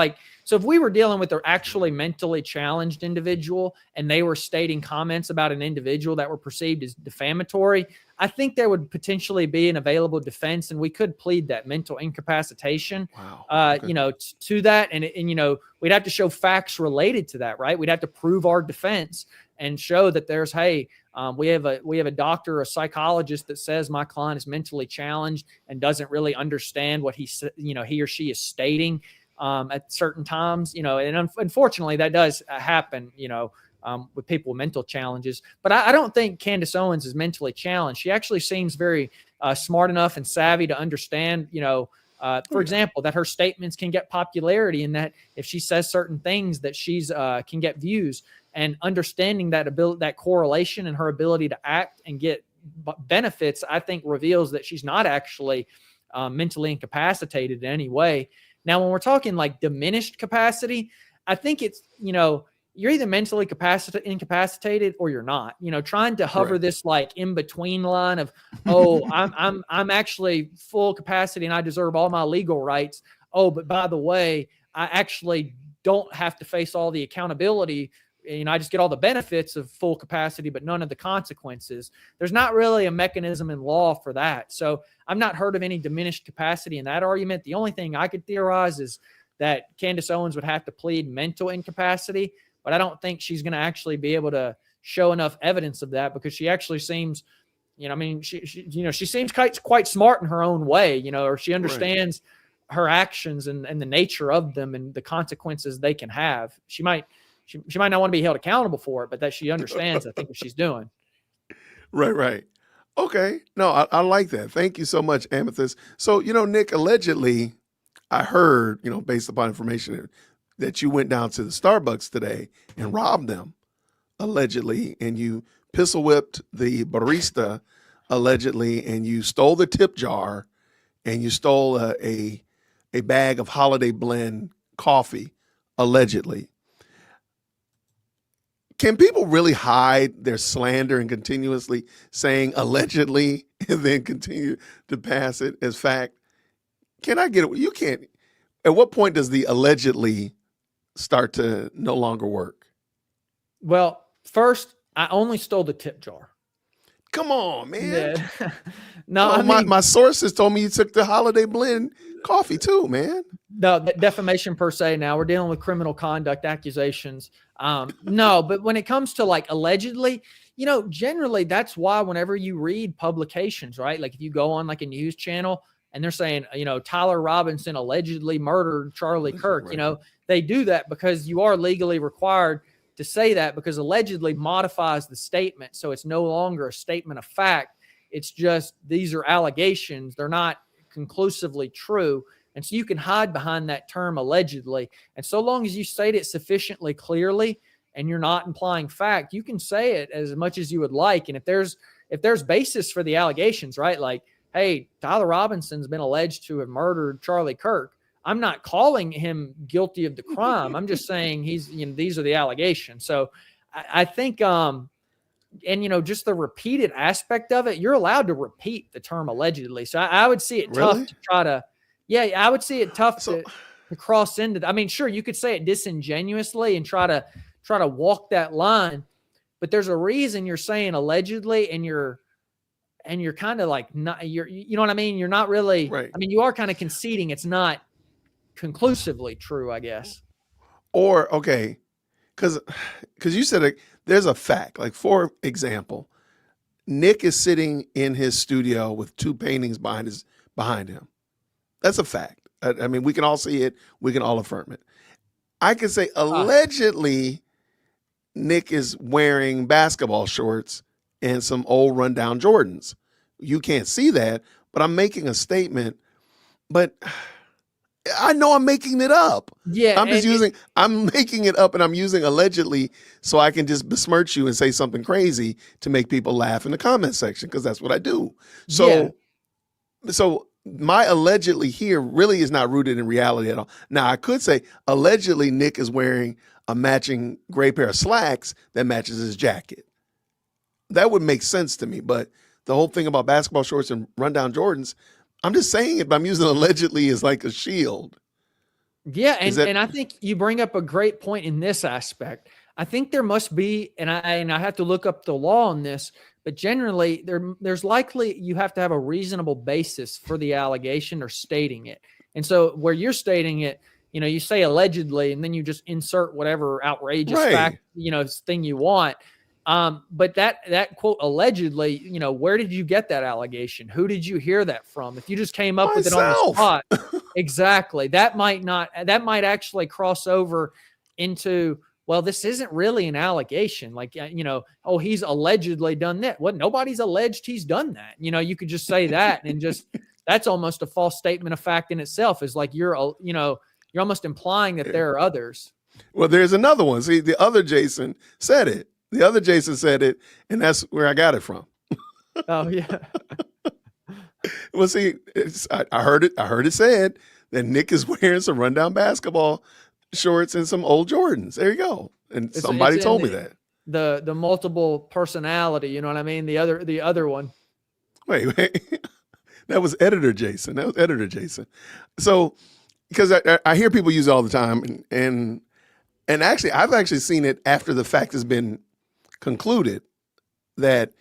so if we were dealing with an actually mentally challenged individual and they were stating comments about an individual that were perceived as defamatory, I think there would potentially be an available defense, and we could plead that mental incapacitation, wow. Okay. To that. And we'd have to show facts related to that, right? We'd have to prove our defense and show that there's, we have a doctor, a psychologist that says my client is mentally challenged and doesn't really understand what he or she is stating at certain times, and unfortunately that does happen, with people with mental challenges. But I don't think Candace Owens is mentally challenged. She actually seems very smart enough and savvy to understand, for example, that her statements can get popularity, and that if she says certain things that she's can get views. And understanding that correlation and her ability to act and get benefits, I think reveals that she's not actually mentally incapacitated in any way. Now, when we're talking like diminished capacity, I think it's, you're either mentally incapacitated or you're not, trying to hover this like in between line of, I'm actually full capacity and I deserve all my legal rights. Oh, but by the way, I actually don't have to face all the accountability. I just get all the benefits of full capacity, but none of the consequences. There's not really a mechanism in law for that. So I've not heard of any diminished capacity in that argument. The only thing I could theorize is that Candace Owens would have to plead mental incapacity, but I don't think she's going to actually be able to show enough evidence of that, because she actually seems, she seems quite smart in her own way, or she understands her actions and the nature of them and the consequences they can have. She might not want to be held accountable for it, but that she understands, I think, what she's doing. Right. Okay. No, I like that. Thank you so much, Amethyst. So, Nick, allegedly, I heard, based upon information, that you went down to the Starbucks today and robbed them, allegedly, and you pistol whipped the barista, allegedly, and you stole the tip jar, and you stole a bag of Holiday Blend coffee, allegedly. Can people really hide their slander and continuously saying allegedly and then continue to pass it as fact? Can I get it? You can't. At what point does the allegedly start to no longer work? Well, first, I only stole the tip jar. Come on, man. Yeah. No, my sources told me you took the Holiday Blend coffee too, man. No, defamation per se. Now we're dealing with criminal conduct accusations. No, but when it comes to like allegedly, generally that's why whenever you read publications, right? Like if you go on like a news channel and they're saying, Tyler Robinson allegedly murdered Charlie Kirk, they do that because you are legally required to say that, because allegedly modifies the statement. So it's no longer a statement of fact. It's just, these are allegations. They're not conclusively true. And so you can hide behind that term allegedly. And so long as you state it sufficiently clearly and you're not implying fact, you can say it as much as you would like. And if there's basis for the allegations, right? Like, hey, Tyler Robinson's been alleged to have murdered Charlie Kirk. I'm not calling him guilty of the crime. I'm just saying these are the allegations. So I think, just the repeated aspect of it, you're allowed to repeat the term allegedly. So I would see it tough to try to, I would see it tough to cross into. I mean, sure, you could say it disingenuously and try to walk that line, but there's a reason you're saying allegedly, and you're kind of like not, you know what I mean? You're not really, right. I mean, you are kind of conceding it's not conclusively true, I guess. Or, okay, because you said there's a fact. Like, for example, Nick is sitting in his studio with two paintings behind him. That's a fact. I mean, we can all see it. We can all affirm it. I can say Ah, allegedly Nick is wearing basketball shorts and some old rundown Jordans. You can't see that, but I'm making a statement. But I know I'm making it up. yeah, I'm making it up and I'm using allegedly so I can just besmirch you and say something crazy to make people laugh in the comment section because that's what I do. yeah, So my allegedly here really is not rooted in reality at all. Now I could say allegedly Nick is wearing a matching gray pair of slacks that matches his jacket. That would make sense to me, but the whole thing about basketball shorts and rundown Jordans, I'm just saying it, but I'm using allegedly as like a shield. yeah, Is that and I think you bring up a great point in this aspect. I think there must be, and I have to look up the law on this, but generally there's likely you have to have a reasonable basis for the allegation or stating it. And so where you're stating it, you say allegedly, and then you just insert whatever outrageous right? fact, thing you want. But that quote allegedly, where did you get that allegation? Who did you hear that from? If you just came up with it on the Myself. spot, exactly, that might actually cross over into, well, this isn't really an allegation. Like, oh, he's allegedly done that. Well, nobody's alleged he's done that. You could just say that and just, that's almost a false statement of fact in itself. Is like, you're almost implying that there are others. Well, there's another one. See, the other Jason said it. The other Jason said it, and that's where I got it from. Oh yeah. Well, see, I heard it. I heard it said that Nick is wearing some rundown basketball shorts and some old Jordans. There you go. And somebody told me that. The multiple personality, you know what I mean? The other one. Wait. That was editor Jason. So, because I hear people use it all the time, and actually, I've actually seen it after the fact has been concluded that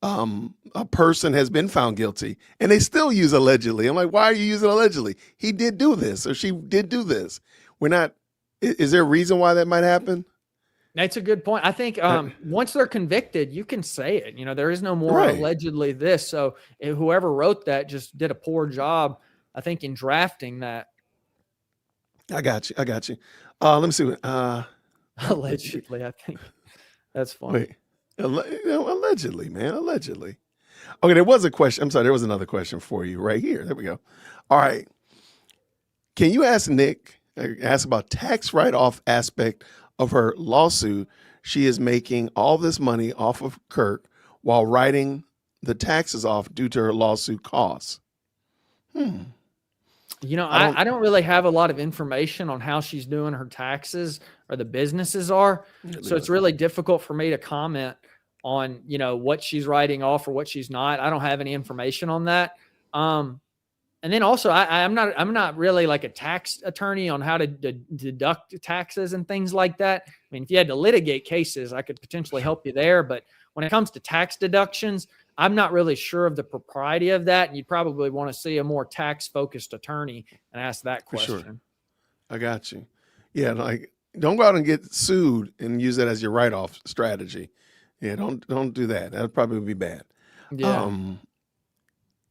a person has been found guilty, and they still use allegedly. I'm like, why are you using allegedly? He did do this, or she did do this. We're not. Is there a reason why that might happen? That's a good point. I think once they're convicted, you can say it. There is no more Right. allegedly this. So whoever wrote that just did a poor job, I think, in drafting that. I got you. Let me see. Allegedly, I think that's funny. Wait. Allegedly, man. Allegedly. Okay, there was a question. I'm sorry, there was another question for you right here. There we go. All right. Can you ask about tax write-off aspect of her lawsuit? She is making all this money off of Kirk while writing the taxes off due to her lawsuit costs. I don't really have a lot of information on how she's doing her taxes or the businesses are. So it's really difficult for me to comment on, what she's writing off or what she's not. I don't have any information on that. And then also I'm not really like a tax attorney on how to deduct taxes and things like that. I mean, if you had to litigate cases, I could potentially help you there. But when it comes to tax deductions, I'm not really sure of the propriety of that. And you'd probably want to see a more tax-focused attorney and ask that question. For sure. I got you. Yeah, like don't go out and get sued and use that as your write-off strategy. Yeah, don't do that. That would probably be bad. Yeah.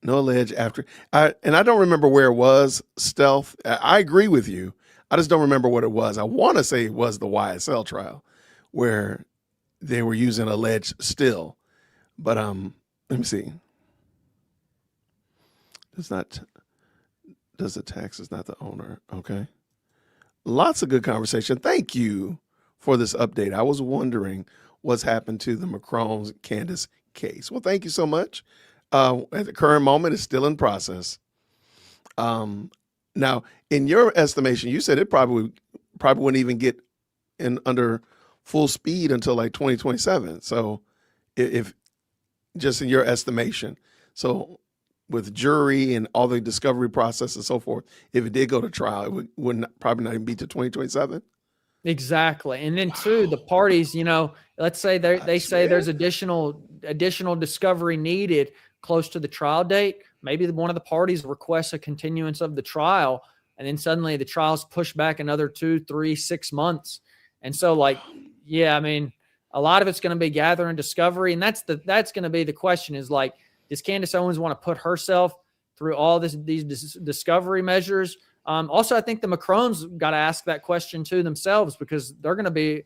No alleged after. I don't remember where it was, Stealth. I agree with you. I just don't remember what it was. I want to say it was the YSL trial where they were using alleged still. But let me see. Does the taxes not the owner? Okay. Lots of good conversation. Thank you for this update. I was wondering what's happened to the Macron's Candace case. Well, thank you so much. At the current moment, it's still in process. Now, in your estimation, you said it probably wouldn't even get under full speed until like 2027. So if just in your estimation, so with jury and all the discovery process and so forth, if it did go to trial, it would probably not even be to 2027. Exactly. And then too, the parties, let's say they say there's additional discovery needed close to the trial date. Maybe one of the parties requests a continuance of the trial, and then suddenly the trial's pushed back another 2, 3, 6 months. And so yeah, I mean, a lot of it's going to be gathering discovery. And that's going to be the question is like, does Candace Owens want to put herself through all these discovery measures, Also, I think the Macrons got to ask that question too themselves, because they're going to be,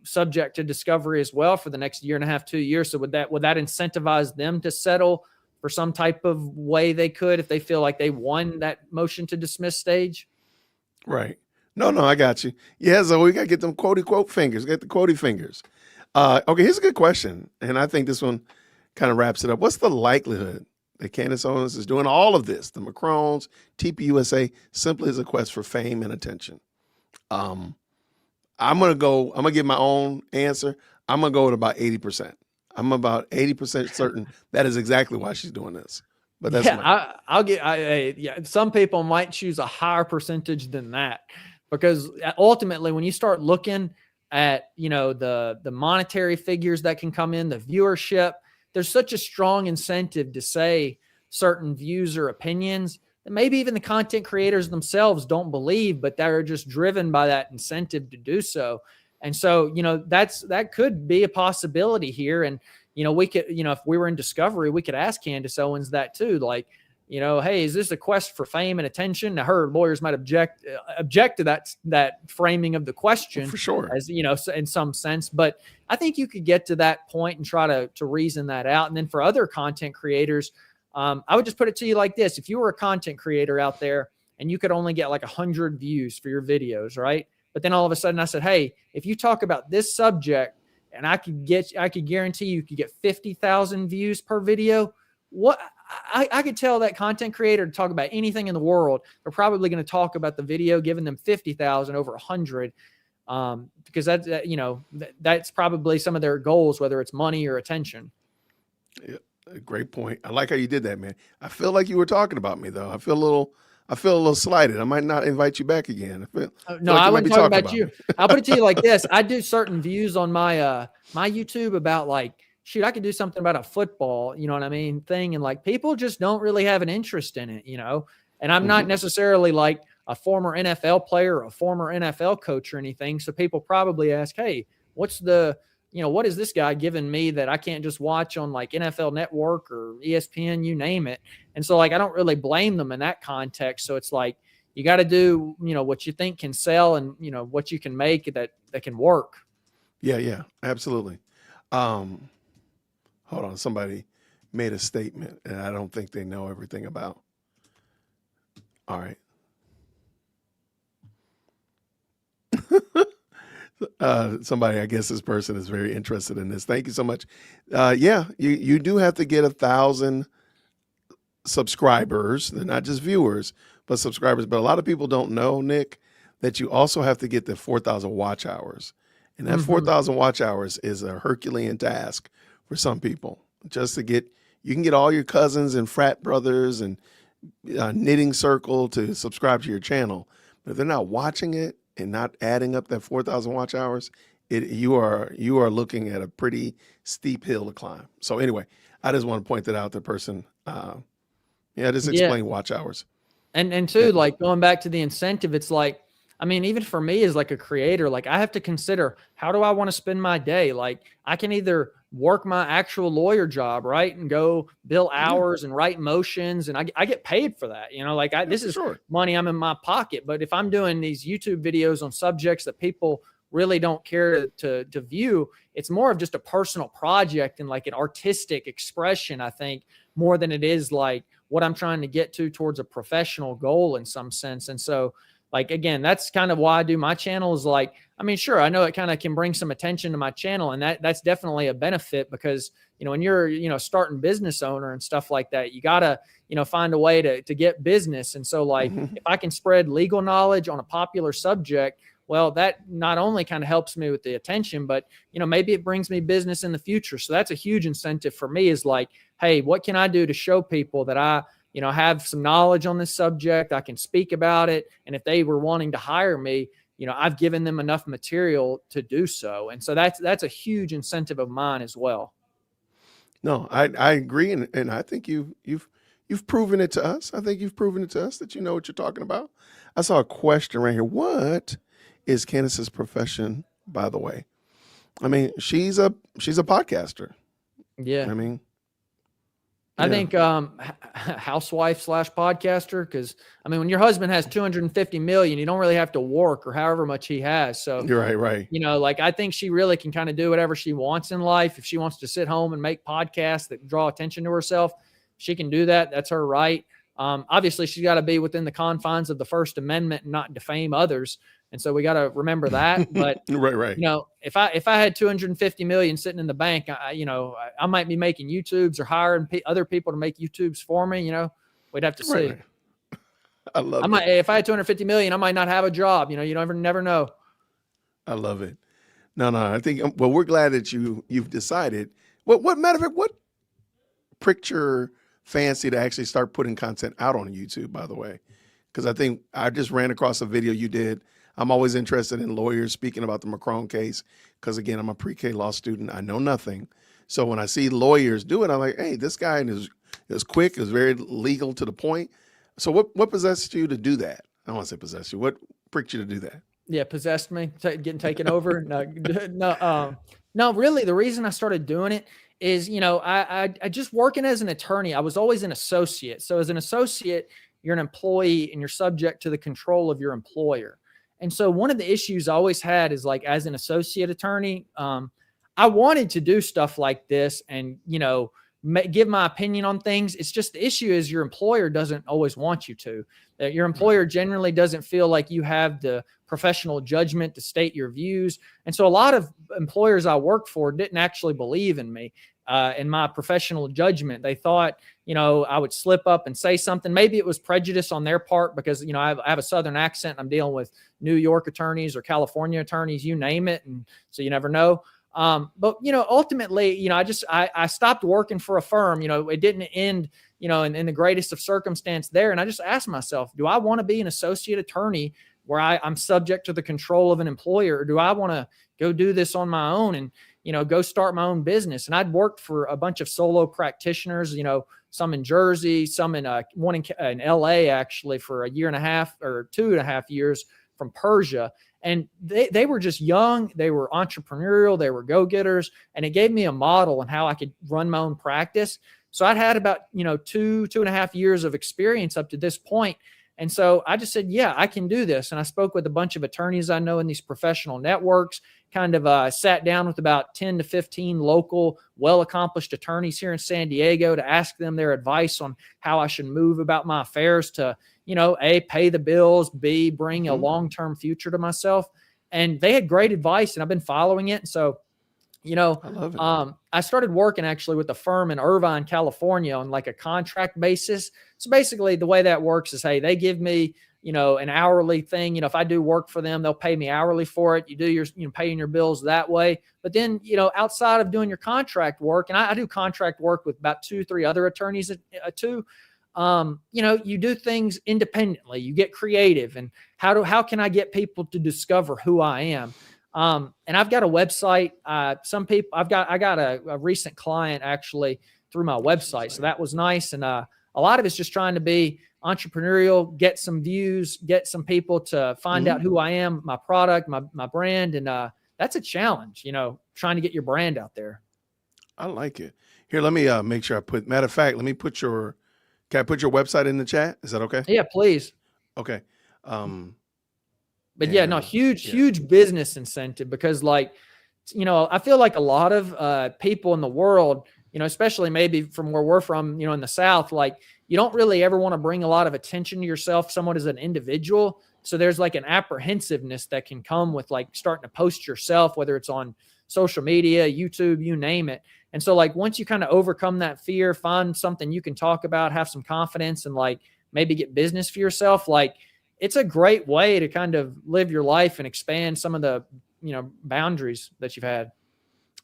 subject to discovery as well for the next year and a half, 2 years. So would that incentivize them to settle for some type of way they could if they feel like they won that motion to dismiss stage? Right. No, I got you. Yeah, so we got to get them quotey quote fingers, get the quotey fingers. Okay, here's a good question, and I think this one kind of wraps it up. What's the likelihood that Candace Owens is doing all of this, the Macrons, TPUSA, simply as a quest for fame and attention? I'm gonna give my own answer. I'm gonna go with about 80%. I'm about 80% certain that is exactly why she's doing this. But that's some people might choose a higher percentage than that, because ultimately when you start looking at, the monetary figures that can come in, the viewership, there's such a strong incentive to say certain views or opinions that maybe even the content creators themselves don't believe, but they're just driven by that incentive to do so. And so, that could be a possibility here. And, we could, if we were in discovery, we could ask Candace Owens that too. Like, hey, is this a quest for fame and attention? Now, her lawyers might object to that framing of the question, for sure, as in some sense. But I think you could get to that point and try to reason that out. And then for other content creators, I would just put it to you like this: if you were a content creator out there and you could only get like 100 views for your videos, right? But then all of a sudden I said, hey, if you talk about this subject, and I could guarantee you could get 50,000 views per video. What I could tell that content creator to talk about anything in the world, they're probably going to talk about the video, giving them 50,000 over 100, because that's probably some of their goals, whether it's money or attention. Yeah, great point. I like how you did that, man. I feel like you were talking about me, though. I feel a little slighted. I might not invite you back again. I wouldn't talk about you. I'll put it to you like this: I do certain views on my my YouTube about, like, shoot, I could do something about a football, thing, and like people just don't really have an interest in it, And I'm not necessarily like a former NFL player or a former NFL coach or anything. So people probably ask, hey, what is this guy giving me that I can't just watch on like NFL Network or ESPN, you name it? And so, like, I don't really blame them in that context. So it's like, you got to do, what you think can sell and, what you can make that can work. Yeah, absolutely. Hold on. Somebody made a statement and I don't think they know everything about. All right. Somebody, I guess this person is very interested in this. Thank you so much. You do have to get 1,000 subscribers. They're not just viewers, but subscribers. But a lot of people don't know, Nick, that you also have to get the 4,000 watch hours. And that 4,000 watch hours is a Herculean task for some people. Just to you can get all your cousins and frat brothers and knitting circle to subscribe to your channel. But if they're not watching it and not adding up that 4,000 watch hours, you are looking at a pretty steep hill to climb. So anyway, I just want to point that out to the person. Explain watch hours. And too, like, going back to the incentive, it's like, I mean, even for me as like a creator, like, I have to consider, how do I want to spend my day? Like, I can either work my actual lawyer job, right, and go bill hours and write motions, and I get paid for that. This is money I'm in my pocket. But if I'm doing these YouTube videos on subjects that people really don't care to view, it's more of just a personal project and like an artistic expression, I think, more than it is like what I'm trying to get towards a professional goal in some sense. And so, like, again, that's kind of why I do my channel, is like, I mean, sure, I know it kind of can bring some attention to my channel, and that's definitely a benefit, because, when you're, starting business owner and stuff like that, you got to, find a way to get business. And so, like, if I can spread legal knowledge on a popular subject, well, that not only kind of helps me with the attention, but, maybe it brings me business in the future. So that's a huge incentive for me, is like, hey, what can I do to show people that I have some knowledge on this subject? I can speak about it. And if they were wanting to hire me, I've given them enough material to do so. And so that's a huge incentive of mine as well. No, I agree. And I think you've proven it to us. I think you've proven it to us that you know what you're talking about. I saw a question right here. What is Candace's profession, by the way? I mean, she's a podcaster. Yeah. I mean, I think housewife / podcaster, because I mean, when your husband has 250 million, you don't really have to work or however much he has. So You're right. You know, like I think she really can kind of do whatever she wants in life. If she wants to sit home and make podcasts that draw attention to herself, she can do that. That's her right. Obviously, she's got to be within the confines of the First Amendment and not defame others. And so we got to remember that. But right. You know, if I had 250 million sitting in the bank, I might be making YouTubes or hiring other people to make YouTubes for me. You know, we'd have to see. Right. I love it. If I had 250 million, I might not have a job. You know, you never know. I love it. No, I think, well, we're glad that you've decided. What matter of fact, what pricked your fancy to actually start putting content out on YouTube, by the way? Because I think I just ran across a video you did. I'm always interested in lawyers speaking about the Macron case because, again, I'm a pre-K law student. I know nothing. So when I see lawyers do it, I'm like, hey, this guy is quick, is very legal to the point. So what possessed you to do that? I don't want to say possessed you. What pricked you to do that? Yeah, possessed me, getting taken over. No, really, the reason I started doing it is, you know, I just working as an attorney, I was always an associate. So as an associate, you're an employee and you're subject to the control of your employer. And so one of the issues I always had is like, as an associate attorney, I wanted to do stuff like this and, you know, give my opinion on things. It's just the issue is your employer doesn't always want you to. Your employer generally doesn't feel like you have the professional judgment to state your views. And so a lot of employers I worked for didn't actually believe in me, in my professional judgment. They thought, you know, I would slip up and say something. Maybe it was prejudice on their part because, you know, I have a Southern accent. I'm dealing with New York attorneys or California attorneys, you name it. And so you never know. But, you know, ultimately, you know, I stopped working for a firm. You know, it didn't end, you know, in the greatest of circumstance there. And I just asked myself, do I want to be an associate attorney where I'm subject to the control of an employer? Or do I want to go do this on my own and, you know, go start my own business? And I'd worked for a bunch of solo practitioners, you know, some in Jersey, some in one in LA, actually, for a year and a half or 2.5 years from Persia. And they were just young. They were entrepreneurial. They were go-getters. And it gave me a model on how I could run my own practice. So I'd had about, you know, 2.5 years of experience up to this point. And so I just said, yeah, I can do this. And I spoke with a bunch of attorneys I know in these professional networks, kind of sat down with about 10 to 15 local, well-accomplished attorneys here in San Diego to ask them their advice on how I should move about my affairs to, you know, A, pay the bills, B, bring a long-term future to myself. And they had great advice and I've been following it. So, you know, I love it. I started working actually with a firm in Irvine, California on like a contract basis. So basically the way that works is, hey, they give me, you know, an hourly thing. You know, if I do work for them, they'll pay me hourly for it. You do your, you know, paying your bills that way. But then, you know, outside of doing your contract work, and I do contract work with about 2-3 other attorneys too. You know, you do things independently, you get creative, and how can I get people to discover who I am? And I've got a website. Some people, I got a recent client actually through my website. So that was nice. And, a lot of it's just trying to be entrepreneurial, get some views, get some people to find out who I am, my product, my brand. And, that's a challenge, you know, trying to get your brand out there. I like it. Here, let me make sure matter of fact, let me can I put your website in the chat? Is that okay? Yeah, please. Okay. But yeah, no, huge business incentive because, like, you know, I feel like a lot of people in the world, you know, especially maybe from where we're from, you know, in the South, like you don't really ever want to bring a lot of attention to yourself, somewhat as an individual. So there's like an apprehensiveness that can come with like starting to post yourself, whether it's on social media, YouTube, you name it. And so like once you kind of overcome that fear, find something you can talk about, have some confidence and like maybe get business for yourself, like it's a great way to kind of live your life and expand some of the, you know, boundaries that you've had.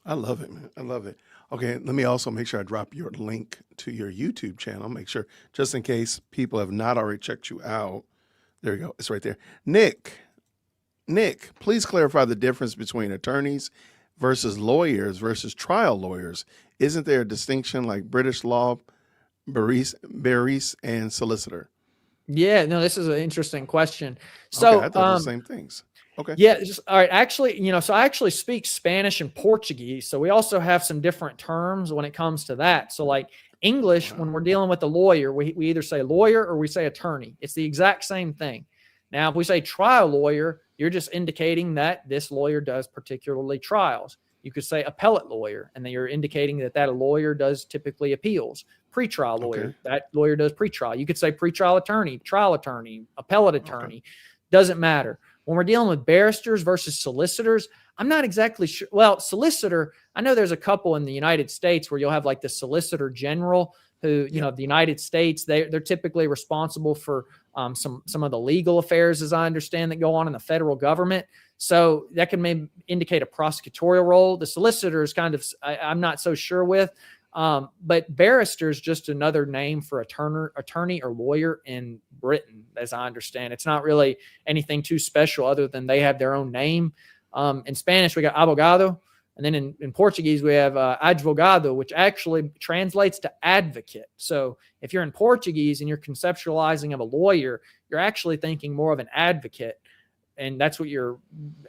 I love it, man. I love it. Okay. Let me also make sure I drop your link to your YouTube channel. Make sure, just in case people have not already checked you out. There you go. It's right there. Nick, please clarify the difference between attorneys versus lawyers versus trial lawyers. Isn't there a distinction like British law, barrister, and solicitor? Yeah, no, this is an interesting question. So okay, I thought the same things. Okay. Yeah. All right. Actually, you know, so I actually speak Spanish and Portuguese. So we also have some different terms when it comes to that. So like English, when we're dealing with a lawyer, we either say lawyer or we say attorney. It's the exact same thing. Now, if we say trial lawyer, you're just indicating that this lawyer does particularly trials. You could say appellate lawyer, and then you're indicating that a lawyer does typically appeals. Pretrial lawyer, that lawyer does pretrial. You could say pretrial attorney, trial attorney, appellate attorney. Doesn't matter. When we're dealing with barristers versus solicitors, I'm not exactly sure. Well, solicitor, I know there's a couple in the United States where you'll have like the Solicitor General who, the United States, they're typically responsible for some of the legal affairs, as I understand, that go on in the federal government. So that can maybe indicate a prosecutorial role. The solicitor is kind of, I'm not so sure with, but barrister is just another name for attorney or lawyer in Britain, as I understand. It's not really anything too special other than they have their own name. In Spanish, we got abogado. And then in Portuguese, we have advogado, which actually translates to advocate. So if you're in Portuguese and you're conceptualizing of a lawyer, you're actually thinking more of an advocate. And that's what you're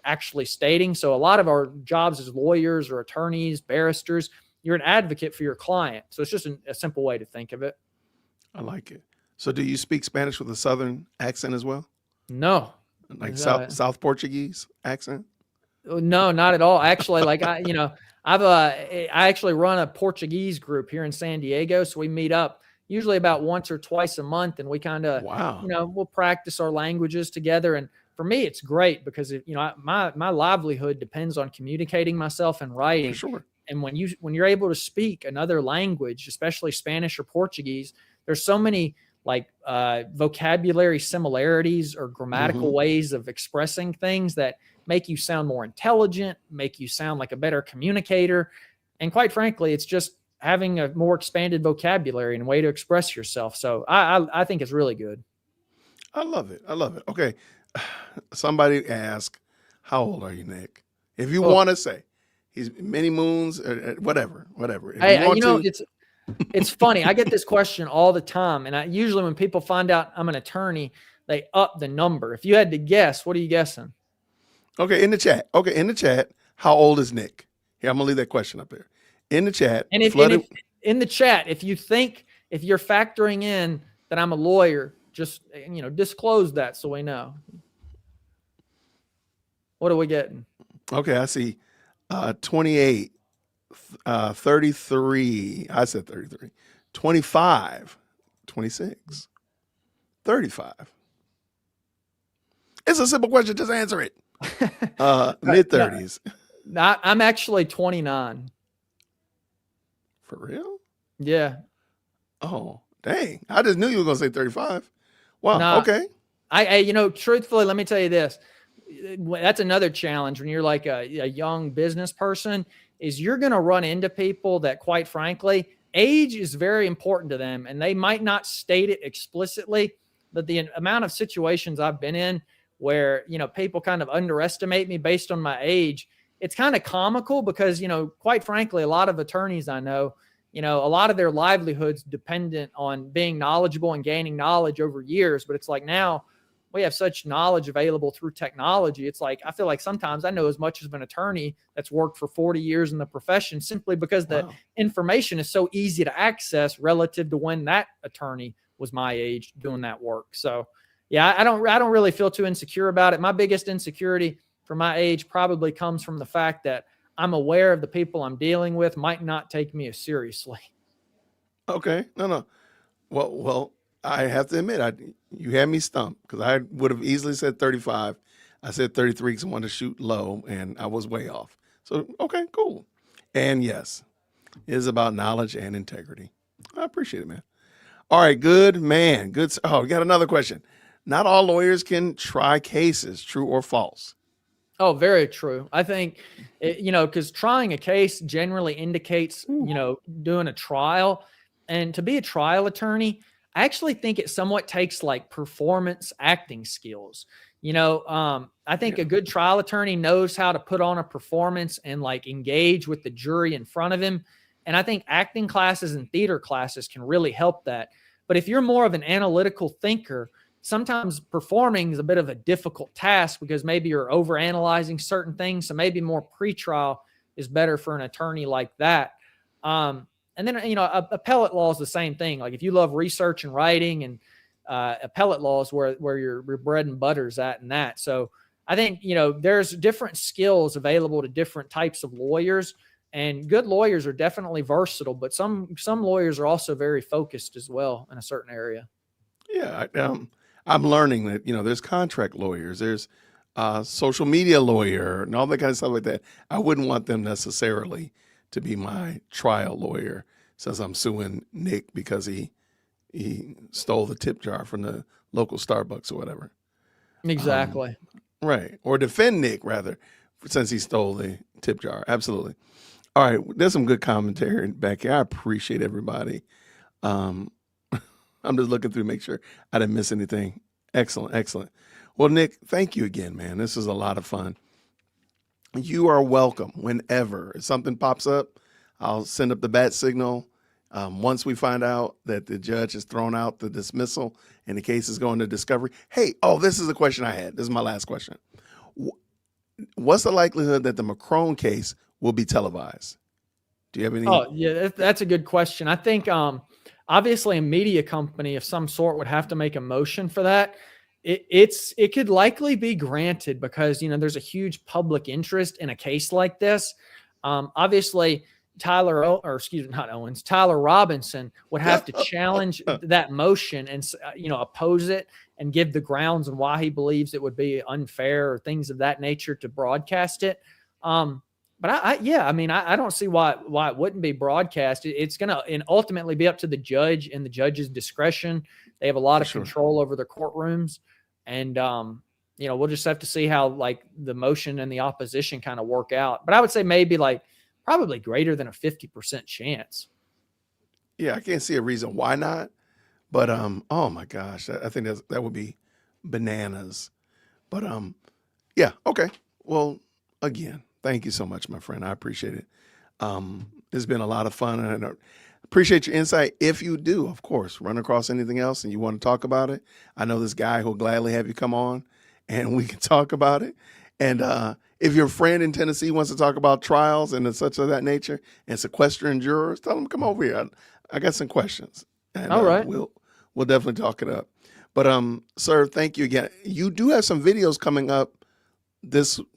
actually stating. So a lot of our jobs as lawyers or attorneys, barristers, you're an advocate for your client. So it's just a simple way to think of it. I like it. So do you speak Spanish with a Southern accent as well? No. Like South Portuguese accent? No, not at all. Actually, like I actually run a Portuguese group here in San Diego. So we meet up usually about once or twice a month, and we kind of, we'll practice our languages together. And for me, it's great because my livelihood depends on communicating myself and writing. For sure. And when you're able to speak another language, especially Spanish or Portuguese, there's so many like vocabulary similarities or grammatical ways of expressing things that make you sound more intelligent, make you sound like a better communicator. And quite frankly, it's just having a more expanded vocabulary and a way to express yourself. So I think it's really good. I love it. Okay. Somebody asked, how old are you, Nick? If you want to say, he's many moons, whatever. If it's funny. I get this question all the time. And usually when people find out I'm an attorney, they up the number. If you had to guess, what are you guessing? Okay, in the chat, how old is Nick? Here, I'm gonna leave that question up there. In the chat. And if in the chat, if you're factoring in that I'm a lawyer, just disclose that so we know. What are we getting? Okay, I see 28, 33. I said 33. 25, 26, 35. It's a simple question, just answer it. Mid-30s. I'm actually 29. For real? Yeah. Oh, dang. I just knew you were going to say 35. Wow. No, okay. I truthfully, let me tell you this. That's another challenge when you're like a young business person is you're going to run into people that, quite frankly, age is very important to them, and they might not state it explicitly, but the amount of situations I've been in where, people kind of underestimate me based on my age, it's kind of comical because, quite frankly, a lot of attorneys I know, a lot of their livelihoods dependent on being knowledgeable and gaining knowledge over years. But it's like now we have such knowledge available through technology. It's like, I feel like sometimes I know as much as an attorney that's worked for 40 years in the profession simply because the information is so easy to access relative to when that attorney was my age doing that work. So yeah, I don't really feel too insecure about it. My biggest insecurity for my age probably comes from the fact that I'm aware of the people I'm dealing with might not take me as seriously. Okay. No. Well, I have to admit, you had me stumped because I would have easily said 35. I said 33 because I wanted to shoot low, and I was way off. So, okay, cool. And yes, it is about knowledge and integrity. I appreciate it, man. All right, good, man. Good. Oh, we got another question. Not all lawyers can try cases, true or false? Oh, very true. I think, because trying a case generally indicates, doing a trial. And to be a trial attorney, I actually think it somewhat takes like performance acting skills. I think a good trial attorney knows how to put on a performance and like engage with the jury in front of him. And I think acting classes and theater classes can really help that. But if you're more of an analytical thinker, sometimes performing is a bit of a difficult task because maybe you're overanalyzing certain things. So maybe more pretrial is better for an attorney like that. And then, appellate law is the same thing. Like if you love research and writing, and appellate law is where your bread and butter is at, and that. So I think, there's different skills available to different types of lawyers, and good lawyers are definitely versatile, but some lawyers are also very focused as well in a certain area. Yeah. I'm learning that, there's contract lawyers, there's social media lawyer and all that kind of stuff like that. I wouldn't want them necessarily to be my trial lawyer since I'm suing Nick because he stole the tip jar from the local Starbucks or whatever. Exactly. Right. Or defend Nick rather, since he stole the tip jar. Absolutely. All right. There's some good commentary back here. I appreciate everybody. I'm just looking through to make sure I didn't miss anything. Excellent. Excellent. Well, Nick, thank you again, man. This is a lot of fun. You are welcome whenever. If something pops up, I'll send up the bat signal. Once we find out that the judge has thrown out the dismissal and the case is going to discovery. Hey, this is a question I had. This is my last question. What's the likelihood that the Macron case will be televised? Do you have any? Oh, yeah, that's a good question. I think obviously a media company of some sort would have to make a motion for that. It could likely be granted because, there's a huge public interest in a case like this. Obviously, Tyler Robinson would have to challenge that motion and, oppose it and give the grounds and why he believes it would be unfair or things of that nature to broadcast it. But I don't see why it wouldn't be broadcast. It's going to ultimately be up to the judge and the judge's discretion. They have a lot of control over their courtrooms. And, we'll just have to see how the motion and the opposition kind of work out. But I would say maybe probably greater than a 50% chance. Yeah, I can't see a reason why not. But oh my gosh, I think that would be bananas. But yeah, okay. Well, again, thank you so much, my friend. I appreciate it. It's been a lot of fun, and I appreciate your insight. If you do, of course, run across anything else and you want to talk about it, I know this guy who'll gladly have you come on and we can talk about it. And if your friend in Tennessee wants to talk about trials and such of that nature and sequestering jurors, tell them come over here. I got some questions. And, all right. We'll definitely talk it up. But sir, thank you again. You do have some videos coming up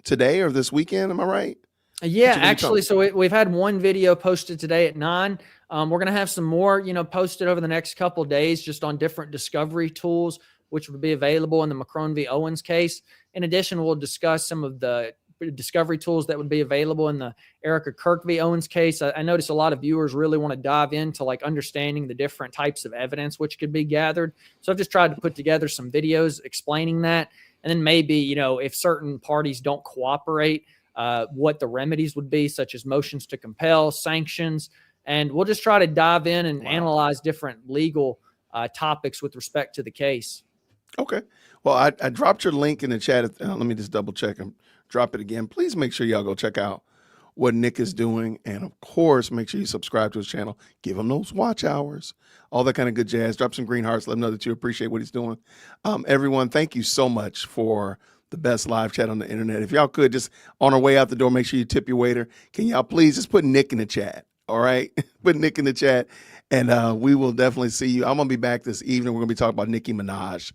today or this weekend, am I right? Yeah, actually, so we've had one video posted today at 9. We're going to have some more, posted over the next couple of days just on different discovery tools, which would be available in the Macron v. Owens case. In addition, we'll discuss some of the discovery tools that would be available in the Erica Kirk v. Owens case. I notice a lot of viewers really want to dive into understanding the different types of evidence which could be gathered. So I've just tried to put together some videos explaining that. And then maybe, if certain parties don't cooperate, what the remedies would be, such as motions to compel, sanctions. And we'll just try to dive in and analyze different legal topics with respect to the case. Okay. Well, I dropped your link in the chat. Let me just double check and drop it again. Please make sure y'all go check out what Nick is doing. And of course, make sure you subscribe to his channel. Give him those watch hours, all that kind of good jazz. Drop some green hearts. Let him know that you appreciate what he's doing. Everyone, thank you so much for the best live chat on the internet. If y'all could just on our way out the door, make sure you tip your waiter. Can y'all please just put Nick in the chat? All right. Put Nick in the chat and we will definitely see you. I'm going to be back this evening. We're going to be talking about Nicki Minaj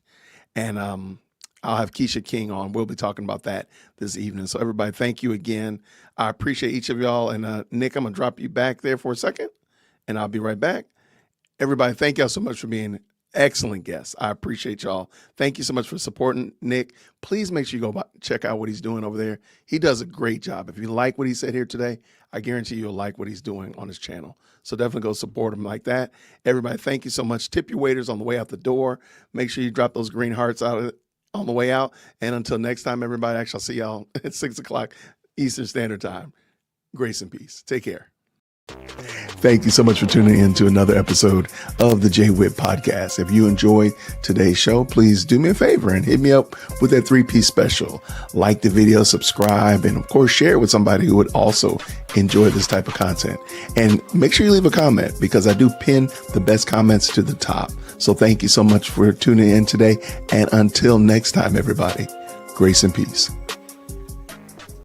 and I'll have Keisha King on. We'll be talking about that this evening. So everybody, thank you again. I appreciate each of y'all. And Nick, I'm going to drop you back there for a second and I'll be right back. Everybody, thank y'all so much for being excellent guests. I appreciate y'all. Thank you so much for supporting Nick. Please make sure you go check out what he's doing over there. He does a great job. If you like what he said here today, I guarantee you'll like what he's doing on his channel. So definitely go support him like that. Everybody, thank you so much. Tip your waiters on the way out the door. Make sure you drop those green hearts out on the way out. And until next time, everybody, actually, I'll see y'all at 6 o'clock Eastern Standard Time. Grace and peace. Take care. Thank you so much for tuning in to another episode of the JWhit Podcast. If you enjoyed today's show, please do me a favor and hit me up with that 3-piece special. Like the video, subscribe, and of course, share it with somebody who would also enjoy this type of content. And make sure you leave a comment because I do pin the best comments to the top. So thank you so much for tuning in today. And until next time, everybody, grace and peace.